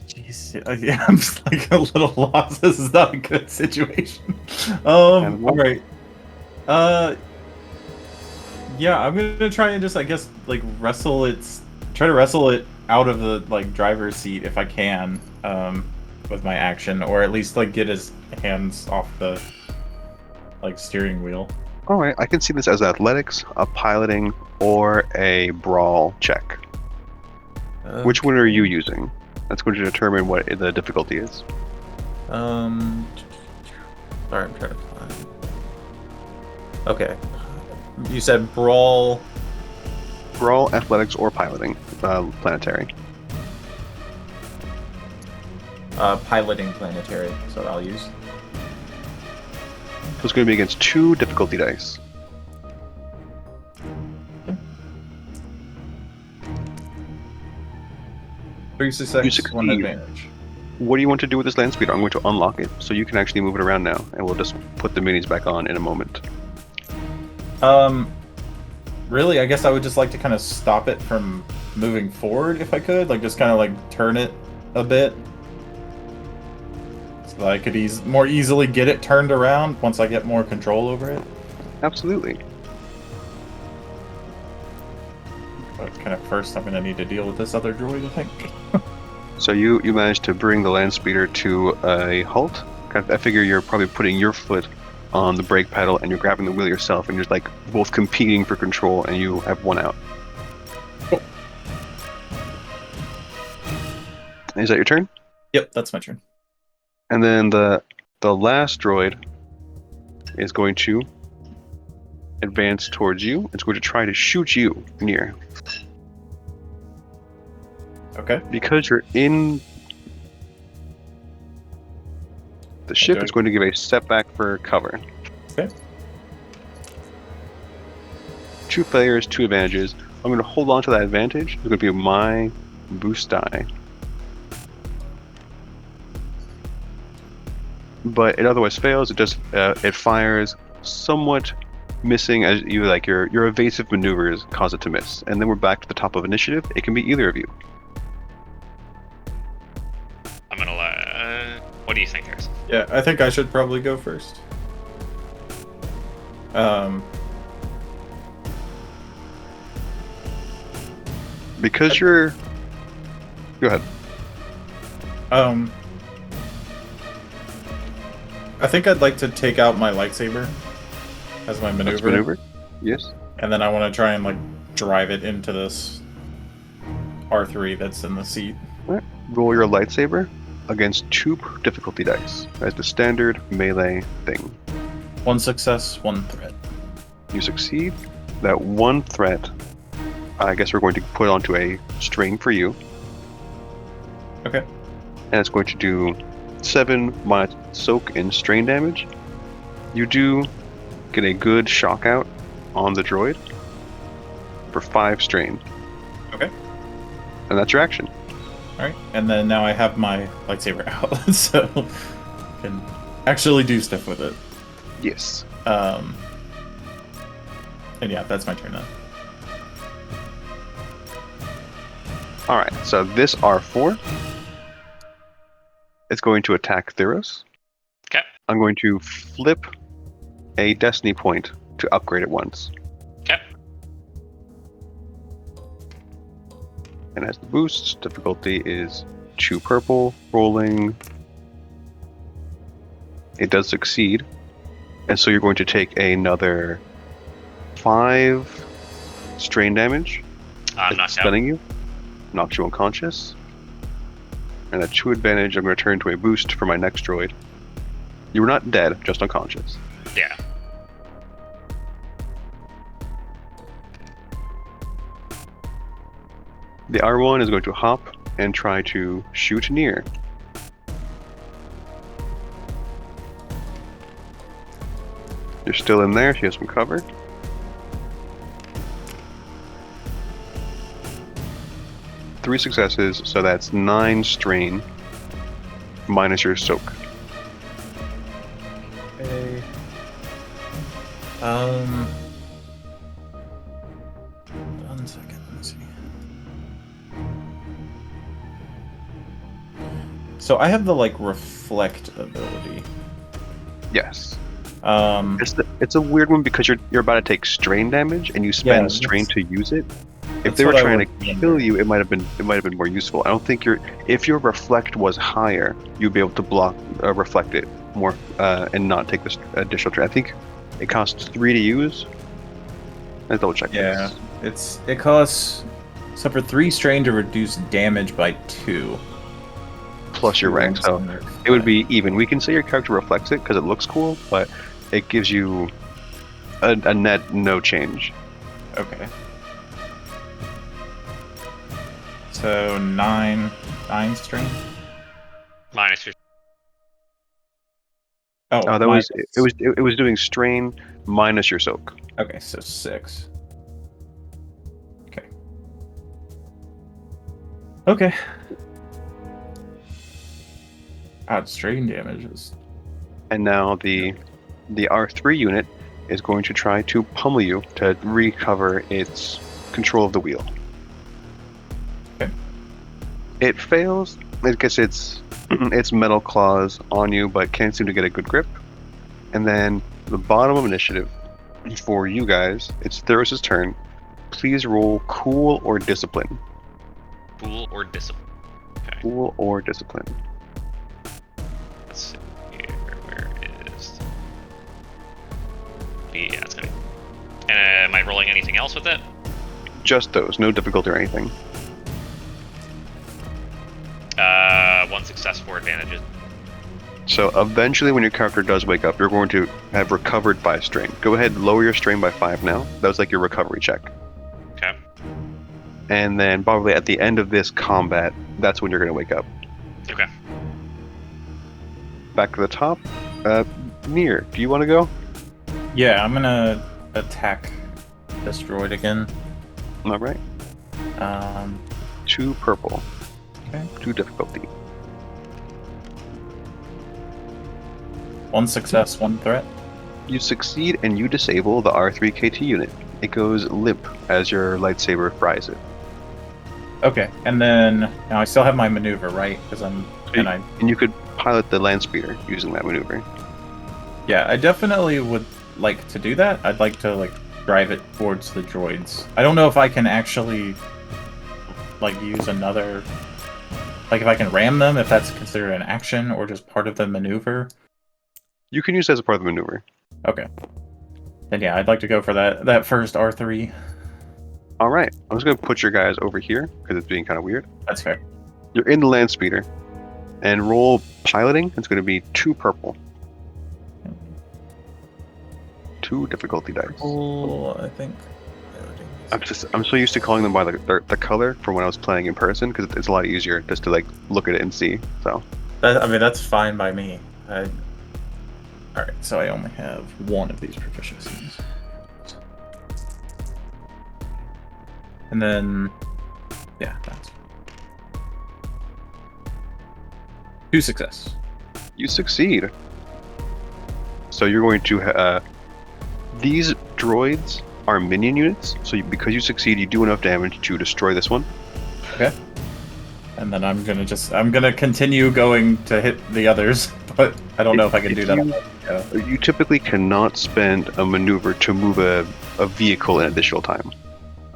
Jeez, yeah, I'm just like a little lost. This is not a good situation. All right. Yeah, I'm gonna try and just, I guess, like try to wrestle it out of the like driver's seat if I can, with my action, or at least like get his hands off the like steering wheel. All right, I can see this as athletics, a piloting, or a brawl check. Which one are you using? That's going to determine what the difficulty is. Sorry, I'm trying to find. Okay, you said brawl. Brawl, athletics, or piloting, planetary. Piloting planetary. Is what I'll use. So it's going to be against 2 difficulty dice. Three success, succeed. 1 advantage. What do you want to do with this land speeder? I'm going to unlock it, so you can actually move it around now, and we'll just put the minis back on in a moment. Really, I guess I would just like to kind of stop it from moving forward if I could, like just kind of like turn it a bit, so that I could more easily get it turned around once I get more control over it. Absolutely. But kind of first, I'm going to need to deal with this other droid, I think. So you managed to bring the land speeder to a halt. I figure you're probably putting your foot on the brake pedal and you're grabbing the wheel yourself, and you're like both competing for control, and you have one out. Cool. Is that your turn? Yep, that's my turn. And then the last droid is going to advance towards you. It's going to try to shoot you near. Okay. Because you're in the ship, it's going to give a setback for cover. Okay. 2 failures, 2 advantages. I'm going to hold on to that advantage. It's going to be my boost die. But it otherwise fails. It just it fires somewhat missing, as you like your evasive maneuvers cause it to miss. And then we're back to the top of initiative. It can be either of you. I'm gonna what do you think, Harrison? Yeah, I think I should probably go first. Because you're... Go ahead. I think I'd like to take out my lightsaber as my maneuver. That's maneuver? Yes. And then I want to try and like drive it into this R3 that's in the seat. All right. Roll your lightsaber against 2 difficulty dice as the standard melee thing. 1 success, 1 threat. You succeed. That 1 threat, I guess we're going to put onto a string for you. Okay. And it's going to do 7 minus soak and strain damage. You do get a good shock out on the droid for 5 strain. Okay. And that's your action. Alright, and then now I have my lightsaber out, so I can actually do stuff with it. Yes. And yeah, that's my turn now. Alright, so this R4 is going to attack Theros. Okay. I'm going to flip a destiny point to upgrade it once. Okay. And as the boost, difficulty is 2 purple, rolling. It does succeed. And so you're going to take another 5 strain damage. I'm knocked out. Stunning you. Knocks you unconscious. And at 2 advantage, I'm going to turn into a boost for my next droid. You were not dead, just unconscious. Yeah. The R1 is going to hop and try to shoot near. You're still in there, she has some cover. 3 successes, so that's 9 strain minus your soak. Okay. One second. Let me see. So I have the like reflect ability. Yes. Um, It's a weird one because you're about to take strain damage and you spend Yeah, strain that's- to use it. If that's they were what I trying to was kill wondering. you, it might have been more useful. I don't think if your reflect was higher, you'd be able to block reflect it more and not take this additional strain. I think it costs 3 to use. Let's double check. Yeah, this. it costs suffer 3 strain to reduce damage by 2. Plus your rank, so it would be even. We can say your character reflects it because it looks cool, but it gives you a net no change. Okay. So 9 strain. Minus your. Oh, that was it was doing strain minus your soak. Okay, so 6. Okay. Okay. God, strain damage is. And now the R3 unit is going to try to pummel you to recover its control of the wheel. Okay. It fails. It gets its metal claws on you, but can't seem to get a good grip. And then the bottom of initiative for you guys, it's Theros' turn. Please roll cool or discipline. Cool or discipline. Okay. Cool or discipline. Let's see here. Where is? Yeah, it's gonna. And am I rolling anything else with it? Just those, no difficulty or anything. 1 success, 4 advantages. So eventually when your character does wake up, you're going to have recovered 5 strain. Go ahead, lower your strain by 5 now. That was like your recovery check. Okay. And then probably at the end of this combat, that's when you're going to wake up. Okay. Back to the top. Nier, do you want to go? Yeah, I'm gonna attack this droid again. All right. 2 purple. Okay. 2 difficulty. 1 success, 1 threat. You succeed and you disable the R3 KT unit. It goes limp as your lightsaber fries it. Okay, and then now I still have my maneuver, right? Because I'm And you could pilot the land speeder using that maneuver. yeah, I definitely would like to do that. I'd like to like drive it towards the droids. I don't know if I can actually like use another, like if I can ram them, if that's considered an action or just part of the maneuver. You can use it as a part of the maneuver. Okay. Then yeah, I'd like to go for that first R3. All right. I'm just going to put your guys over here because it's being kind of weird. That's fair. You're in the land speeder. And roll piloting. It's going to be 2 purple. 2 difficulty dice. Oh, I think. I'm so used to calling them by the color from when I was playing in person because it's a lot easier just to like look at it and see. So. I mean, that's fine by me. Alright, so I only have 1 of these proficiencies. And then, yeah, that's 2 success. You succeed. So you're going to these droids are minion units. So because you succeed, you do enough damage to destroy this one. Okay. And then I'm gonna continue going to hit the others, but I don't know if I can do that. You typically cannot spend a maneuver to move a vehicle an additional time.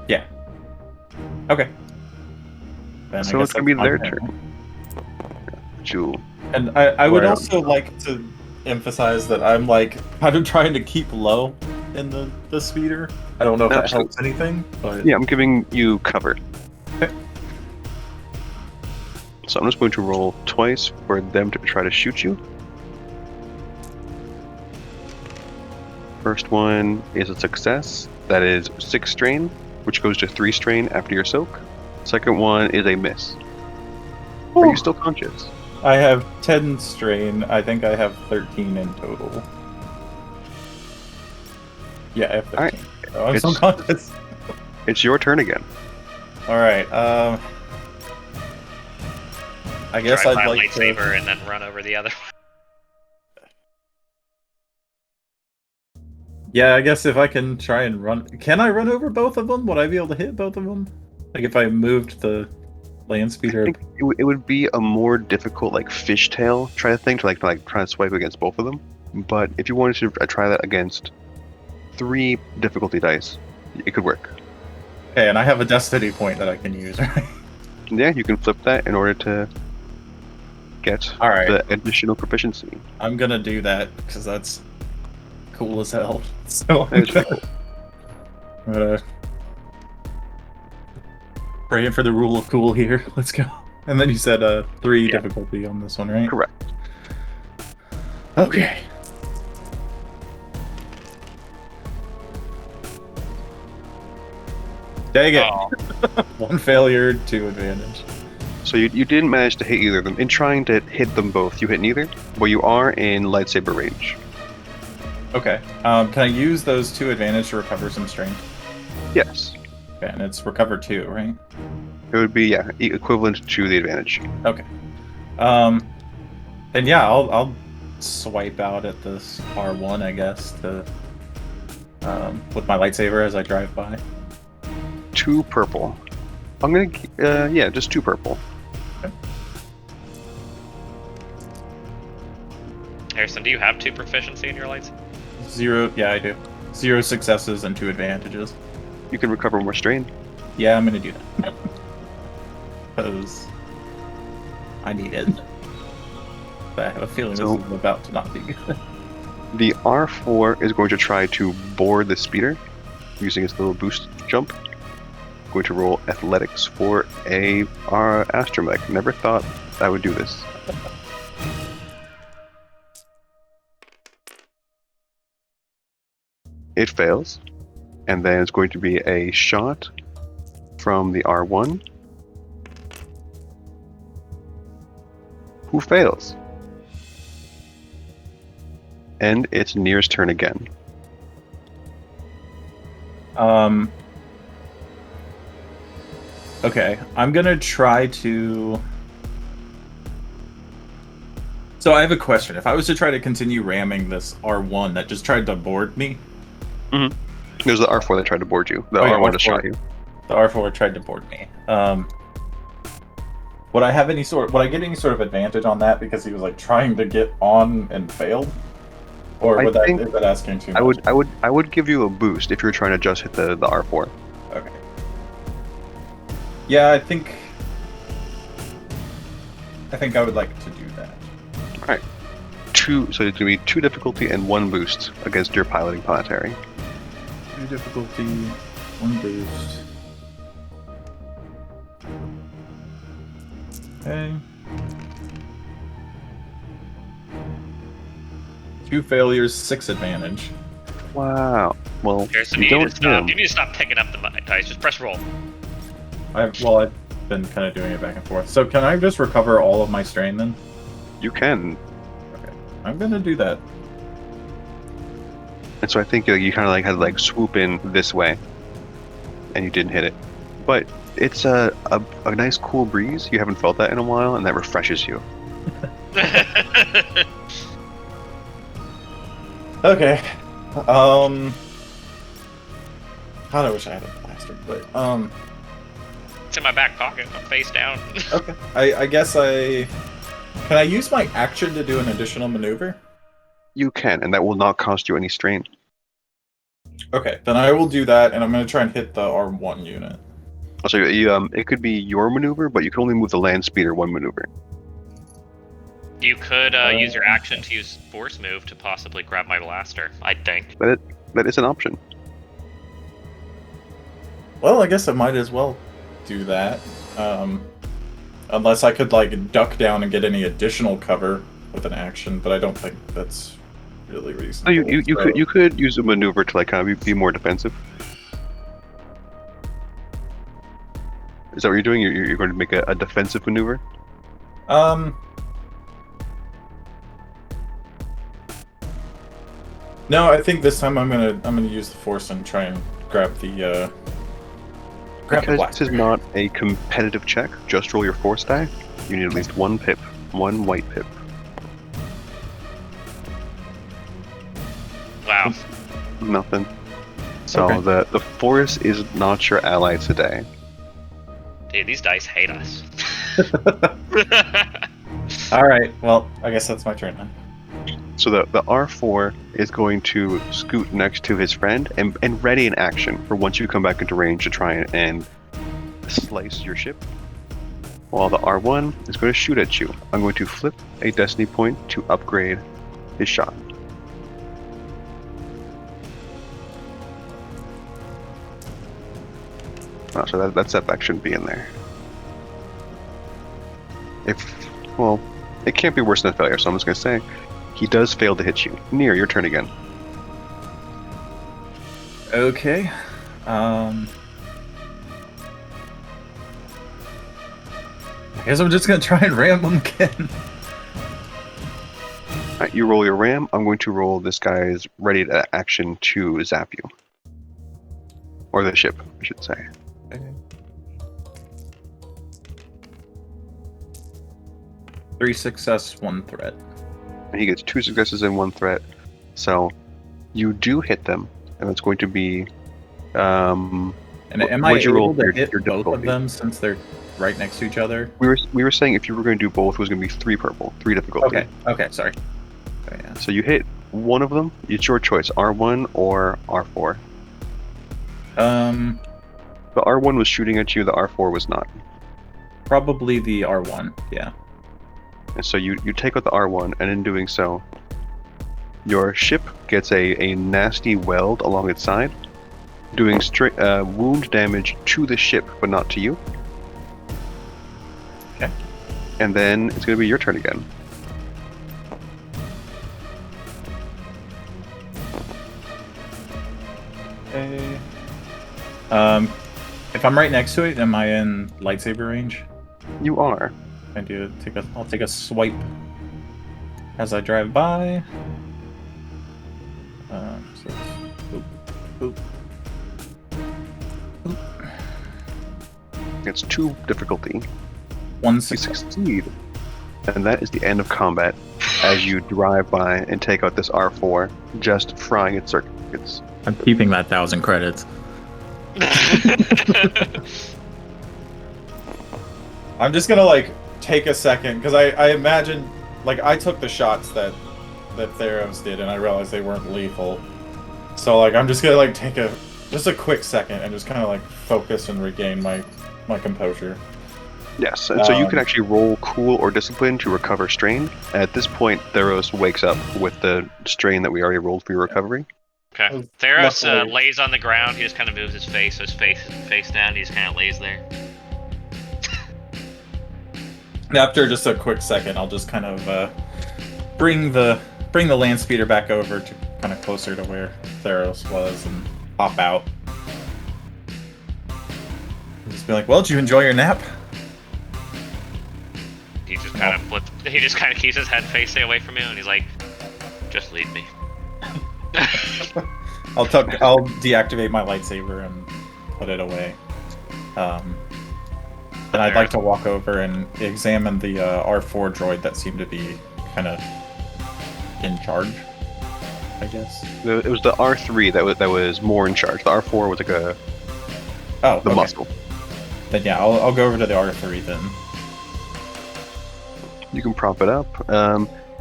Yeah. Okay. Then So it's gonna be their turn. Jewel. And I would also like to emphasize that I'm like kind of trying to keep low in the speeder. I don't know if that helps anything, but yeah, I'm giving you cover. Okay. So I'm just going to roll twice for them to try to shoot you. First one is a success. That is 6 strain, which goes to 3 strain after your soak. Second one is a miss. Are you still conscious? I have 10 strain. I think I have 13 in total. Yeah, I have 13. Alright. So I'm still conscious. It's your turn again. Alright, I guess Drive I'd my like to. lightsaber and then run over the other one. Yeah, I guess if I can try and run, can I run over both of them? Would I be able to hit both of them? Like if I moved the land I speeder? think it would be a more difficult like fishtail try to thing to like try to swipe against both of them. But if you wanted to try that against 3 difficulty dice, it could work. Okay, and I have a destiny point that I can use, right? Yeah, you can flip that in order to get All right. the additional proficiency. I'm gonna do that because that's cool as hell. So That is pretty I'm gonna praying for the rule of cool here. Let's go. And then you said 3 Yeah. difficulty on this one, right? Correct. Okay. Dang it! Oh, 1 failure, 2 advantage. So you didn't manage to hit either of them. In trying to hit them both, you hit neither, but you are in lightsaber range. Okay. Can I use those 2 advantage to recover some strength? Yes. Okay, and it's recover 2, right? It would be, yeah, equivalent to the advantage. Okay. Then yeah, I'll swipe out at this R1, I guess, to with my lightsaber as I drive by. 2 purple. I'm gonna, yeah, just 2 purple. Harrison, do you have 2 proficiency in your lights? 0, yeah, I do. 0 successes and 2 advantages. You can recover more strain. Yeah, I'm gonna do that. Because I need it. But I have a feeling So- this is about to not be good. The R4 is going to try to board the speeder using its little boost jump. Going to roll athletics for a astromech. Never thought I would do this. It fails, and then it's going to be a shot from the R1, who fails. And it's Nir's turn again. Okay, I'm gonna try to. So I have a question. If I was to try to continue ramming this R1 that just tried to board me, There's the R4 that tried to board you. The Oh, yeah, R1 just R4. shot you. the R4 tried to board me. Would I get any sort of advantage on that because he was like trying to get on and failed? Or I would that think- is that asking too much? I would give you a boost if you're trying to just hit the R4. Okay. Yeah, I think I would like to do that. Alright. 2, so it's going to be 2 difficulty and 1 boost against your piloting planetary. 2 difficulty, 1 boost. Okay. 2 failures, 6 advantage. Wow. Well, Harrison, you you need don't to stop. him. You need to stop picking up the dice. Just press roll. I've been kind of doing it back and forth. So can I just recover all of my strain then? You can. Okay. I'm gonna do that. And so I think you kind of like had to like swoop in this way, and you didn't hit it. But it's a nice cool breeze. You haven't felt that in a while, and that refreshes you. Okay. God, I wish I had a blaster, but It's in my back pocket. I'm face down. okay. I guess can I use my action to do an additional maneuver? You can, and that will not cost you any strain. Okay, then I will do that, and I'm gonna try and hit the R1 unit. Also, it could be your maneuver, but you can only move the land speeder 1 maneuver. You could use your action to use force move to possibly grab my blaster. I think. That is an option. Well, I guess I might as well do that. Unless I could like duck down and get any additional cover with an action, but I don't think that's really No, reasonable. you could use a maneuver to like kind of be more defensive. Is that what you're doing? You're going to make a defensive maneuver? No, I think this time I'm gonna use the force and try and grab the Because blaster. this is not a competitive check, just roll your force die. You need at least one pip. One white pip. Wow. Nothing. So Okay. the force is not your ally today. Dude, these dice hate us. All right. Well, I guess that's my turn then. So the R4 is going to scoot next to his friend and ready in action for once you come back into range to try and slice your ship. While the R1 is going to shoot at you. I'm going to flip a destiny point to upgrade his shot. Oh, so that setback shouldn't be in there. Well, it can't be worse than a failure, so I'm just going to say he does fail to hit you. Near, your turn again. Okay. I guess I'm just gonna try and ram him again. Alright, you roll your ram. I'm going to roll this guy's ready to action to zap you. Or the ship, I should say. Okay. 3 success, 1 threat. And he gets 2 successes and 1 threat. So you do hit them, and it's going to be. And am I what'd you roll able for to hit your both of difficulty? them since they're right next to each other? We were saying if you were going to do both, it was going to be 3 purple, 3 difficulty. Okay, sorry. Oh, yeah. So you hit one of them. It's your choice, R1 or R4. The R1 was shooting at you. The R4 was not. Probably the R1, yeah. And so you take out the R1, and in doing so, your ship gets a nasty weld along its side, doing wound damage to the ship, but not to you. Okay. And then it's going to be your turn again. Okay. If I'm right next to it, am I in lightsaber range? You are. I'll take a swipe as I drive by. So boop, boop. It's 2 difficulty. 1 You success. succeed. And that is the end of combat as you drive by and take out this R4, just frying its circuits. I'm keeping that 1,000 credits. I'm just gonna take a second because I imagine I took the shots that Theros did and I realized they weren't lethal. So I'm just gonna take a quick second and just kind of focus and regain my composure. Yes, and so you can actually roll cool or discipline to recover strain. At this point, Theros wakes up with the strain that we already rolled for your recovery. Okay. Theros Luckily- lays on the ground. He just kind of moves his face, so his face down. He just kind of lays there. After just a quick second, I'll just kind of bring the land speeder back over to kind of closer to where Theros was and hop out. And just be like, "Well, did you enjoy your nap?" He just kind of flips. He just kind of keeps his head facing away from you, and he's like, "Just lead me." I'll deactivate my lightsaber and put it away. And I'd like to walk over and examine the R4 droid that seemed to be kind of in charge, I guess. It was the R3 that was more in charge. The R4 was the Okay. muscle. Then yeah, I'll go over to the R3 then. You can prop it up.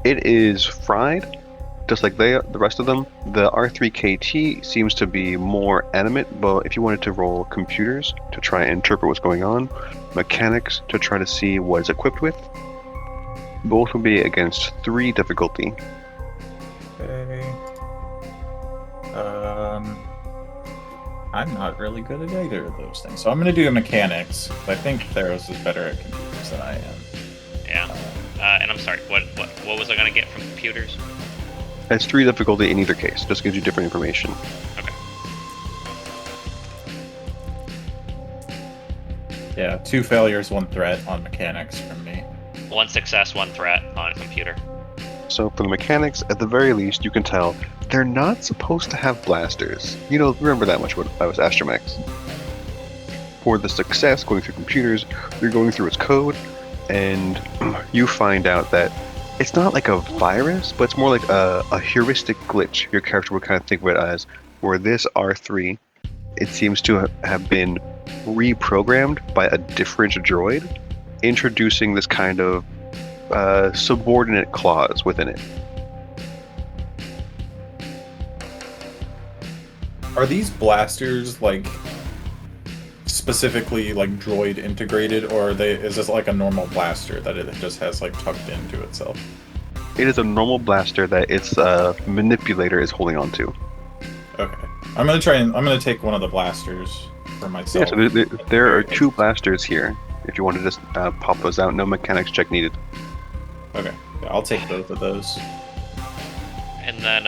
It is fried, just like the rest of them. The R3KT seems to be more animate, but if you wanted to roll computers to try and interpret what's going on, mechanics to try to see what it's equipped with, both will be against 3 difficulty. Okay. I'm not really good at either of those things, so I'm gonna do mechanics. I think Theros is better at computers than I am. Yeah. And I'm sorry. What was I gonna get from computers? It's 3 difficulty in either case. Just gives you different information. Okay. Yeah, 2 failures, 1 threat on mechanics from me. 1 success, 1 threat on computer. So for the mechanics, at the very least, you can tell they're not supposed to have blasters. You know, remember that much when I was astromechs. For the success, going through computers, you're going through its code. and you find out that it's not like a virus, but it's more like a heuristic glitch. Your character would kind of think of it as, where this R3, it seems to have been reprogrammed by a different droid, introducing this kind of subordinate clause within it. Are these blasters like specifically like droid integrated, or is this like a normal blaster that it just has like tucked into itself? It is a normal blaster that its manipulator is holding on to. Okay. I'm gonna take one of the blasters for myself. Yeah, so there are 2 blasters here. If you want to just pop those out, no mechanics check needed. Okay. Yeah, I'll take both of those. And then,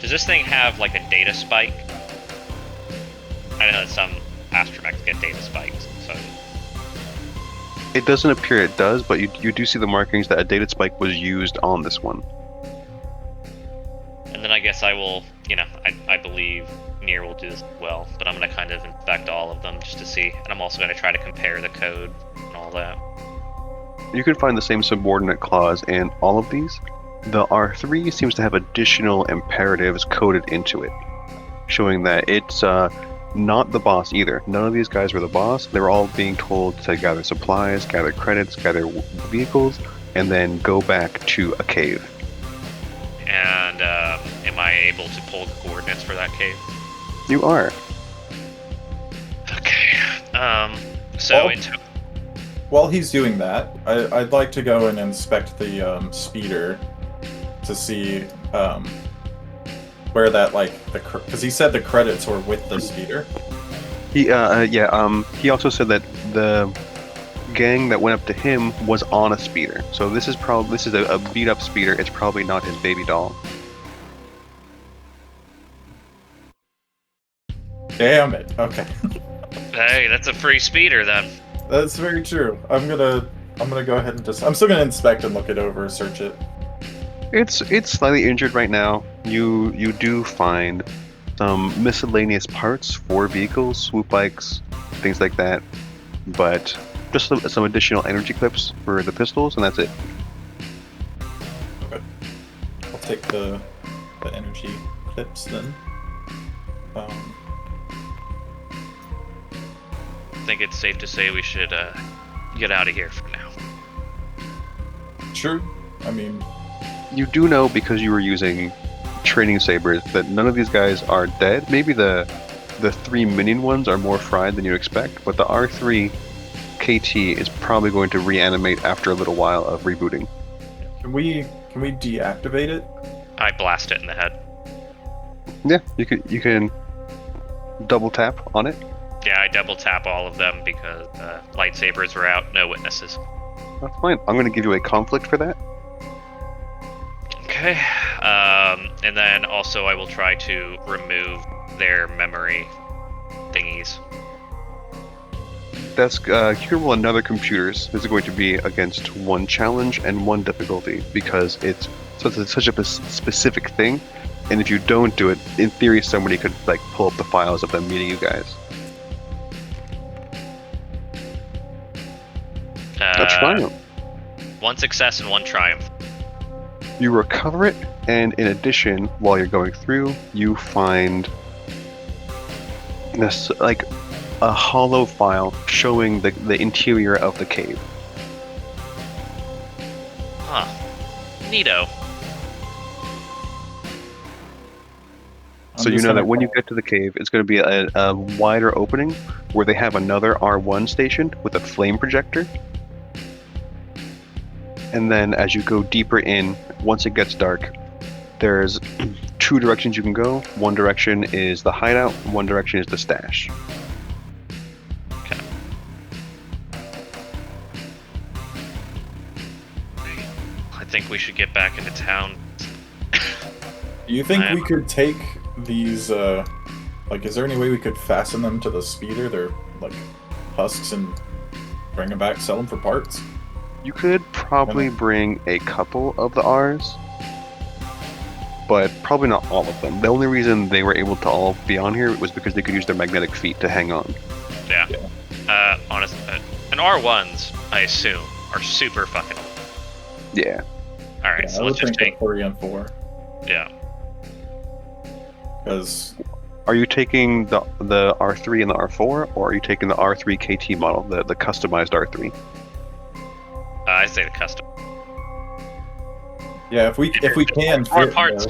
does this thing have like a data spike? I know that some astromechs get data spikes, so. It doesn't appear it does, but you do see the markings that a data spike was used on this one. And then I guess I will, I believe Nier will do this as well, but I'm going to kind of inspect all of them just to see, and I'm also going to try to compare the code and all that. You can find the same subordinate clause in all of these. The R3 seems to have additional imperatives coded into it, showing that it's not the boss either. None of these guys were the boss. They were all being told to gather supplies, gather credits, gather vehicles, and then go back to a cave. And am I able to pull the coordinates for that cave? You are. Okay. So while he's doing that, I'd like to go and inspect the speeder to see where that because he said the credits were with the speeder. He also said that the gang that went up to him was on a speeder. So this is a beat up speeder. It's probably not his baby doll. Damn it. Okay. Hey, that's a free speeder then. That's very true. I'm gonna go ahead and I'm still gonna inspect and look it over, search it. It's slightly injured right now. You do find some miscellaneous parts for vehicles, swoop bikes, things like that, but just some additional energy clips for the pistols, and that's it. Okay. I'll take the energy clips then. I think it's safe to say we should get out of here for now. Sure. I mean, you do know, because you were using training sabers, that none of these guys are dead. Maybe the 3 minion ones are more fried than you expect, but the R3 KT is probably going to reanimate after a little while of rebooting. Can we deactivate it? I blast it in the head. Yeah, you can double tap on it. Yeah, I double tap all of them because lightsabers were out, no witnesses. That's fine. I'm going to give you a conflict for that. Okay. And then also I will try to remove their memory thingies. That's you can roll another computers. This is going to be against 1 challenge and 1 difficulty, because it's such a specific thing, and if you don't do it, in theory somebody could pull up the files of them meeting you guys. A triumph. 1 success and 1 triumph. You recover it, and in addition, while you're going through, you find this a hollow file showing the interior of the cave. Huh. Neato. So you know that when you get to the cave, it's going to be a wider opening where they have another R1 stationed with a flame projector. And then as you go deeper in, once it gets dark, there's 2 directions you can go. 1 direction is the hideout, 1 direction is the stash. Okay. I think we should get back into town. Do you think we could take these, is there any way we could fasten them to the speeder? They're husks, and bring them back, sell them for parts? You could probably bring a couple of the R's, but probably not all of them. The only reason they were able to all be on here was because they could use their magnetic feet to hang on. Yeah. Honestly, and And R1s, I assume, are super fucking old. Yeah. Alright, Yeah, so I let's would just think take... 3 and 4. Yeah. Because Are you taking the R3 and the R4, or are you taking the R3 KT model, the customized R3? I say the custom. yeah, if we can More fit parts.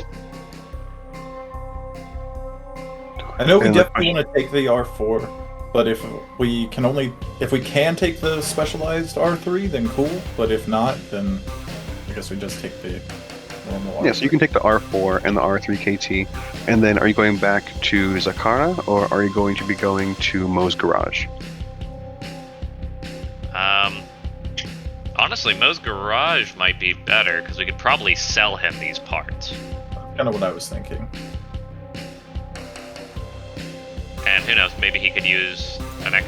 I know we And the definitely want to take the R4, but if we can take the specialized R3, then cool. But if not, then I guess we just take the normal R3. Yeah, so you can take the R4 and the R3 KT, and then are you going back to Zakara, or are you going to be going to Mo's Garage? Honestly, Mo's Garage might be better, because we could probably sell him these parts. Kind of what I was thinking. And who knows, maybe he could use...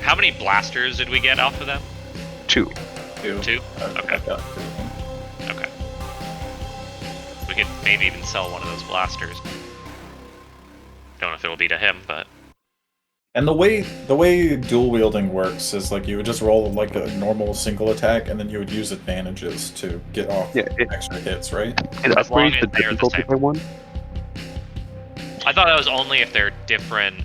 How many blasters did we get off of them? 2. Two? Okay. I've got 2 of them. Okay. We could maybe even sell one of those blasters. Don't know if it'll be to him, but... And the way dual wielding works is like you would just roll like a normal single attack, and then you would use advantages to get off extra hits, right? It As long upgrades as the they're the difficulty same. by 1. I thought that was only if they're different,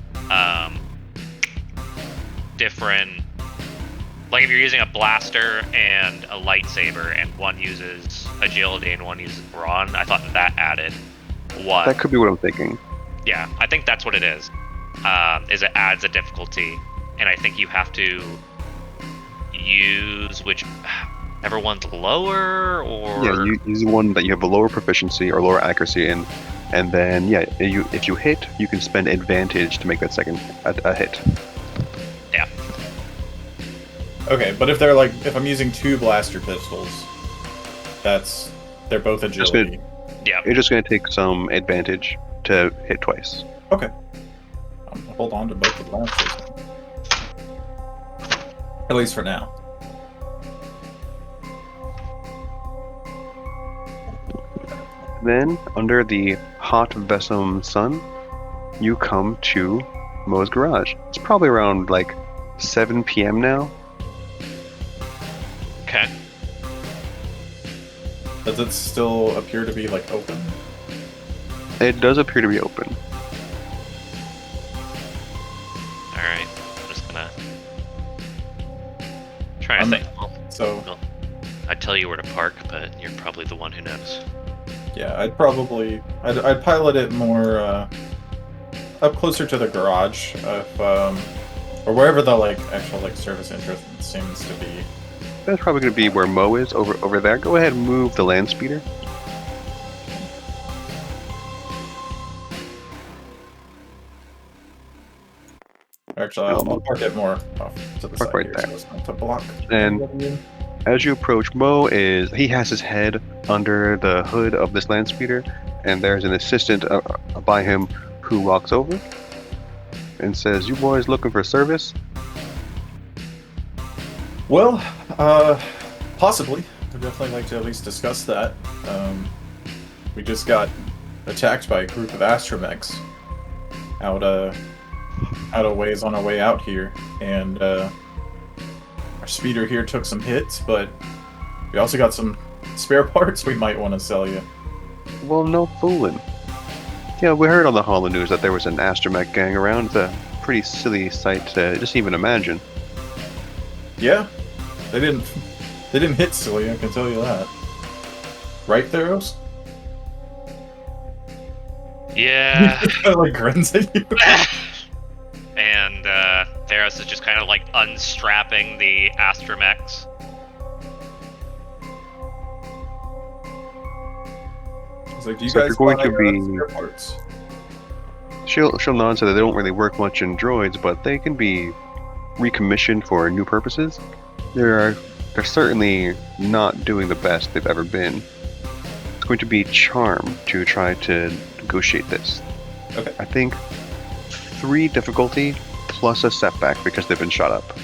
like if you're using a blaster and a lightsaber, and one uses agility and one uses brawn, I thought that added one. That could be what I'm thinking. Yeah, I think that's what it is. Is it adds a difficulty, and I think you have to use whichever one's lower, or... Yeah, you use the one that you have a lower proficiency or lower accuracy in, and then, yeah, if you hit, you can spend advantage to make that second a hit. Yeah. Okay, but if I'm using 2 blaster pistols, they're both agility. Yeah. You're just going to take some advantage to hit twice. Okay. Hold on to both the blasters. At least for now. Then, under the hot Vessum sun, you come to Mo's Garage. It's probably around, 7 p.m. now. Okay. Does it still appear to be, open? It does appear to be open. Alright. I'm just gonna... try to think. So, I'd tell you where to park, but you're probably the one who knows. yeah, I'd pilot it more, up closer to the garage, or wherever the, actual, service entrance seems to be. That's probably going to be where Mo is, over there. Go ahead and move the land speeder. Actually, I'll park it more off to the Park side right here, there. so it's not to block. And as you approach, he has his head under the hood of this land speeder, and there's an assistant by him who walks over and says, "You boys looking for service?" Well, possibly. I'd definitely like to at least discuss that. We just got attacked by a group of astromechs out a ways on our way out here, and our speeder here took some hits, but we also got some spare parts we might want to sell you. Well, no fooling. Yeah, we heard on the Holo News that there was an astromech gang around. It's a pretty silly sight to just even imagine. Yeah, they didn't hit silly, I can tell you that. Right, Theros? Yeah. Grins at you. And Theros is just kind of unstrapping the astromechs. It's like, do you So if guys you're going buy, to be- spare parts? She'll nod and say that they don't really work much in droids, but they can be recommissioned for new purposes. They're certainly not doing the best they've ever been. It's going to be charm to try to negotiate this. Okay. I think 3 difficulty plus a setback because they've been shot up.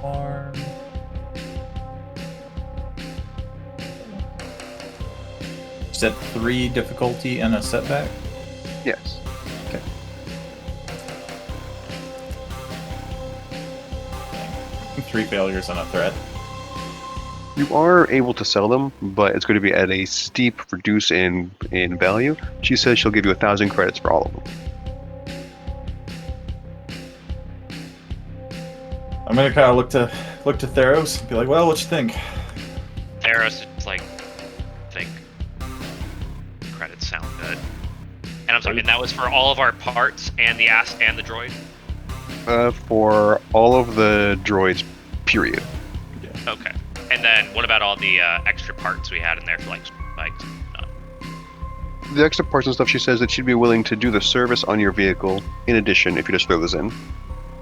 Arm. You said 3 difficulty and a setback? Yes. 3 failures and a threat. You are able to sell them, but it's going to be at a steep reduce in value. She says she'll give you 1,000 credits for all of them. I'm gonna kind of look to Theros and be like, well, what you think? Theros is like, think credits sound good. And I'm sorry, and that was for all of our parts and the and the droid. For all of the droids, period. Yeah. Okay. And then what about all the extra parts we had in there for like The extra parts and stuff, she says that she'd be willing to do the service on your vehicle in addition if you just throw this in.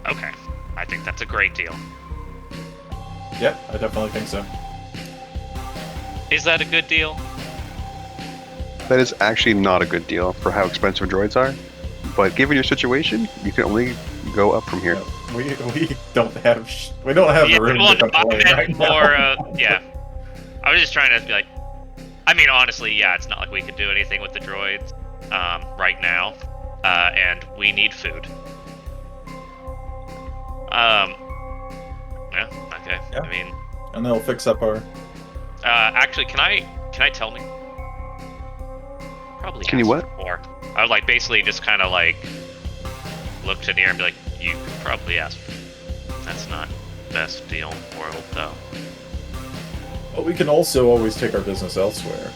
Okay. I think that's a great deal. Yep, I definitely think so. Is that a good deal? That is actually not a good deal for how expensive droids are, but given your situation, you can only go up from here. Yeah, we don't have the room to complain right now. Yeah. I was just trying to be like, I mean, honestly, yeah, it's not like we could do anything with the droids right now, and we need food. Yeah, okay. Yeah. I mean, And they'll fix up our... actually, can I tell me? Probably. Can you what? More. I would like basically just kind of like look to Nier and be like, you could probably ask. That's not the best deal in the world, though. But we can also always take our business elsewhere.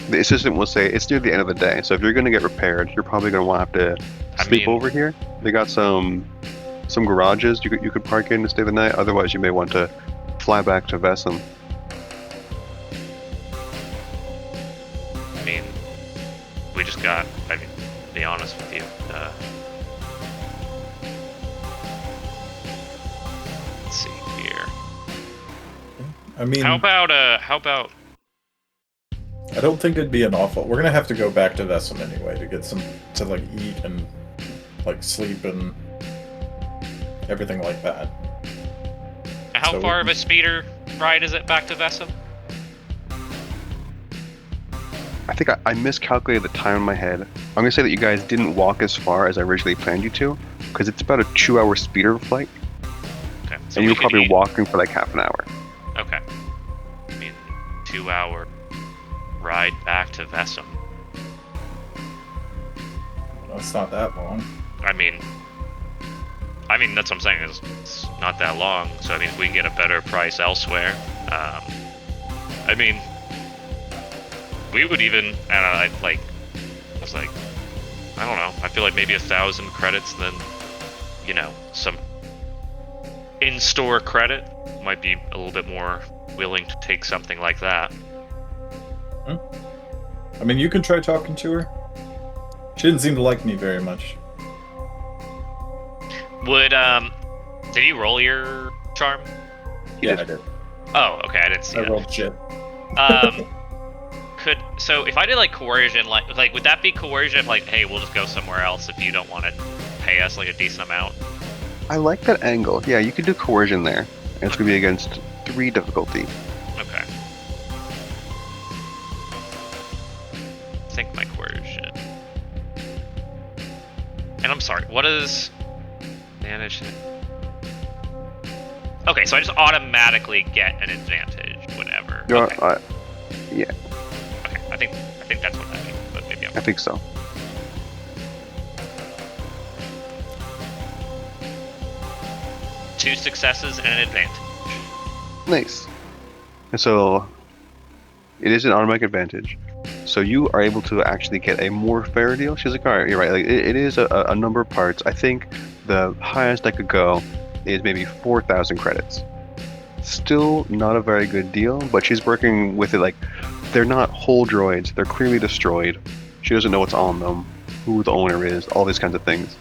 The assistant will say it's near the end of the day, so if you're going to get repaired, you're probably going to want to have to sleep over here. They got some garages you could park in to stay the night. Otherwise, you may want to fly back to Vessum. I mean, we just got. I mean, to be honest with you. Let's see here. I mean, How about I don't think it'd be an awful... We're gonna have to go back to Vessum anyway to get to like eat and like sleep and everything like that. how So far we- of a speeder ride is it back to Vessum? I think I miscalculated the time in my head. I'm going to say that you guys didn't walk as far as I originally planned you to, because it's about a 2-hour speeder flight, Okay. So and we you're could probably eat- walking for like half an hour. Okay. I mean, 2-hour ride back to Vessum. That's not that long. I mean, that's what I'm saying. Is it's not that long. So I mean, if we can get a better price elsewhere, I mean, we would even. And I was like, I don't know. I feel like maybe 1,000 credits, then, some in-store credit might be a little bit more willing to take something like that. I mean, you can try talking to her. She didn't seem to like me very much. Would did you roll your charm? Yeah, I did. Oh, okay, I didn't see I it. rolled shit. So if I did like coercion, like would that be coercion? If like, hey, we'll just go somewhere else if you don't want to pay us like a decent amount. I like that angle. Yeah, you could do coercion there. And it's going to be against 3 difficulty. Okay. Think my coercion. And I'm sorry, what is manage? Okay, so I just automatically get an advantage whenever. You're, Okay. yeah, Okay, I think that's what that means, but maybe I'm I think so. two successes and an advantage. Nice. And so it is an automatic advantage. So you are able to actually get a more fair deal. She's like, all right, you're right. Like it is a number of parts. I think the highest I could go is maybe 4,000 credits. Still not a very good deal, but she's working with it like they're not whole droids. They're clearly destroyed. She doesn't know what's on them, who the owner is, all these kinds of things.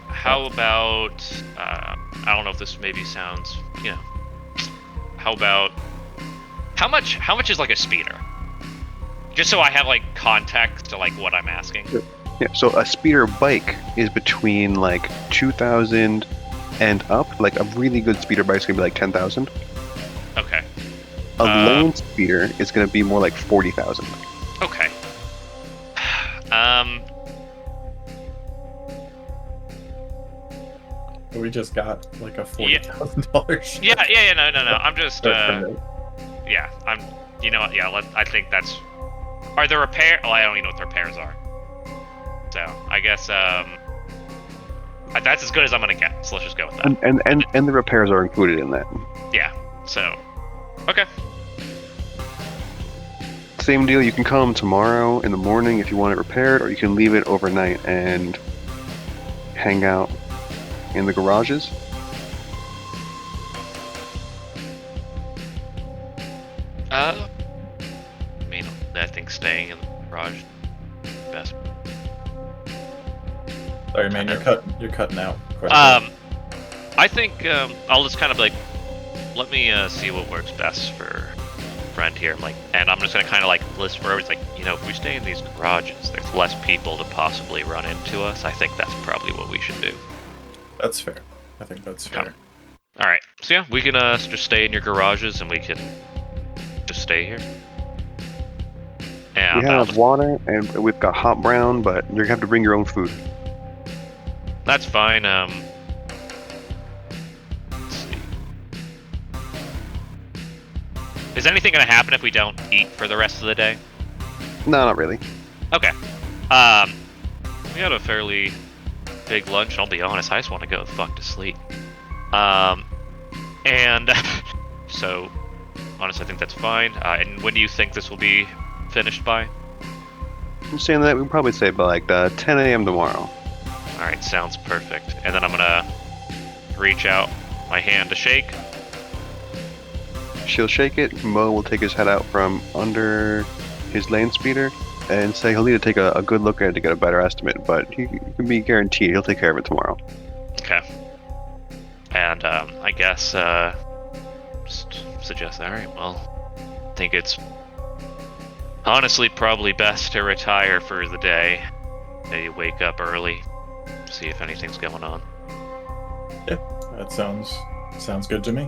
How about I don't know if this maybe sounds, how about how much is like a speeder? Just so I have like context to like what I'm asking. Yeah, so a speeder bike is between like 2,000 and up. Like a really good speeder bike's gonna be like 10,000. Okay. A lone speeder is gonna be more like 40,000. Okay. we just got like a $40,000 Yeah, no. I'm just, yeah, you know what, yeah, I think that's, are the repair, I don't even know what the repairs are. So, I guess, that's as good as I'm gonna get, so let's just go with that. And the repairs are included in that. Yeah, so, okay. Same deal, you can come tomorrow in the morning if you want it repaired, or you can leave it overnight and hang out in the garages. I mean, I think staying in the garage is best. Sorry, man, you're cutting out. I think I'll just kind of like let me see what works best for friend here. And I'm just gonna kind of like list where it's like, if we stay in these garages, there's less people to possibly run into us. I think that's probably what we should do. That's fair. I think that's fair. All right. So yeah, we can just stay in your garages, and we can just stay here. And we have water, and we've got hot brown, but you're gonna have to bring your own food. That's fine. Let's see. Is anything gonna happen if we don't eat for the rest of the day? No, not really. Okay. We had a fairly big lunch. I'll be honest, I just want to go the fuck to sleep. And so, honestly, I think that's fine. And when do you think this will be finished by? I'm saying that we'll probably say by like 10 a.m. tomorrow. All right, sounds perfect. And then I'm gonna reach out my hand to shake. She'll shake it. Mo will take his head out from under his land speeder and say he'll need to take a good look at it to get a better estimate, but he can be guaranteed he'll take care of it tomorrow. Okay. And I guess just suggest, all right, well, I think it's honestly probably best to retire for the day. Maybe wake up early, see if anything's going on. Yeah, that sounds good to me.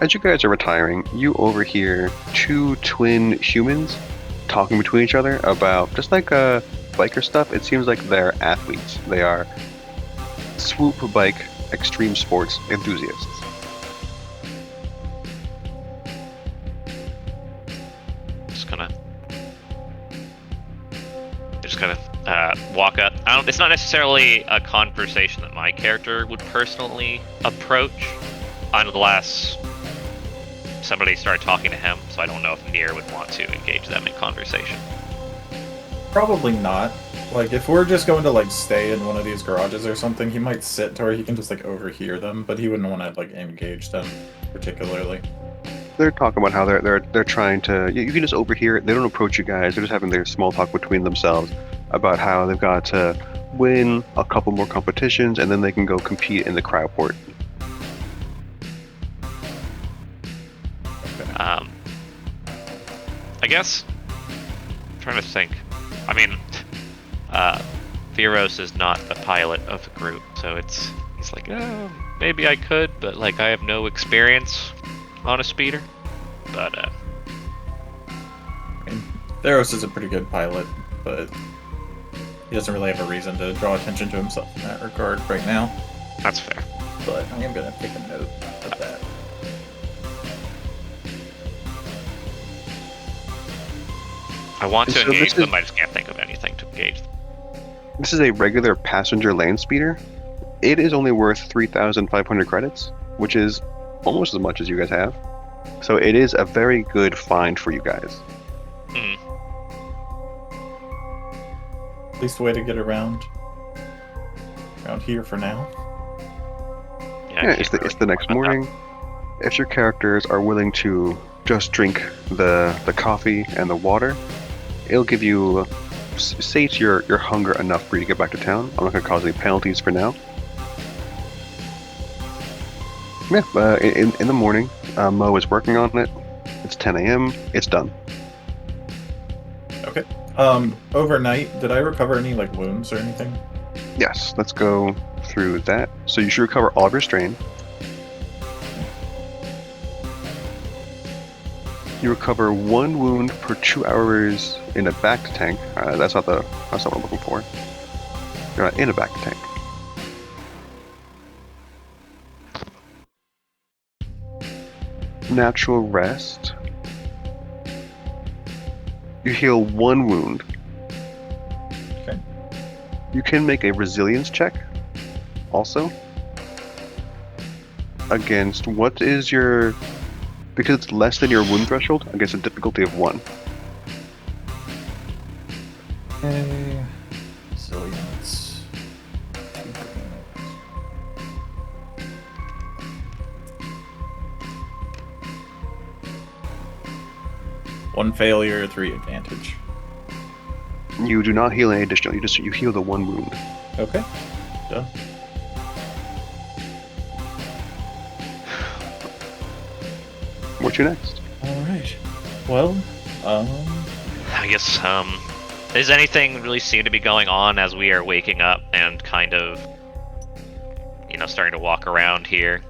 As you guys are retiring, you overhear two twin humans talking between each other about just like biker stuff. It seems like they're athletes. They are swoop bike extreme sports enthusiasts. Just gonna walk up. It's not necessarily a conversation that my character would personally approach, unless somebody started talking to him. So I don't know if Nier would want to engage them in conversation. Probably not. Like, if we're just going to like stay in one of these garages or something, he might sit to where he can just like overhear them, but he wouldn't want to like engage them particularly. They're talking about how they're trying to. You can just overhear it. They don't approach you guys. They're just having their small talk between themselves about how they've got to win a couple more competitions and then they can go compete in the cryoport. I guess I'm trying to think. I mean, Theros is not the pilot of the group, so he's like, oh, maybe I could, but like I have no experience on a speeder. But I mean, Theros is a pretty good pilot, but he doesn't really have a reason to draw attention to himself in that regard right now. That's fair. But I am gonna take a note of that. I want to engage them, I just can't think of anything to engage them. This is a regular passenger land speeder. It is only worth 3,500 credits, which is almost as much as you guys have. So it is a very good find for you guys. At least a way to get around here for now. Yeah, it's the next morning. If your characters are willing to just drink the coffee and the water, it'll give you sate your hunger enough for you to get back to town. I'm not going to cause any penalties for now. Yeah, in the morning, Mo is working on it. It's 10 a.m. It's done. Okay. Overnight, did I recover any like wounds or anything? Yes, let's go through that. So you should recover all of your strain. You recover 1 wound per 2 hours in a back tank. That's not what I'm looking for. You're not in a back tank. natural rest. You heal 1 wound. Okay. You can make a resilience check also. Against what is your... Because it's less than your wound threshold, against a difficulty of 1. Okay. Resilience. One failure, 3 advantage. You do not heal any additional, you heal the 1 wound. Okay. Done. What's your next? Alright. Well, I guess, does anything really seem to be going on as we are waking up and kind of, starting to walk around here?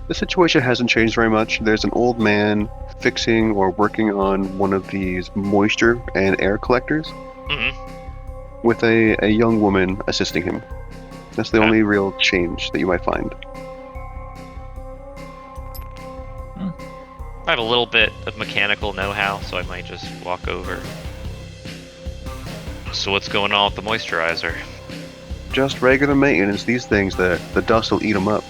The situation hasn't changed very much. There's an old man fixing or working on one of these moisture and air collectors with a young woman assisting him. That's the only real change that you might find. I have a little bit of mechanical know-how, so I might just walk over. So what's going on with the moisturizer? Just regular maintenance. These things, the dust will eat them up.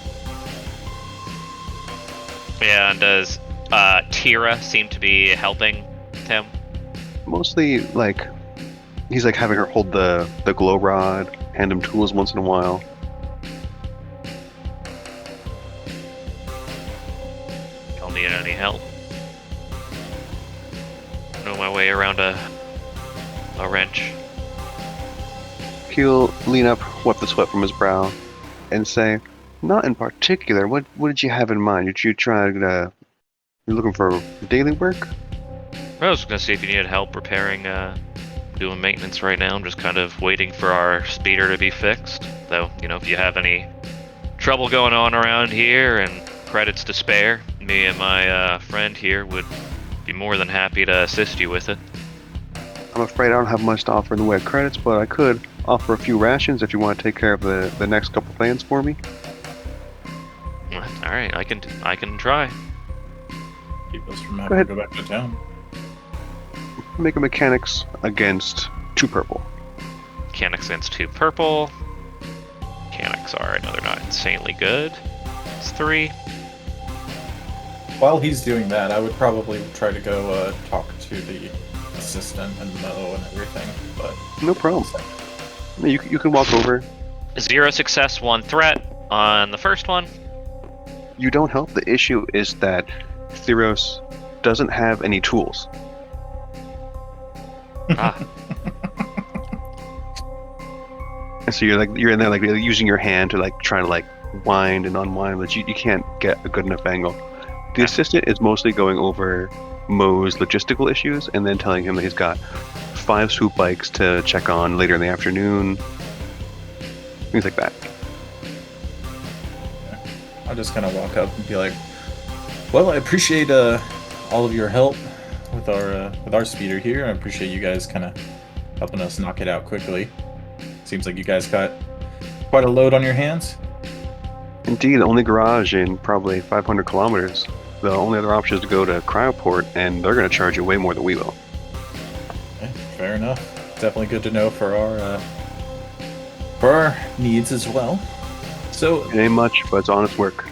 Yeah, and does Tira seem to be helping him? Mostly, he's having her hold the glow rod, hand him tools once in a while. Don't need any help. Know my way around a wrench. He'll lean up, wipe the sweat from his brow, and say, "Not in particular. What did you have in mind? Did you try to... You're looking for daily work?" I was gonna see if you needed help repairing, doing maintenance right now. I'm just kind of waiting for our speeder to be fixed. Though, if you have any trouble going on around here and credits to spare, me and my friend here would be more than happy to assist you with it. I'm afraid I don't have much to offer in the way of credits, but I could offer a few rations if you want to take care of the next couple plans for me. Alright, I can try. keep us from having to go back to town. Make a mechanics against 2 purple. Mechanics against 2 purple. Mechanics are, I know they're not insanely good. It's 3. While he's doing that, I would probably try to go talk to the assistant and Mo and everything, but... No problem. You can walk over. 0 success, 1 threat on the first one. You don't help. The issue is that Theros doesn't have any tools. Ah. And so you're in there really using your hand to try to wind and unwind, but you can't get a good enough angle. The assistant is mostly going over Mo's logistical issues and then telling him that he's got 5 swoop bikes to check on later in the afternoon. Things like that. I'll just kind of walk up and be like, "Well, I appreciate all of your help with our speeder here. I appreciate you guys kind of helping us knock it out quickly. Seems like you guys got quite a load on your hands." Indeed, the only garage in probably 500 kilometers. The only other option is to go to Cryoport, and they're going to charge you way more than we will. Okay, fair enough. Definitely good to know for our needs as well. So It ain't much, but it's honest work,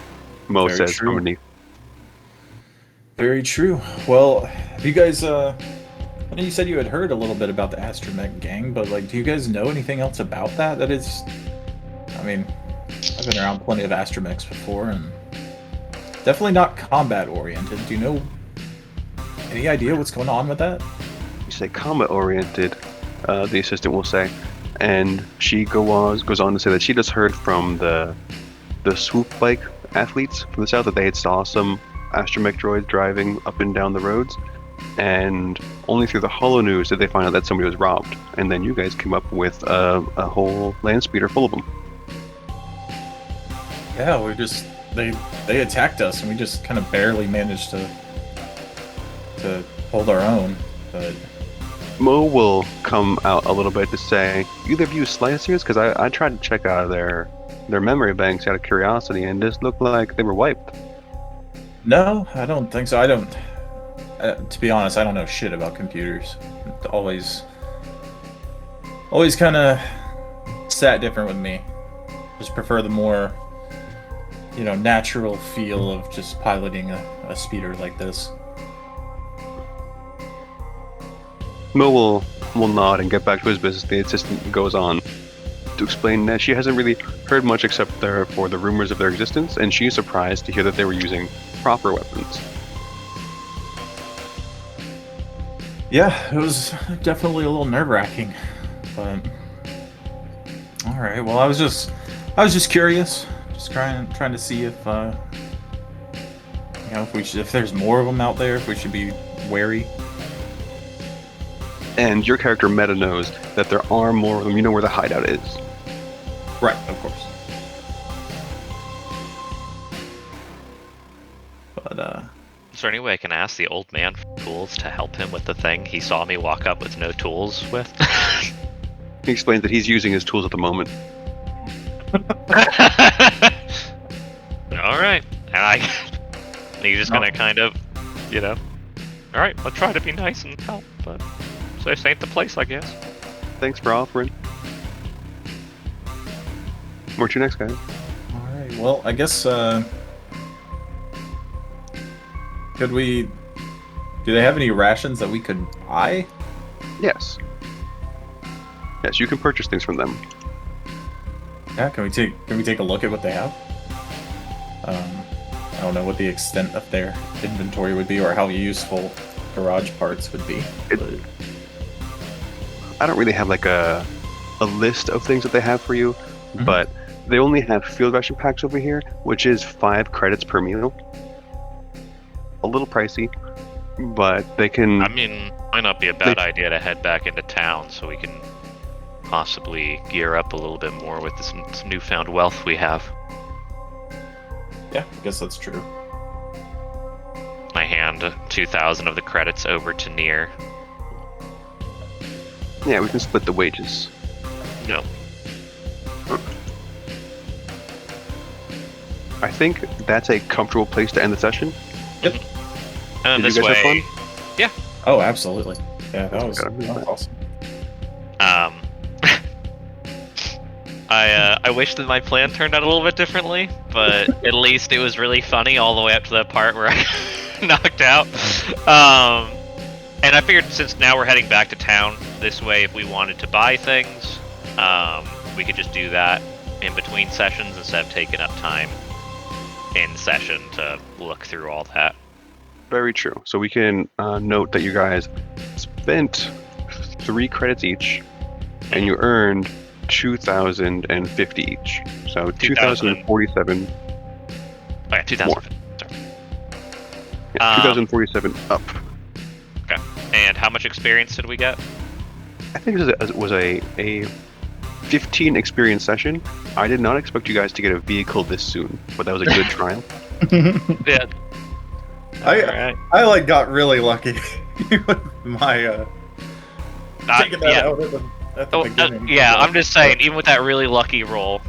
Mo Very says true. underneath. very true. Well, have you guys? I know you said you had heard a little bit about the Astromech gang, but do you guys know anything else about that? That is, I mean, I've been around plenty of Astromechs before, and definitely not combat oriented. Do you know any idea what's going on with that? You say comet-oriented, the assistant will say, and she goes on to say that she just heard from the swoop bike athletes from the south that they had saw some astromech droids driving up and down the roads, and only through the holo news did they find out that somebody was robbed, and then you guys came up with a whole land speeder full of them. Yeah, they attacked us, and we just kind of barely managed to hold our own. But Mo will come out a little bit to say, either of you slicers, because I tried to check out their memory banks out of curiosity, and just looked like they were wiped. No, I don't think so. I don't. To be honest, I don't know shit about computers. Always kind of sat different with me. Just prefer the more, natural feel of just piloting a speeder like this. Mo will nod and get back to his business. The assistant goes on to explain that she hasn't really heard much except for the rumors of their existence, and she's surprised to hear that they were using proper weapons. Yeah, it was definitely a little nerve-wracking, but all right. Well, I was just curious, just trying to see if if there's more of them out there, if we should be wary. And your character Meta knows that there are more of them. You know where the hideout is. Right, of course. But Is there any way I can ask the old man for tools to help him with the thing he saw me walk up with no tools with? He explains that he's using his tools at the moment. Alright. And he's just gonna kind of, alright, I'll try to be nice and help, but this ain't the place, I guess. Thanks for offering. Where to next, guys? Alright, well, I guess, could we... Do they have any rations that we could buy? Yes. Yes, you can purchase things from them. Yeah, can we take a look at what they have? I don't know what the extent of their inventory would be or how useful garage parts would be. I don't really have like a list of things that they have for you, but they only have field ration packs over here, which is 5 credits per meal. A little pricey, but they can... I mean, might not be a bad idea to head back into town so we can possibly gear up a little bit more with this newfound wealth we have. Yeah, I guess that's true. I hand 2,000 of the credits over to Nier. Yeah, we can split the wages. No. I think that's a comfortable place to end the session. Yep. And Did this you guys way, have Oh, absolutely. Yeah, that was Okay. awesome. I wish that my plan turned out a little bit differently, but at least it was really funny all the way up to that part where I knocked out. And I figured since now we're heading back to town, this way if we wanted to buy things, we could just do that in between sessions instead of taking up time in session to look through all that. Very true. So we can note that you guys spent 3 credits each, and you earned 2,050 each. So 2,047. Oh yeah, 2,000. More. Yeah, 2,047 up. Okay. And how much experience did we get? I think it was a 15 experience session. I did not expect you guys to get a vehicle this soon, but that was a good trial. Yeah. I got really lucky with my taking that out at the beginning. Yeah, I'm just saying, even with that really lucky roll,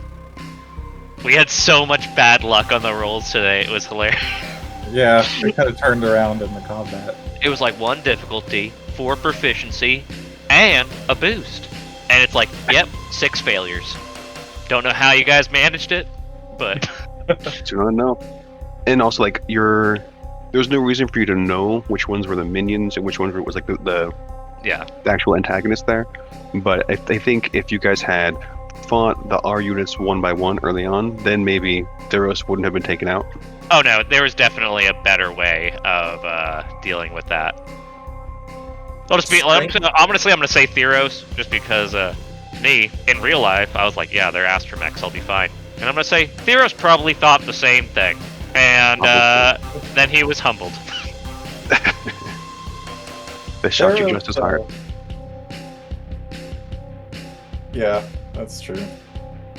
we had so much bad luck on the rolls today, it was hilarious. Yeah, they kind of turned around in the combat. It was like 1 difficulty, 4 proficiency, and a boost. And it's like, yep, 6 failures. Don't know how you guys managed it, but... Do not know. And also, like, there's no reason for you to know which ones were the minions and which ones was like the actual antagonist there. But I think if you guys had fought the R units one by one early on, then maybe Theros wouldn't have been taken out. Oh no, there was definitely a better way of dealing with that. I'm gonna say Theros, just because me, in real life, I was like, yeah, they're astromechs, I'll be fine. And I'm gonna say Theros probably thought the same thing. And then he was humbled. They shot you just as hard. Yeah, that's true.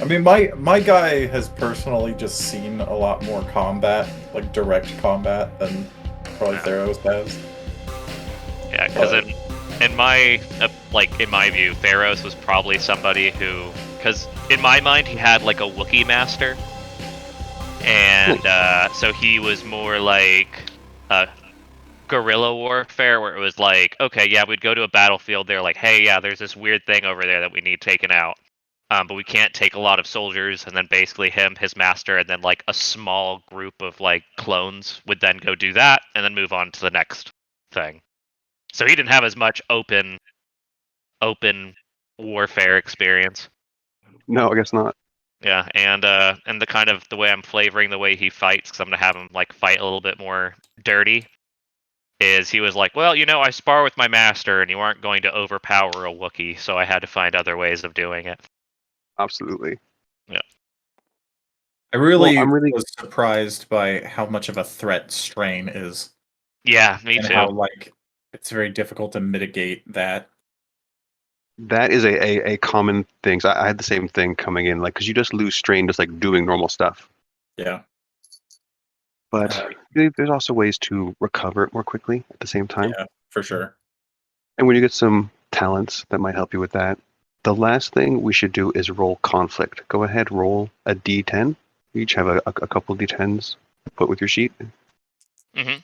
I mean, my guy has personally just seen a lot more combat, like direct combat, than probably Theros has. Yeah, because in my view, Theros was probably somebody who, because in my mind he had like a Wookiee master, And so he was more like guerrilla warfare, where it was like, okay, yeah, we'd go to a battlefield. They're like, hey, yeah, there's this weird thing over there that we need taken out. But we can't take a lot of soldiers, and then basically him, his master, and then like a small group of like clones would then go do that, and then move on to the next thing. So he didn't have as much open warfare experience. No, I guess not. Yeah, and the kind of the way I'm flavoring the way he fights, because I'm gonna have him like fight a little bit more dirty. Is he was like, well, I spar with my master, and you aren't going to overpower a Wookiee, so I had to find other ways of doing it. Absolutely. I really I'm really was surprised by how much of a threat strain is. Yeah, me and too. how it's very difficult to mitigate that. That is a common thing. So I had the same thing coming in, like, because you just lose strain just like doing normal stuff. Yeah. But there's also ways to recover it more quickly at the same time. Yeah, for sure. And when you get some talents that might help you with that, the last thing we should do is roll conflict. Go ahead, roll a d10. You each have a couple d10s to put with your sheet. Mm-hmm.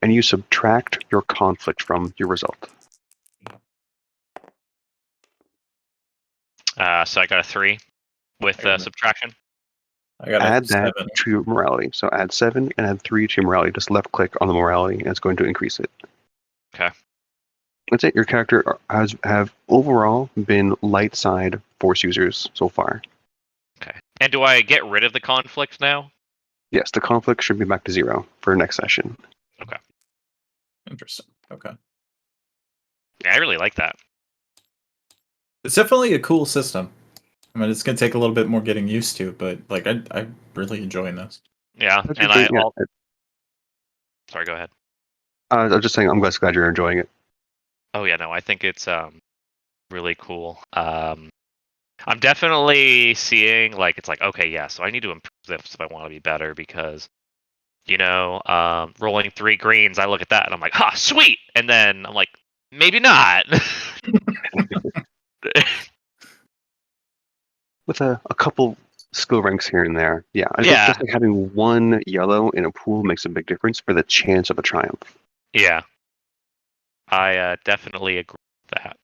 And you subtract your conflict from your result. So I got a 3 with subtraction. I got Add a that 7. to your morality. So add 7 and add 3 to your morality. Just left click on the morality and it's going to increase it. Okay. That's it. Your character have overall been light side force users so far. Okay. And do I get rid of the conflict now? Yes, the conflict should be back to 0 for next session. Okay. Interesting. Okay. Yeah, I really like that. It's definitely a cool system. I mean, it's gonna take a little bit more getting used to, but like I'm really enjoying this. Yeah, That's and the thing, Sorry, go ahead. I was just saying, I'm glad you're enjoying it. Oh yeah, no, I think it's really cool. I'm definitely seeing like it's like, okay, yeah, so I need to improve this if I want to be better, because rolling 3 greens, I look at that and I'm like, ha, sweet, and then I'm like, maybe not. With a couple skill ranks here and there. Yeah, Yeah. just like having one yellow in a pool makes a big difference for the chance of a triumph. Yeah, I definitely agree with that.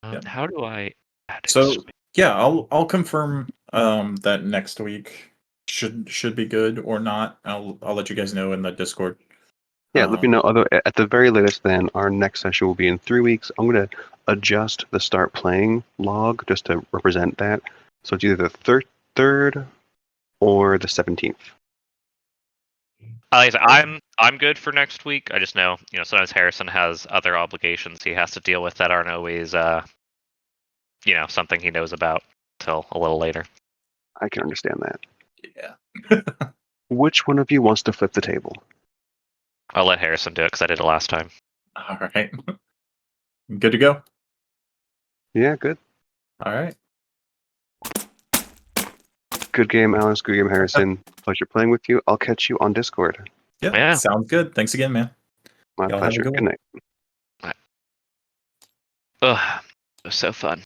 Yeah. How do I add So yeah, I'll confirm that next week should be good or not. I'll let you guys know in the Discord. Yeah, let me know. At the very latest, then our next session will be in 3 weeks. I'm going to adjust the start playing log just to represent that. So it's either the third or the 17th. Like I said, I'm good for next week. I just know, sometimes Harrison has other obligations he has to deal with that aren't always, something he knows about till a little later. I can understand that. Yeah. Which one of you wants to flip the table? I'll let Harrison do it because I did it last time. All right. Good to go. Yeah, good. All right. Good game, Alice. Good game, Harrison. Pleasure playing with you. I'll catch you on Discord. Yeah. Sounds good. Thanks again, man. My Y'all pleasure. have a Good night. Ugh, it was so fun.